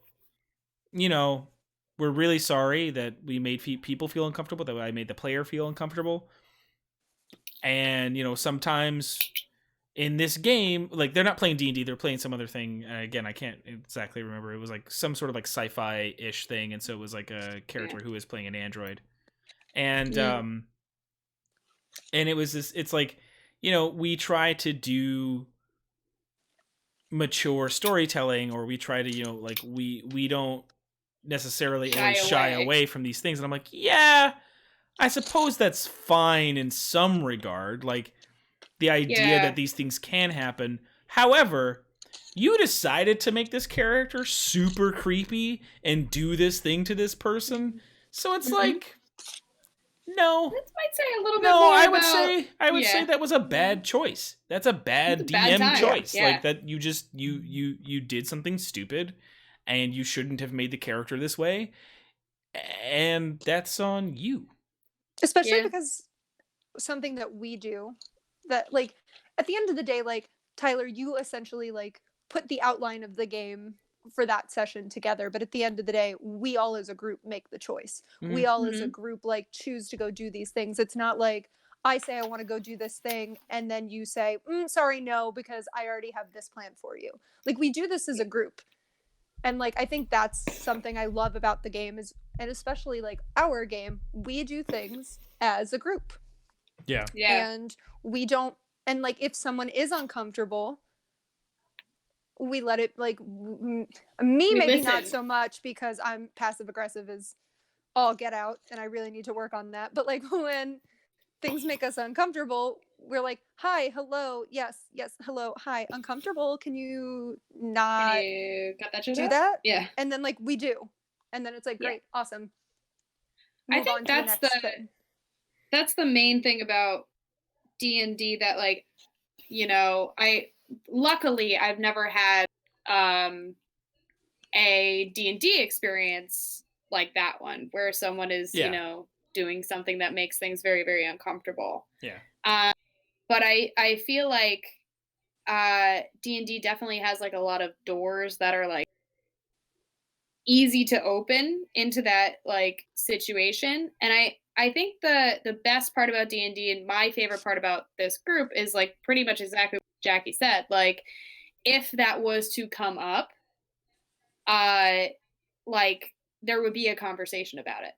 we're really sorry that we made people feel uncomfortable, that I made the player feel uncomfortable. And, sometimes in this game, like, they're not playing D&D, they're playing some other thing. Again, I can't exactly remember. It was like some sort of like sci-fi-ish thing, and so it was like a character who was playing an android. And and it was this, it's like, we try to do mature storytelling, or we try to, like, we don't necessarily shy away from these things. And I'm like, yeah, I suppose that's fine in some regard. Like, the idea that these things can happen. However, you decided to make this character super creepy and do this thing to this person. So it's like, no. This might say a little bit more I would say that was a bad choice. That's a bad DM choice. Yeah. Like, that you just, you did something stupid, and you shouldn't have made the character this way, and that's on you. Especially because something that we do, that like at the end of the day, like Tyler, you essentially like put the outline of the game for that session together, but at the end of the day, we all as a group make the choice. We all as a group like choose to go do these things. It's not like I say I want to go do this thing and then you say, sorry, no, because I already have this plan for you. Like we do this as a group. And like I think that's something I love about the game is, and especially like our game, we do things as a group. Yeah. And we don't, and like if someone is uncomfortable, we let it, like me maybe listen. Not so much because I'm passive aggressive as all get out and I really need to work on that. But like when things make us uncomfortable, we're like, hi, hello, yes, hello, hi, uncomfortable, can you not cut that shit do out? that? Yeah. And then like we do. And then it's like, great, awesome. Move I think on to that's the next thing. That's the main thing about D&D that like, you know, luckily I've never had a D&D experience like that one where someone is, you know, doing something that makes things very, very uncomfortable. Yeah. But I feel like D&D definitely has like a lot of doors that are like easy to open into that like situation. And I think the best part about D&D and my favorite part about this group is like pretty much exactly what Jackie said. Like if that was to come up, like there would be a conversation about it.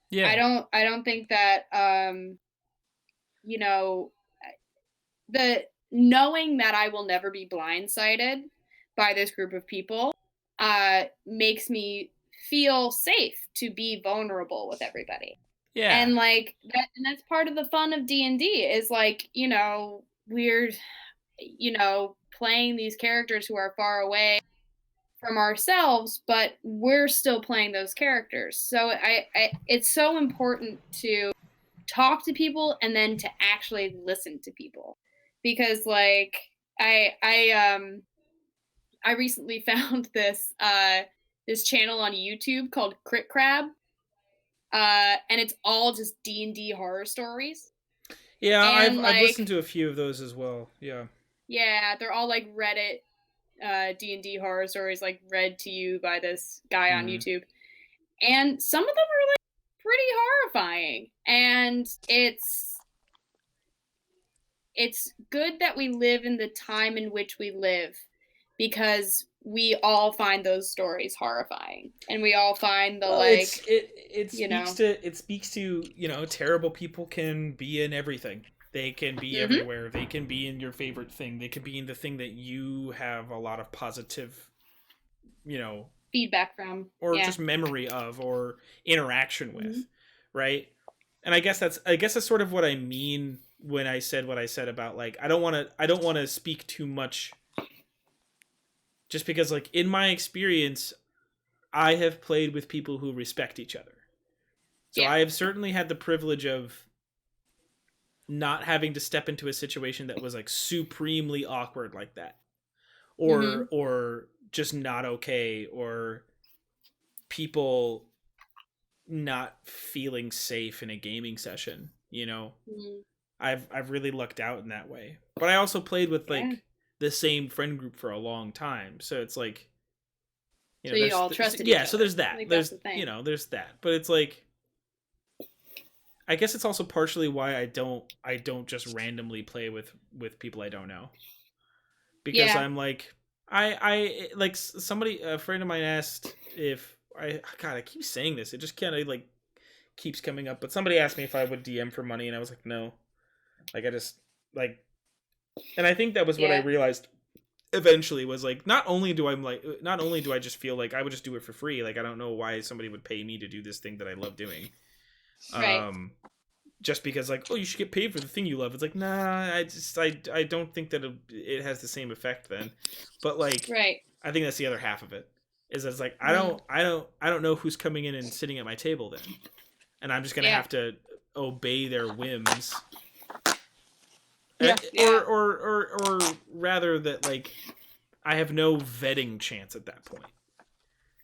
Yeah. I don't think that you know, the knowing that I will never be blindsided by this group of people makes me feel safe to be vulnerable with everybody. Yeah. And like that, and that's part of the fun of D&D is like, you know, we're, you know, playing these characters who are far away from ourselves, but we're still playing those characters. So I it's so important to talk to people and then to actually listen to people, because like I recently found this this channel on YouTube called Crit Crab, and it's all just D&D horror stories. Yeah, I've listened to a few of those as well. Yeah, they're all like Reddit D&D horror stories, like read to you by this guy on YouTube, and some of them are like pretty horrifying, and it's good that we live in the time in which we live, because we all find those stories horrifying, and we all find the it speaks to, you know, terrible people can be in everything. They can be everywhere. They can be in your favorite thing. They can be in the thing that you have a lot of positive, you know, feedback from, or just memory of, or interaction with, right? And I guess that's sort of what I mean when I said what I said about like I don't want to speak too much, just because like in my experience I have played with people who respect each other. So I have certainly had the privilege of not having to step into a situation that was like supremely awkward like that, or just not okay, or people not feeling safe in a gaming session, you know. I've really lucked out in that way. But I also played with like the same friend group for a long time, so it's like, you know, so you all trusted each other. So there's that. There's you know, there's that. But it's like, I guess it's also partially why I don't just randomly play with people I don't know, because I'm like I like a friend of mine asked if I keep saying this, it just kind of like keeps coming up, but somebody asked me if I would DM for money, and I was like, no. Like I just like, and I think that was what I realized eventually was like, not only do I just feel like I would just do it for free, like I don't know why somebody would pay me to do this thing that I love doing. Just because like, oh, you should get paid for the thing you love. It's like, nah, I don't think that it has the same effect then. But like, I think that's the other half of it, is it's like, I don't know who's coming in and sitting at my table then, and I'm just gonna have to obey their whims. Or rather that like I have no vetting chance at that point.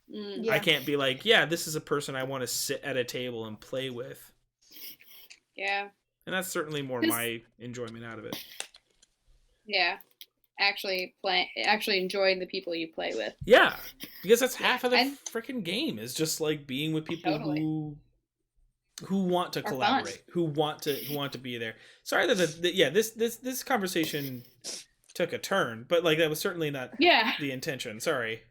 Yeah. I can't be like, yeah, this is a person I want to sit at a table and play with. Yeah. And that's certainly more my enjoyment out of it. Yeah. Actually enjoying the people you play with. Yeah, because that's half of the And- freaking game is just like being with people Totally. who want to collaborate, who want to be there. Sorry that this conversation took a turn, but like that was certainly not the intention. Sorry,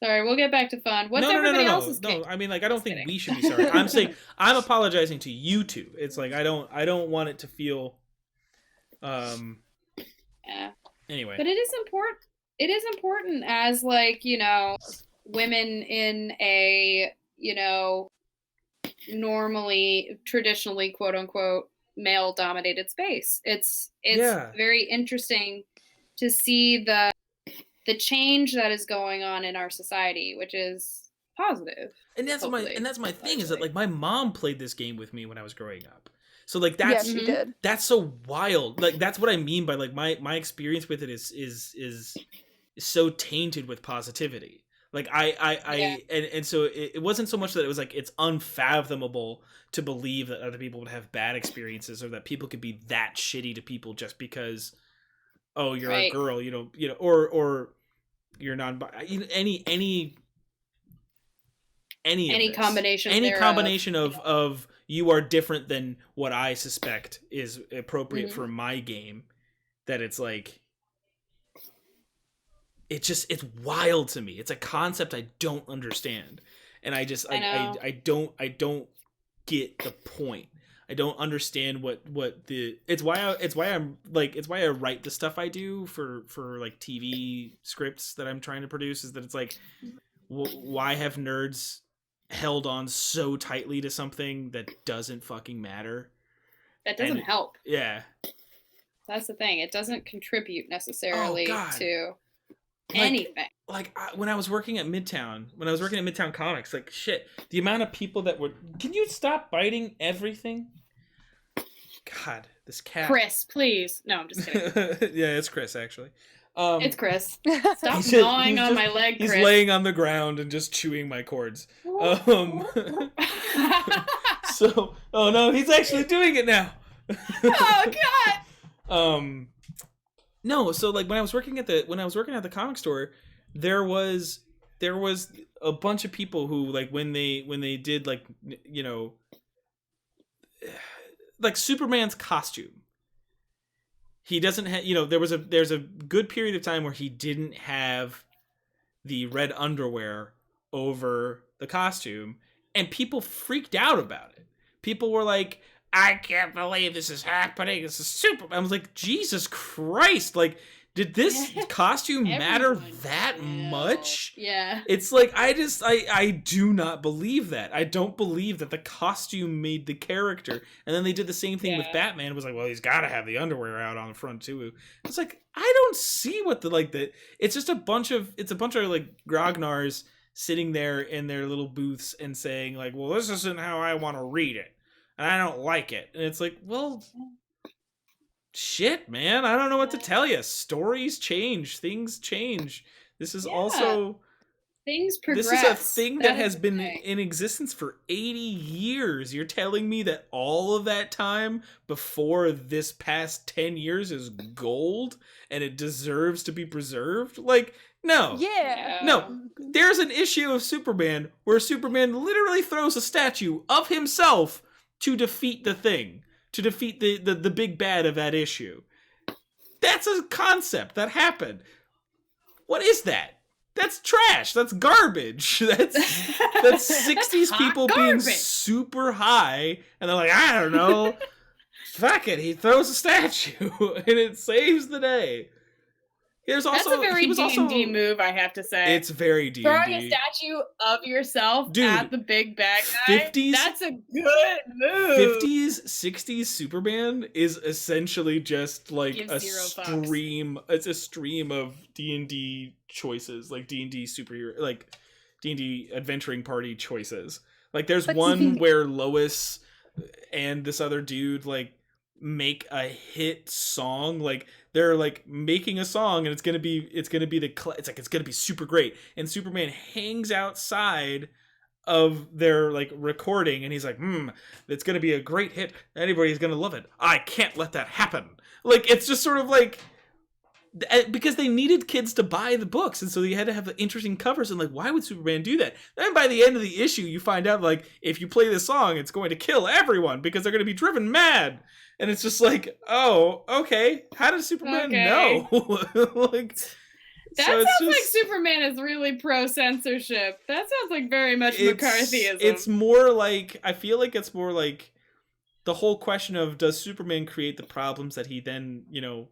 we'll get back to fun. What's everybody else's no. I mean, like, I don't think kidding. we should be sorry. I'm saying I'm apologizing to you two. It's like I don't want it to feel. Yeah. Anyway, but it is important. It is important as like, you know, women in a, you know, traditionally quote unquote male dominated space. It's very interesting to see the change that is going on in our society, which is positive. And that's my thing is that like my mom played this game with me when I was growing up. So like that's she did. That's so wild. Like that's what I mean by like my experience with it is so tainted with positivity. Like and so it wasn't so much that it was like it's unfathomable to believe that other people would have bad experiences or that people could be that shitty to people just because you're a girl, you know, or you're any combination of you are different than what I suspect is appropriate for my game, that it's like it's wild to me. It's a concept I don't understand, and I don't get the point. I don't understand what it's why I write the stuff I do for like TV scripts that I'm trying to produce, is that it's like why have nerds held on so tightly to something that doesn't fucking matter? That doesn't help. Yeah. That's the thing. It doesn't contribute necessarily to anything. Like when I was working at Midtown Comics, like shit, the amount of people that would, can you stop biting everything? God, this cat. Chris, please. No, I'm just kidding. Yeah, it's Chris actually. It's Chris. Stop gnawing on my leg, Chris. He's laying on the ground and just chewing my cords. So, oh no, he's actually doing it now. Oh god. No, so like when I was working at the comic store, there was a bunch of people who like when they did like, you know, like Superman's costume. He doesn't have, you know, there's a good period of time where he didn't have the red underwear over the costume, and people freaked out about it. People were like, I can't believe this is happening. This is Superman. I was like, Jesus Christ. Like, did this costume matter that much? Yeah. It's like, I do not believe that. I don't believe that the costume made the character. And then they did the same thing with Batman. It was like, well, he's got to have the underwear out on the front too. It's like, I don't see what it's just a bunch of like grognards sitting there in their little booths and saying like, well, this isn't how I want to read it. And I don't like it. And it's like, well, shit, man. I don't know what to tell you. Stories change. Things change. This is also... Things progress. This is a thing that has been in existence for 80 years. You're telling me that all of that time before this past 10 years is gold and it deserves to be preserved? Like, no. Yeah. No. There's an issue of Superman where Superman literally throws a statue of himself to defeat the thing, to defeat the big bad of that issue. That's a concept that happened. What is that? That's trash. That's garbage. That's 60s people being super high, and they're like, I don't know. Fuck it, he throws a statue, and it saves the day. That's a very D&D move, I have to say. It's very D&D. Throwing a statue of yourself at the big bad guy, 50s, that's a good move. 50s, 60s Superman is essentially just like a stream. It's a stream of D&D choices, like D&D superhero, like D&D adventuring party choices. Like there's one where Lois and this other dude like make a hit song. Like they're like making a song and it's gonna be it's gonna be super great, and Superman hangs outside of their like recording and he's like, it's gonna be a great hit, anybody's gonna love it, I can't let that happen. Like it's just sort of like, because they needed kids to buy the books, and so they had to have the interesting covers, and like, why would Superman do that? Then by the end of the issue you find out like, if you play this song it's going to kill everyone because they're going to be driven mad, and it's just like, oh, okay, how does Superman know? Like, that so sounds like Superman is really pro censorship. That sounds like very much McCarthyism. It's more like, I feel like it's more like the whole question of, does Superman create the problems that he then, you know,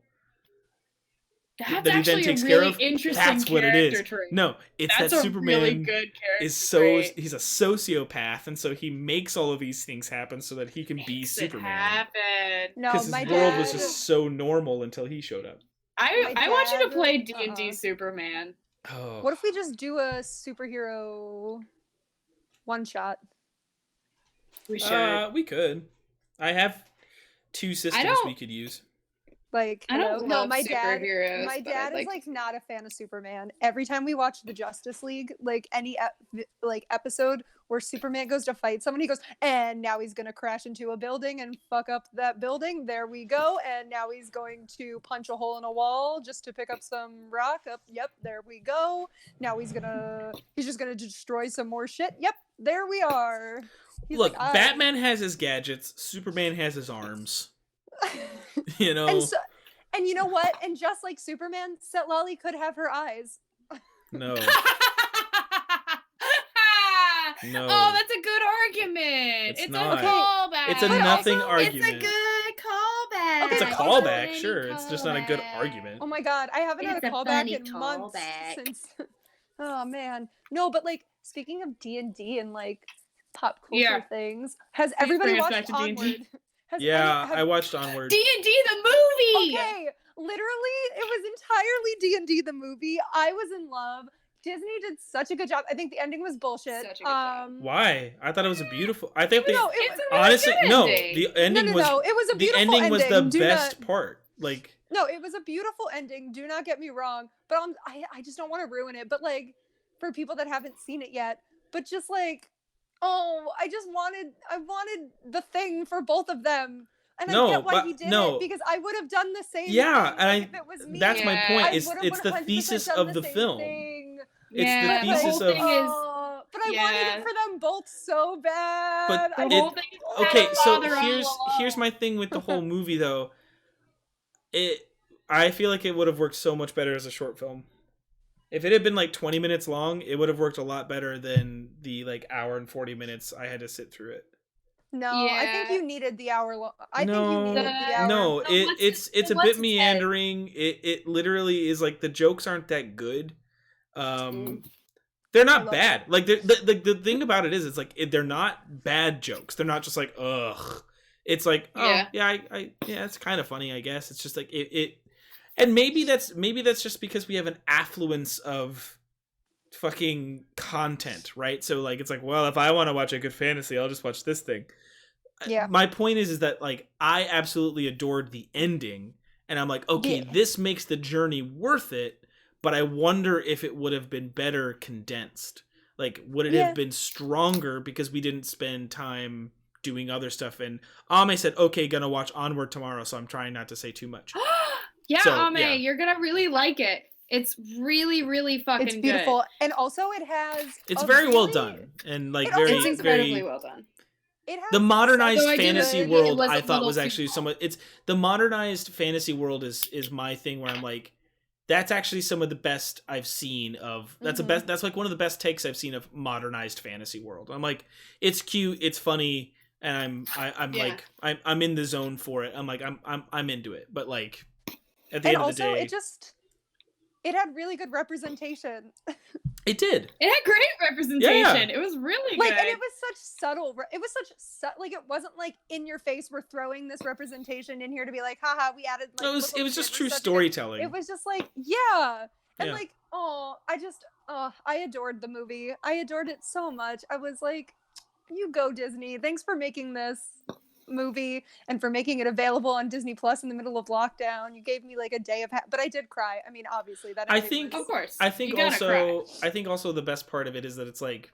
that's that he then takes really care of? interesting. That's what it is. Trait. No, it's that's that a Superman really good is trait. he's a sociopath, and so he makes all of these things happen so that he can be Superman. No, because his world was just so normal until he showed up. I want you to play D&D Superman. Oh. What if we just do a superhero one shot? We should. We could. I have 2 systems we could use. Like, I don't love my dad superheroes, is like not a fan of Superman. Every time we watch the Justice League, like any episode where Superman goes to fight someone, he goes, and now he's gonna crash into a building and fuck up that building. There we go. And now he's going to punch a hole in a wall just to pick up some rock. Yep, there we go. Now he's just gonna destroy some more shit. Yep, there we are. Look, like, Batman has his gadgets. Superman has his arms. You know, and you know what? And just like Superman, Setlali could have her eyes. No. No. Oh, that's a good argument. It's not. A callback. It's a nothing argument. It's a good callback. Okay, it's a callback, sure. It's just not a good argument. Oh my god, I haven't had a callback in months since. Oh man, no, but like speaking of D&D and like pop culture things, has everybody watched Onward? I watched Onward. D&D the movie. Okay, literally, it was entirely D&D the movie. I was in love. Disney did such a good job. I think the ending was bullshit. Such a good job. Why? I thought it was a beautiful. I think honestly, no. The ending was. No, it was a beautiful ending. The ending was the best part. Like. No, it was a beautiful ending. Do not get me wrong, but I just don't want to ruin it. But like, for people that haven't seen it yet, but just like. Oh, I wanted the thing for both of them. And I get why he did it, because I would have done the same thing. And if it was me. That's my point. It's the thesis of the film. It's the thesis of. But I wanted it for them both so bad. Okay, so here's my thing with the whole movie though. I feel like it would have worked so much better as a short film. If it had been like 20 minutes long, it would have worked a lot better than the like hour and 40 minutes I had to sit through it. No, I think you needed the hour long. No, it's a bit meandering. It literally is like the jokes aren't that good. They're not bad. Like the thing about it is, it's like they're not bad jokes. They're not just like ugh. It's like it's kind of funny, I guess. It's just like it. And maybe that's just because we have an affluence of fucking content, right? So like it's like, well, if I want to watch a good fantasy, I'll just watch this thing. Yeah. My point is that like I absolutely adored the ending, and I'm like, okay, this makes the journey worth it, but I wonder if it would have been better condensed. Like, would it have been stronger because we didn't spend time doing other stuff? And Ame said, okay, gonna watch Onward tomorrow, so I'm trying not to say too much. Ame, you're gonna really like it. It's really, really fucking It's beautiful. good. And also it has... It's very well done. And like it's incredibly well done. The modernized fantasy world, I thought, was actually somewhat... The modernized fantasy world is my thing, where I'm like, that's actually some of the best I've seen of... That's like one of the best takes I've seen of modernized fantasy world. I'm like, it's cute, it's funny, and I'm in the zone for it. I'm like, I'm into it. But like... At the end of the day, it had really good representation. It did. It had great representation. It was really good. And it was such subtle. It was like it wasn't like in your face. We're throwing this representation in here to be like, haha, we added. Like, it was just true storytelling. It was just like, like, I adored the movie. I adored it so much. I was like, you go Disney. Thanks for making this. movie and for making it available on Disney Plus in the middle of lockdown. You gave me like a day of but I did cry. I mean, obviously that I ending think Of course. I think You gotta also cry. I think also the best part of it is that it's like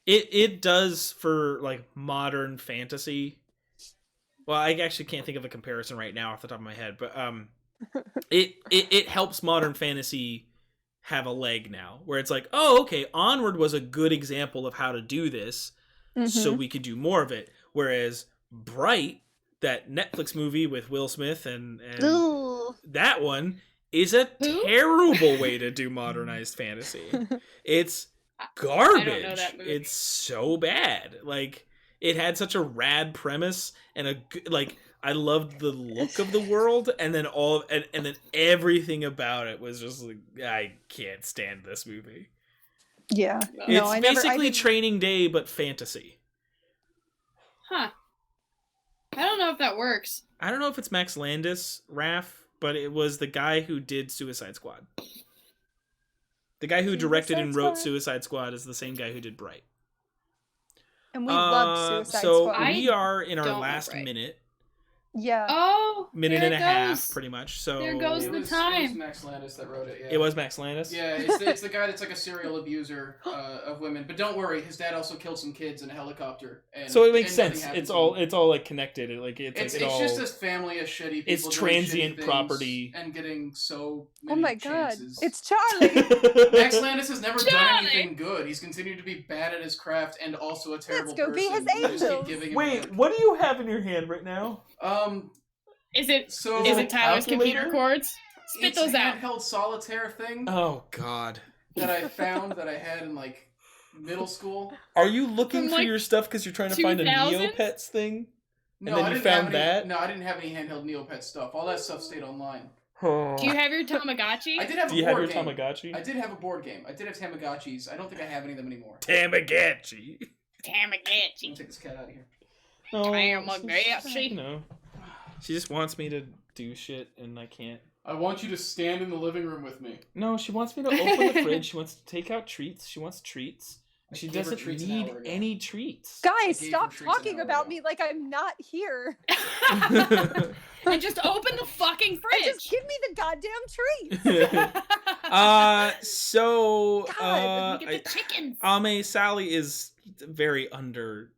it does for like modern fantasy. Well, I actually can't think of a comparison right now off the top of my head, but it helps modern fantasy have a leg now, where it's like, oh, okay, Onward was a good example of how to do this, so we could do more of it. Whereas Bright, that Netflix movie with Will Smith and Ooh. that one is a Who? terrible way to do modernized fantasy. It's I garbage. don't know that movie. It's so bad. Like it had such a rad premise and like I loved the look of the world, and then and then everything about it was just like I can't stand this movie. Yeah. No, It's I basically didn't- Training Day but fantasy. Huh. I don't know if that works. I don't know if it's Max Landis, Raph, but it was the guy who did Suicide Squad. The guy who directed and wrote Suicide Squad is the same guy who did Bright. And we loved Suicide so Squad. we are in our don't know last Bright. minute Yeah. Oh, and there a it half, goes. pretty much. So There goes It the was time. Max Landis that wrote it. Yeah. it was Max Landis. Yeah, it's the guy that's like a serial abuser of women. But don't worry, his dad also killed some kids in a helicopter. And, So it makes and nothing sense. happened It's to all him. like connected. It's it all, just this family of shitty people. It's doing transient shitty things property. and getting so Oh many my god. chances. It's Charlie. Max Landis has never done Charlie! anything good. He's continued to be bad at his craft and also a terrible go be person. his We just keep angels. giving him Wait, what do you have in your hand right now? Is it So is it Tyler's computer calculator? cords? Spit it's those a out. handheld solitaire thing Oh God. that I found that I had in like middle school. Are you looking From, for like, your stuff because you're trying to find a 2000s? Neopets thing? No, then I you didn't found have that? any, No, I didn't have any handheld Neopet stuff. All that stuff stayed online. Do Do you have your Tamagotchi? I did have Do a you have board your game. Tamagotchi? I did have a board game. I did have Tamagotchis. I don't think I have any of them anymore. Tamagotchi. I'm gonna Tamagotchi. take this cat out of here. Oh, Tamagotchi. You know, she just wants me to do shit, and I can't. I want you to stand in the living room with me. No, she wants me to open the fridge. She wants to take out treats. She wants treats. I She gave her doesn't treats an need hour ago. any treats. Guys, gave stop her treats an talking hour about ago. me like I'm not here. And just open the fucking And fridge. just give me the goddamn treat. So, God, Get the chickens. Ame Sally is very under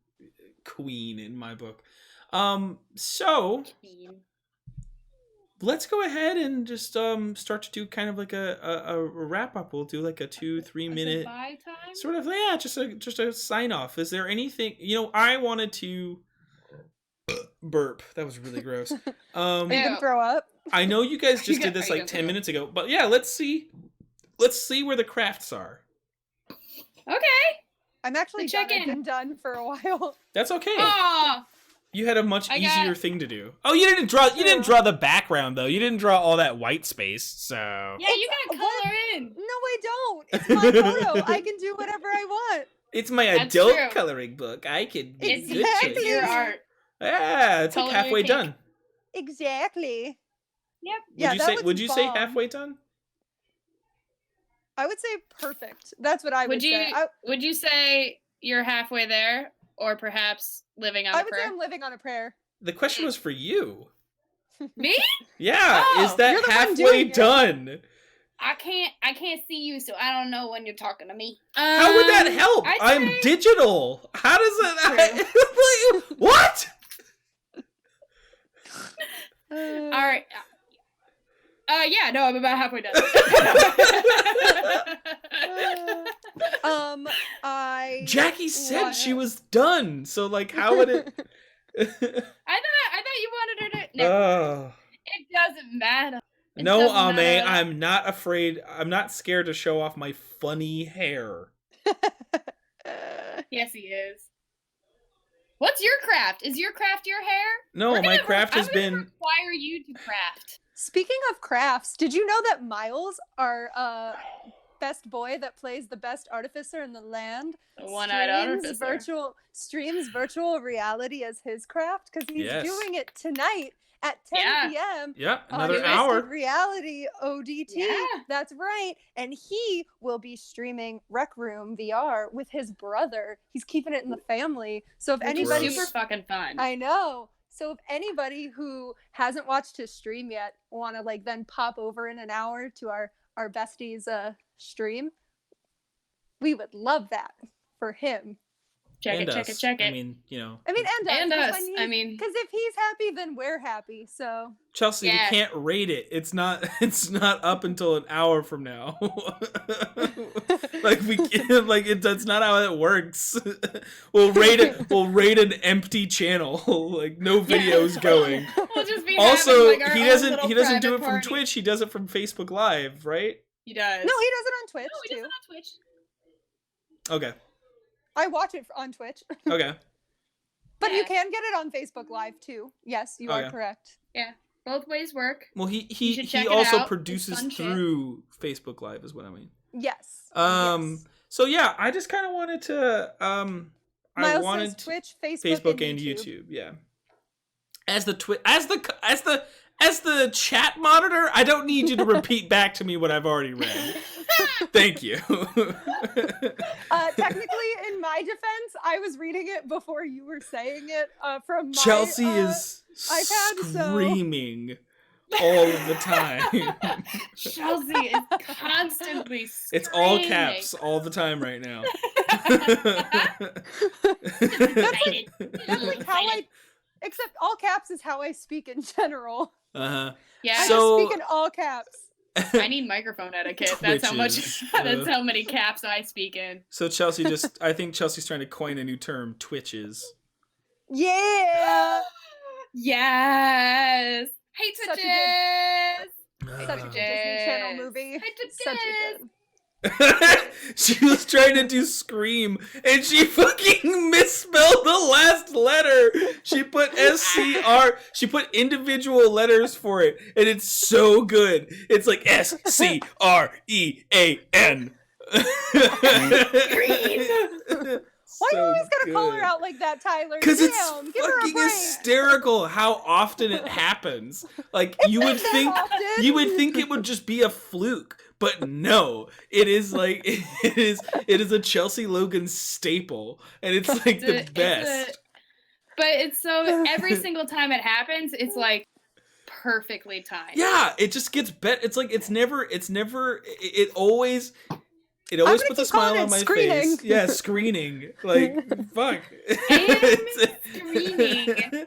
queen in my book. So let's go ahead and just start to do kind of like a wrap up. We'll do like a 2-3 minute Bye time. sort of just a sign off. Is there anything I wanted to burp? That was really gross. Are you Yeah. gonna throw up? I know you guys just You did got- this you like got 10 through. minutes ago, but yeah, let's see where the crafts are. Okay. I'm actually The done. I've chicken. been done for a while. That's okay. Aw. You had a much I easier got- thing to do. Oh, you didn't draw the background though. You didn't draw all that white space. So Yeah, you gotta What? color in. No, I don't. It's my photo. I can do whatever I want. it's my That's adult true. coloring book. I can do It's good Exactly. choices. your art. Yeah, it's like Color your halfway cake. done. Exactly. Yep. Yeah, that was would you say bomb. halfway done? I would say perfect. That's what I would, Would you say. would you say you're halfway there, or perhaps living on I a would say prayer? I'm living on a prayer. The question was for you. Me? Yeah, Oh, is that you're the one halfway doing it. done? I can't see you, so I don't know when you're talking to me. How would that help? I'd I'm say- digital. How does that? What? All right. Yeah, no, I'm about halfway done. I Jackie said What? she was done. So like, how would it? I thought you wanted her to. No, Oh. it doesn't matter. It No, doesn't Ame, matter. I'm not afraid. I'm not scared to show off my funny hair. Yes, he is. What's your craft? Is your craft your hair? No, We're my gonna- craft has I'm gonna been. require you to craft. Speaking of crafts, did you know that Miles, our best boy that plays the best artificer in the land, The one-eyed artificer. streams virtual reality as his craft? Because he's Yes. doing it tonight at 10 Yeah. p.m. Yep, on another Twisted hour. Reality ODT. Yeah. That's right. And he will be streaming Rec Room VR with his brother. He's keeping it in the family. So if Which anybody, is super fucking fun. I know. So if anybody who hasn't watched his stream yet want to like then pop over in an hour to our besties stream, we would love that for him. Check And it, check us. it, check it. I mean, you know. I mean, and us. And us. I mean, because if he's happy, then we're happy. So Chelsea, Yeah. we can't rate it. It's not up until an hour from now. Like we can't, like that's not how it works. We'll rate an empty channel. Like no videos going. We'll just be Also, having, like, our he own doesn't little do it private from party. Twitch. He does it from Facebook Live, right? He does. no, he does it on Twitch No, he too. does it on Twitch. Okay. I watch it on Twitch, Okay. but you Yeah. can get it on Facebook Live too. Yes, you are Okay. correct. Yeah, both ways work. Well, You he should check it also out. It's produces fun shit. through Facebook Live, is what I mean. Yes. Yes. So yeah, I just kind of wanted to Miles I wanted says Twitch, Facebook, Facebook and YouTube. Yeah. As the chat monitor, I don't need you to repeat back to me what I've already read. Thank you. Technically, in my defense, I was reading it before you were saying it. From my, Chelsea is iPad, so- screaming all of the time. Chelsea is constantly screaming. It's all caps all the time right now. That's like how I. Except all caps is how I speak in general. Uh-huh. Yeah. I So- just speak in all caps. I need microphone etiquette. That's how much. Twitches. That's how many caps I speak in. So I think Chelsea's trying to coin a new term, twitches. Yeah. Yes. Hey, Such a Twitches. Such a good Disney Yes. Channel movie. Hey, Twitches. Such a good. She was trying to do Scream, and she fucking misspelled the last letter. She put SCR. She put individual letters for it, and it's so good. It's like SCREAN. Why you always gotta call her out like that, Tyler? Because it's Damn, give her a fucking break. hysterical how often it happens. Like you would think it would just be a fluke, but no, it is like it is a Chelsea Logan staple, and it's like the best. But it's so every single time it happens, it's like perfectly timed. Yeah, it just gets better. It's like it always puts a smile on my face. Yeah, screening. Like fuck. Screening.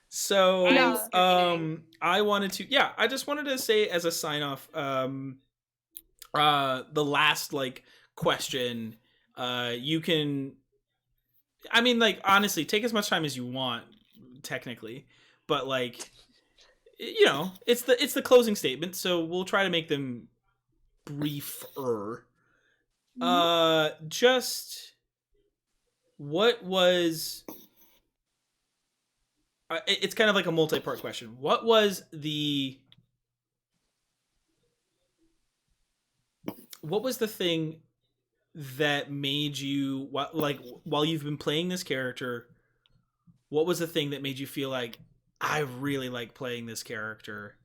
So I'm I just wanted to say as a sign off, the last like question, you can, I mean, like honestly, take as much time as you want, technically, but like, you know, it's the closing statement, so we'll try to make them briefer. Just what was? It's kind of like a multi-part question. What was the thing that made you, like, while you've been playing this character, what was the thing that made you feel like, I really like playing this character?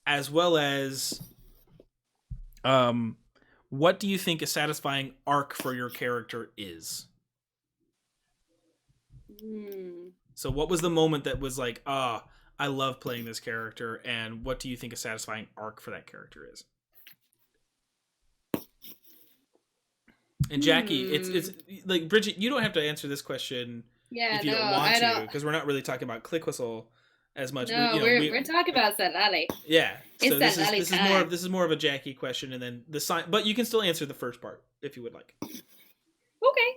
As well as, what do you think a satisfying arc for your character is? So what was the moment that was like, I love playing this character, and what do you think a satisfying arc for that character is? And Jackie, it's like, Bridget, you don't have to answer this question if you don't want to, because we're not really talking about Click Whistle as much. No, we're talking about Setlali. Yeah. It's So this Setlali is time. this is more of a Jackie question, and then the sign, but you can still answer the first part if you would like. Okay.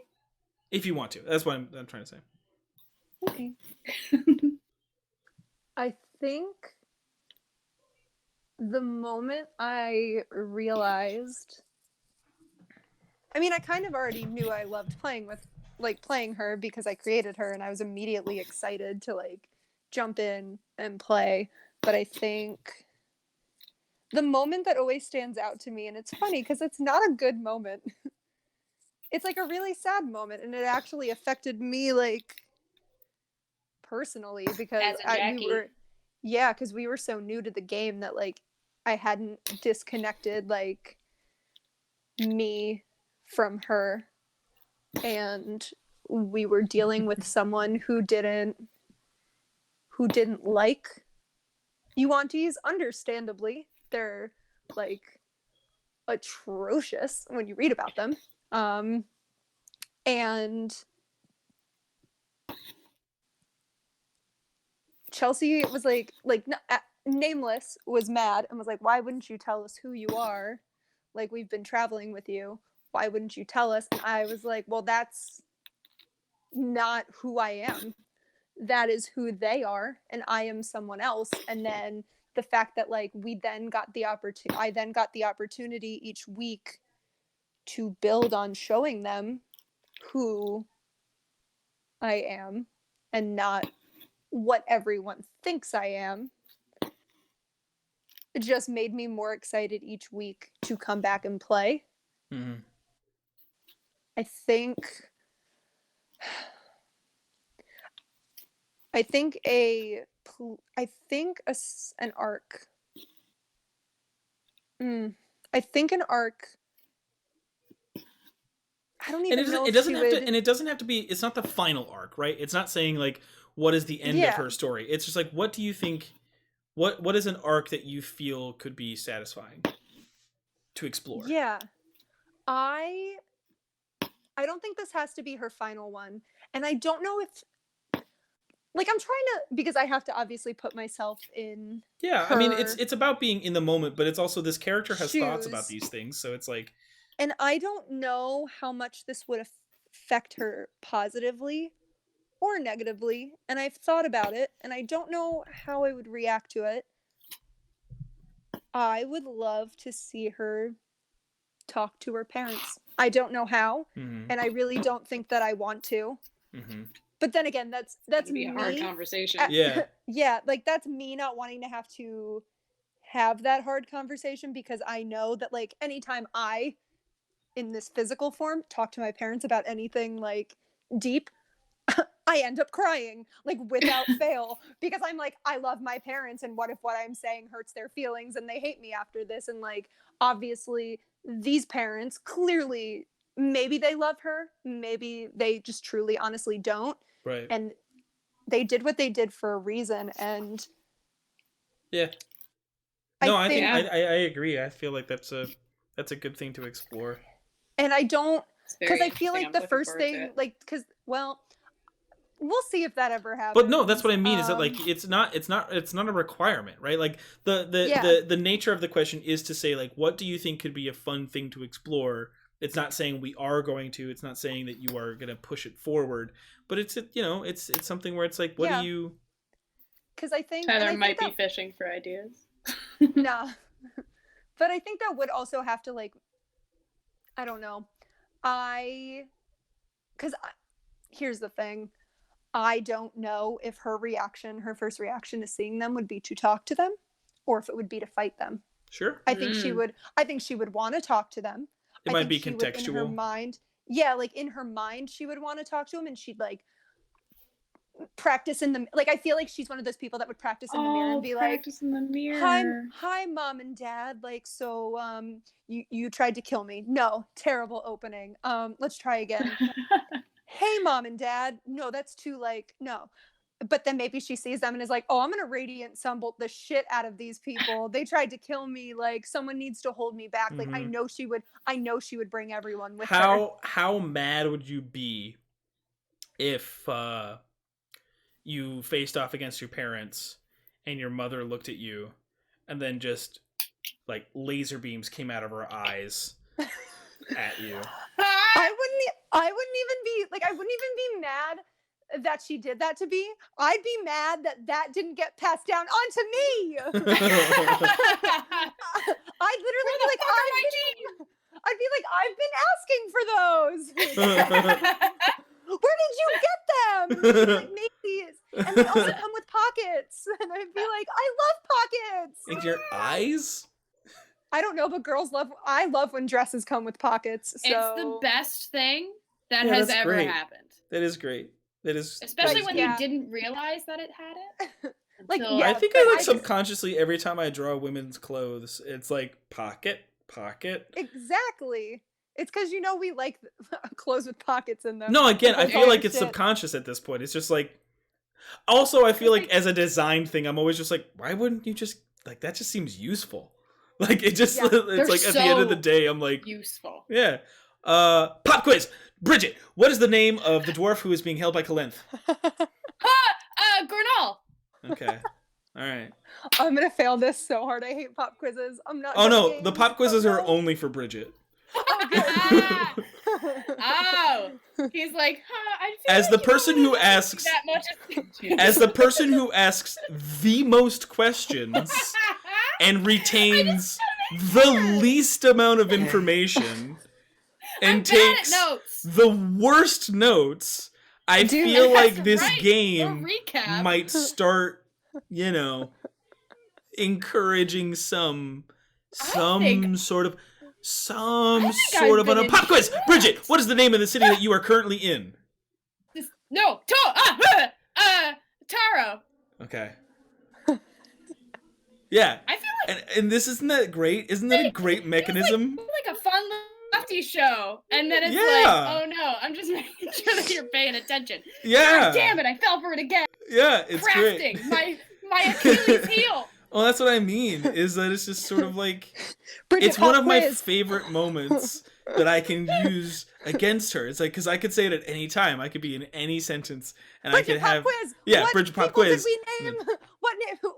If you want to. That's what I'm trying to say. Okay. I think the moment I realized, I mean, I kind of already knew I loved playing her because I created her and I was immediately excited to like jump in and play. But I think the moment that always stands out to me, and it's funny because it's not a good moment. It's like a really sad moment, and it actually affected me like personally because As a Jackie. Yeah, because we were so new to the game that like I hadn't disconnected like me from her, and we were dealing with someone who didn't like Yuan-Tis, understandably. They're like atrocious when you read about them. And Chelsea was like Nameless was mad and was like, why wouldn't you tell us who you are? Like, we've been traveling with you. Why wouldn't you tell us? And I was like, well, that's not who I am. That is who they are, and I am someone else. And then the fact that like I then got the opportunity each week to build on showing them who I am and not what everyone thinks I am. It just made me more excited each week to come back and play. Mm-hmm. I think an arc. I think an arc. I don't even know. It doesn't have to be. It's not the final arc, right? It's not saying like what is the end of her story. It's just like, what do you think? What is an arc that you feel could be satisfying to explore? Yeah, I don't think this has to be her final one, and I don't know if. Like, I'm trying to, because I have to obviously put myself in. Yeah, I mean, it's about being in the moment, but it's also this character has thoughts about these things, so it's like. And I don't know how much this would affect her positively or negatively, and I've thought about it, and I don't know how I would react to it. I would love to see her talk to her parents. I don't know how, and I really don't think that I want to. But then again, that's be a hard conversation. Yeah, like that's me not wanting to have that hard conversation, because I know that like anytime I, in this physical form, talk to my parents about anything like deep, I end up crying like without fail, because I'm like, I love my parents, and what if what I'm saying hurts their feelings and they hate me after this? And like, obviously these parents clearly, maybe they love her, maybe they just truly honestly don't, right? And they did what they did for a reason. And yeah, no, I think I agree. I feel like that's a good thing to explore. And I don't, because I feel like the first thing, like, because, well, we'll see if that ever happens. But no, that's what I mean, is that like it's not a requirement, right? Like the nature of the question is to say like, what do you think could be a fun thing to explore? It's not saying we are going to. It's not saying that you are going to push it forward. But it's it's something where it's like, what do you? Because I think Tyler might be fishing for ideas. Nah, but I think that would also have to like, I don't know, here's the thing, I don't know if her first reaction to seeing them would be to talk to them, or if it would be to fight them. Sure. I think she would want to talk to them. It might be contextual. In her mind, yeah, like in her mind, she would want to talk to them, and she'd like practice in the, like, I feel like she's one of those people that would practice in the mirror and be like, in the mirror. Hi mom and dad, like, so you tried to kill me. No, terrible opening. Let's try again. Hey mom and dad, no, that's too, like, no. But then maybe she sees them and is like, oh, I'm gonna radiant sunbolt the shit out of these people. They tried to kill me. Like, someone needs to hold me back. Like, I know she would bring everyone with her. How mad would you be if you faced off against your parents and your mother looked at you and then just like laser beams came out of her eyes at you? I wouldn't even be mad that she did that to me. I'd be mad that didn't get passed down onto me. I'd literally be like, I'd be like, I've been asking for those. Where did you get them? Like, Macy's. And they also come with pockets. And I'd be like, I love pockets. And your eyes? I don't know, but I love when dresses come with pockets. So. It's the best thing that has ever happened. That is great. That is, especially when you didn't realize that it had it. Like, Until- yeah, I think but I like just- subconsciously every time I draw women's clothes, it's like pocket. Exactly. It's because we like clothes with pockets in them. No, again, I That's feel all like your it's shit. subconscious at this point. It's just like. Also, I feel It's like as a design thing, I'm always just like, why wouldn't you just like that? Just seems useful. Like it just, Yeah, it's they're like at the end of the so day, I'm like, useful. yeah. Pop quiz. Bridget, what is the name of the dwarf who is being held by Calinth? Gurnal. Okay. All right. I'm gonna fail this so hard. I hate pop quizzes. I'm not. Oh good at no, games. the pop quizzes Oh, are no. only for Bridget. Ah, oh, he's like, I feel As like the you person don't who really asks, that much attention. as the person who asks the most questions and retains the least amount of information I'm and bad at takes notes. the worst notes, I Dude, feel That's like this right, game or recap. might start, encouraging some think- sort of I've been a pop quiz. intrigued. Bridget, what is the name of the city that you are currently in? No, Taro. Okay. Yeah. I feel like And this isn't that great? Isn't that a great mechanism? it's like a fun lefty show, and then it's Yeah. like, oh no, I'm just making sure that you're paying attention. Yeah. God damn it, I fell for it again. Yeah, it's Crafting great. my Achilles heel. Well, that's what I mean, is that it's just sort of like Bridget, it's one pop of my quiz. favorite moments that I can use against her. It's like, because I could say it at any time. I could be in any sentence, and I Bridget could pop have quiz. yeah, What Bridget pop people quiz. Did we name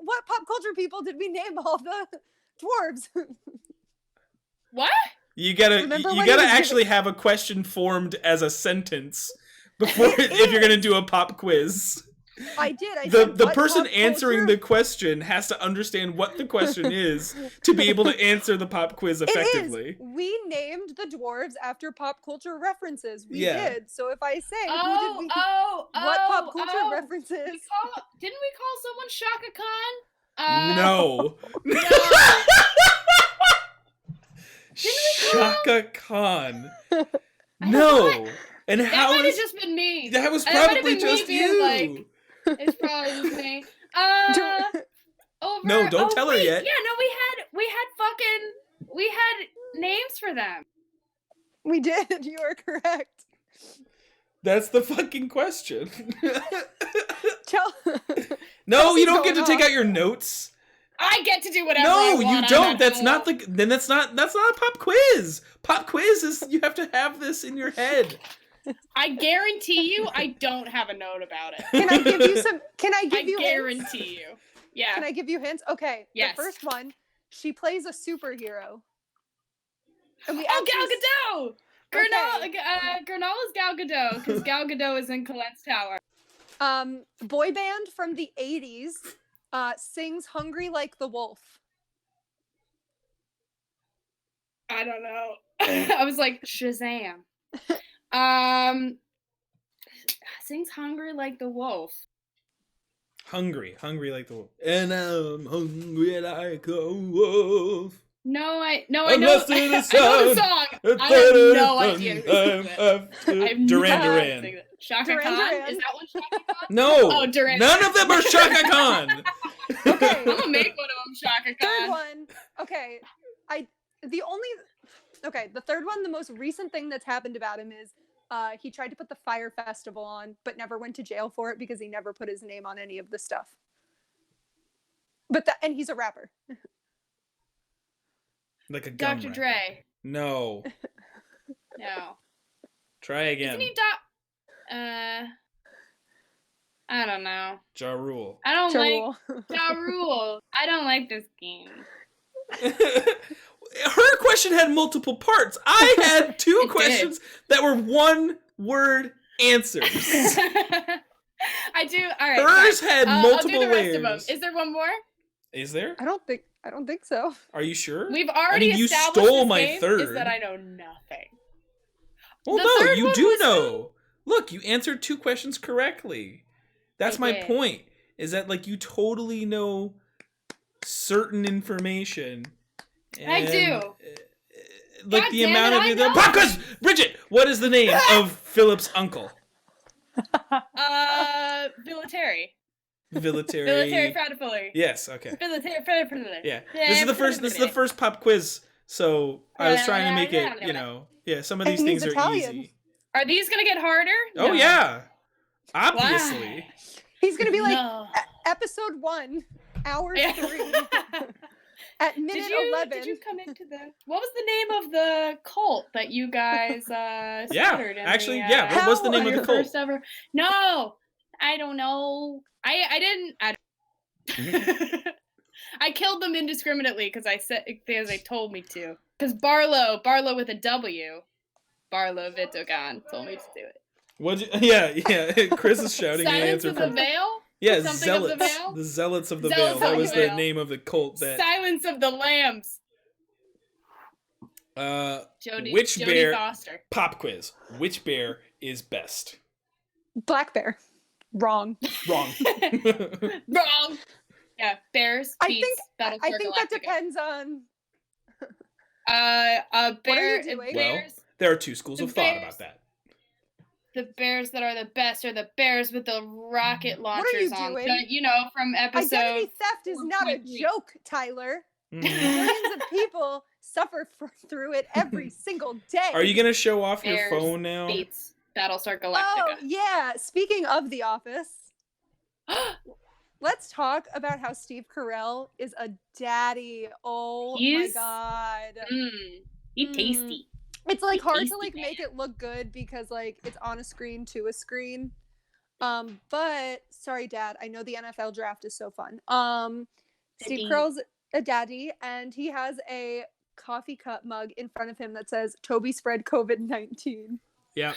what pop culture people did we name all the dwarves? What? You gotta Remember you when gotta he was actually have a question formed as a sentence before if you're gonna do a pop quiz. I did. I The said, the what person pop answering culture- the question has to understand what the question is to be able to answer the pop quiz effectively. It is. We named the dwarves after pop culture references. We Yeah. did. So if I say who Oh, did we what pop culture references? Didn't we call someone Shaka Khan? No. No. Shaka Khan. I No. And That how might is have just been me. that was That might have probably been me just being you. like- It's probably just me. Over. No, don't tell her wait, yet. Yeah, no, we had names for them. We did. You are correct. That's the fucking question. Tell. No, Chelsea's you don't get to going take off. out your notes. I get to do whatever. I No, want you on don't. that That's not panel. that's not a pop quiz. Pop quiz is you have to have this in your head. I guarantee you, I don't have a note about it. Can I give you some? Can I I give you hints? guarantee you. Yeah. Can I give you hints? Okay. Yes. The first one, she plays a superhero. And we Oh, actually Gal Gadot! Gurnal, Okay. Gurnal is Gal Gadot, because Gal Gadot is in Colette's Tower. Boy band from the 80s sings Hungry Like the Wolf. I don't know. I was like, Shazam. Sings Hungry Like the Wolf. Hungry like the wolf. And I'm hungry like a wolf. No, I know. I'm lost in the I know the sound. song. I have no idea who sings it. I have Duran no idea who Duran. sings it. Shaka Duran Khan? Duran. Is that one Shaka Khan? No. Oh, Duran. None of them are Shaka Khan. Okay. I'm gonna make one of them Shaka Third Khan. one. Okay. The third one, the most recent thing that's happened about him is he tried to put the Fire Festival on, but never went to jail for it because he never put his name on any of the stuff. And he's a rapper. Like a gum Dr. rapper. Dre. No. No. Try again. Isn't he I don't know. Ja Rule. I don't Trouble. like Ja Rule. I don't like this game. Her question had multiple parts. I had two It did. questions that were one word answers. I do. All right. Hers fine. had I'll multiple do the rest of them. layers. Is there one more? Is there? I don't think so. Are you sure? We've already mean, you established stole this my game third. is that I know nothing. Well, The no, third you one do was know. Look, you answered two questions correctly. That's I my did. point. Is that like you totally know certain information? I do. Like God the damn amount it, of I you. know. Pop quiz! Bridget, what is the name of Philip's uncle? Military. Military proudly. Yes. Okay. Military proudly. Yeah. This is the first pop quiz. So I was trying to make it. Some of these And things he's are Italian. easy. Are these gonna get harder? Oh No. yeah. Obviously. Why? He's gonna be like No. episode 1, hour 3, at minute 11. Did you come into the? What was the name of the cult that you guys slaughtered? What was the name of the cult? First ever? No, I don't know. I didn't. I killed them indiscriminately because they told me to. Because Barlow with a W, Barlow Vitogan told me to do it. Yeah. Chris is shouting the Silence answer of from the Veil. Yeah, Something Zealots. of the Veil? The Zealots of the Zealots Veil. That of was the the Veil. name of the cult that. Silence of the Lambs. Which Jodie bear? Foster. Pop quiz. Which bear is best? Black bear. Wrong. Wrong. Wrong. Yeah, bears. I beats, think that depends on. A bear. What are you doing? Bears. Well, there are two schools of thought about that. The bears that are the best are the bears with the rocket launchers on. doing? From episode. Identity theft is not a 4.3. joke, Tyler. Mhm. Millions of people suffer through it every single day. Are you gonna show off your Bears phone now? Beats Battlestar Galactica. Oh yeah. Speaking of The Office, let's talk about how Steve Carell is a daddy. Oh my god. He's tasty. It's like hard to tasty like man. make it look good because like it's on a screen to a screen. But sorry, Dad. I know the NFL draft is so fun. Steve Carell's a daddy, and he has a coffee cup mug in front of him that says "Toby spread COVID-19." Yeah.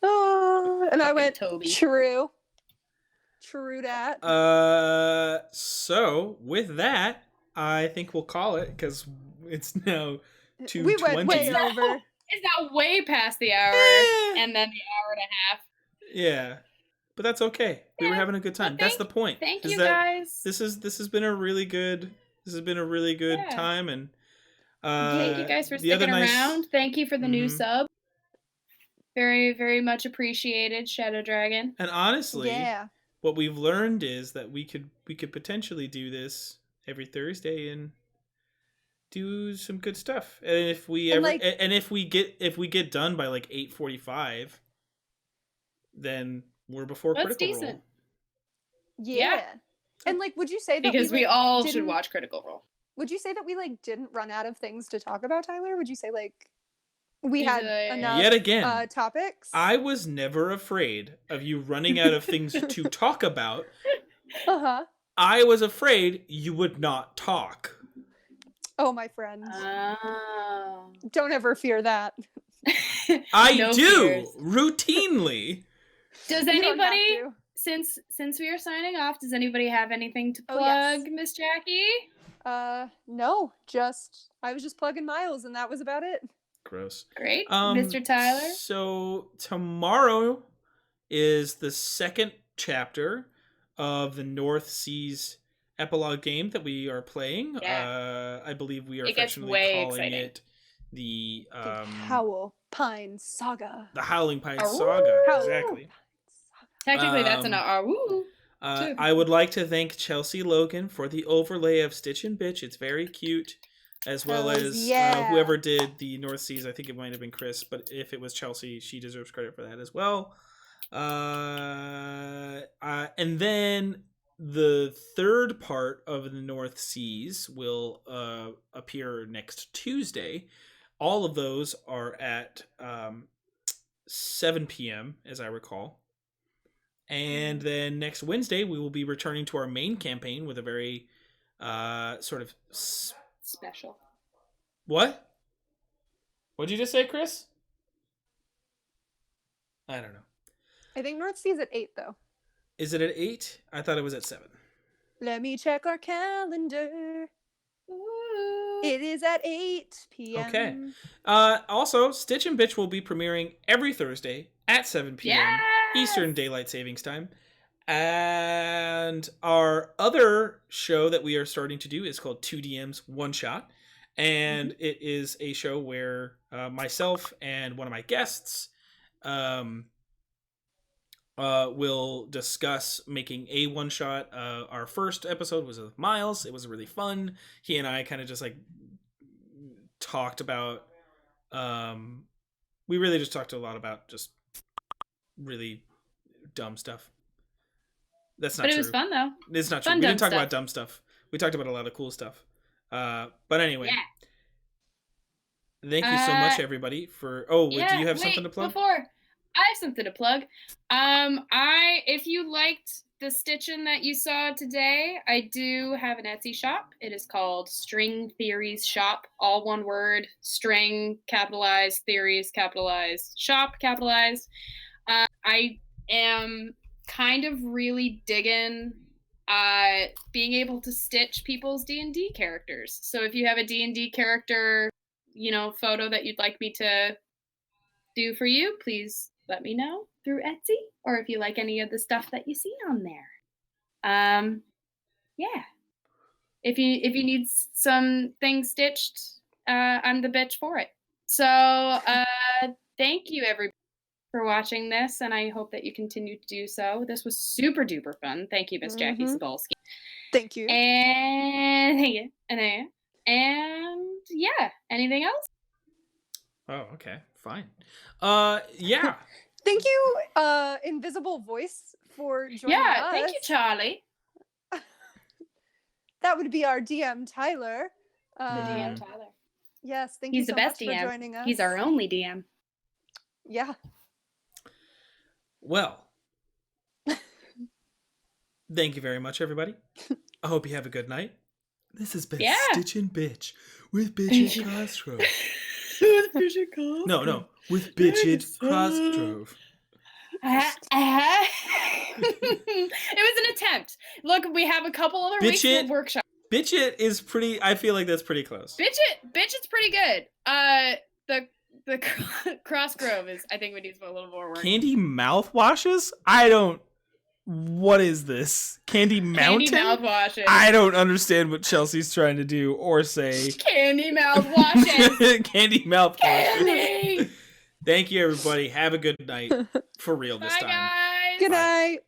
Oh, and I went, Toby. True dat. So with that, I think we'll call it because it's now 2:20. We went way over. It's not way past the hour, and then the hour and a half. Yeah, but that's okay. We were having a good time. Well, That's the point. Thank is you that guys. This has been a really good. This has been a really good Yeah. time, and Thank you guys for sticking around. Thank you for the new sub. Very, very much appreciated, Shadow Dragon. And honestly, Yeah. what we've learned is that we could potentially do this every Thursday and do some good stuff. And if we And, ever like- and if we get done by like 8:45, then we're before That's Critical decent. Role. Yeah. And like, would you say that Because we like, all should didn't- watch Critical Role. Would you say that we like didn't run out of things to talk about, Tyler? Would you say like we Is had it- enough Yet again, topics? I was never afraid of you running out of things to talk about. Uh-huh. I was afraid you would not talk. Oh, my friend. Oh. Don't ever fear that. I No do fears. routinely. Does You don't have anybody, to. since we are signing off, does anybody have anything to Oh, yes. plug, Miss Jackie? No, I was just plugging Miles and that was about it. Gross. Great. Mr. Tyler? So tomorrow is the second chapter of the North Seas epilogue game that we are playing. Yeah. I believe we are It gets affectionately way calling exciting. it the The Howl Pine Saga. the Howling Pine Aroo! Saga. Howl Exactly. Pine Saga. Technically, that's an Um, woo. I would like to thank Chelsea Logan for the overlay of Stitch and Bitch. It's very cute. As well Hells as yeah. whoever did the North Seas. I think it might have been Chris, but if it was Chelsea, she deserves credit for that as well. And then the third part of the North Seas will appear next Tuesday. All of those are at 7 p.m., as I recall. And then next Wednesday, we will be returning to our main campaign with a very sort of... Special. What? What'd you just say, Chris? I don't know. I think North Sea's at 8 though. Is it at 8? I thought it was at 7. Let me check our calendar. Ooh. It is at 8 p.m. Okay. Also, Stitch and Bitch will be premiering every Thursday at 7 p.m. Yes! Eastern Daylight Savings Time. And our other show that we are starting to do is called 2DM's One Shot. And it is a show where myself and one of my guests we'll discuss making a one shot. Our first episode was with Miles. It was really fun. He and I kind of just like talked about. We really just talked a lot about just really dumb stuff. That's not true. But it was fun though. It's not true. We didn't talk about dumb stuff. We talked about a lot of cool stuff. But anyway. Yeah. Thank you so much, everybody, for. Oh, do you have something to plug? Before I have something to plug. If you liked the stitching that you saw today, I do have an Etsy shop. It is called String Theories Shop, all one word. String capitalized, theories capitalized, shop capitalized. I am kind of really digging being able to stitch people's D&D characters. So if you have a D&D character, photo that you'd like me to do for you, please let me know through Etsy, or if you like any of the stuff that you see on there. Yeah. If you need some things stitched, I'm the bitch for it. So thank you everybody for watching this, and I hope that you continue to do so. This was super duper fun. Thank you, Miss Jackie Sobolski. Thank you. And thank you. And yeah, anything else? Oh, okay, fine. Yeah. Thank you, Invisible Voice, for joining us. Yeah, thank you, Charlie. That would be our DM, Tyler. The DM, Tyler. Yes, thank He's you so the best much DM. for joining us. He's our only DM. Yeah. Well, thank you very much, everybody. I hope you have a good night. This has been Stitchin' Bitch with Bridget Cosgrove. With Bridget Cosgrove? No, with Bridget Cosgrove. It was an attempt. Look, we have a couple other weeks of workshop. Bridget is pretty. I feel like that's pretty close. Bridget's pretty good. The Crossgrove is. I think we need a little more work. Candy mouthwashes? What is this? Candy Mountain? Candy mouthwashes. I don't understand what Chelsea's trying to do or say. Candy mouthwashes. Candy mouthwashes. Candy. Thank you, everybody. Have a good night. For real this Bye, time. guys. Good night.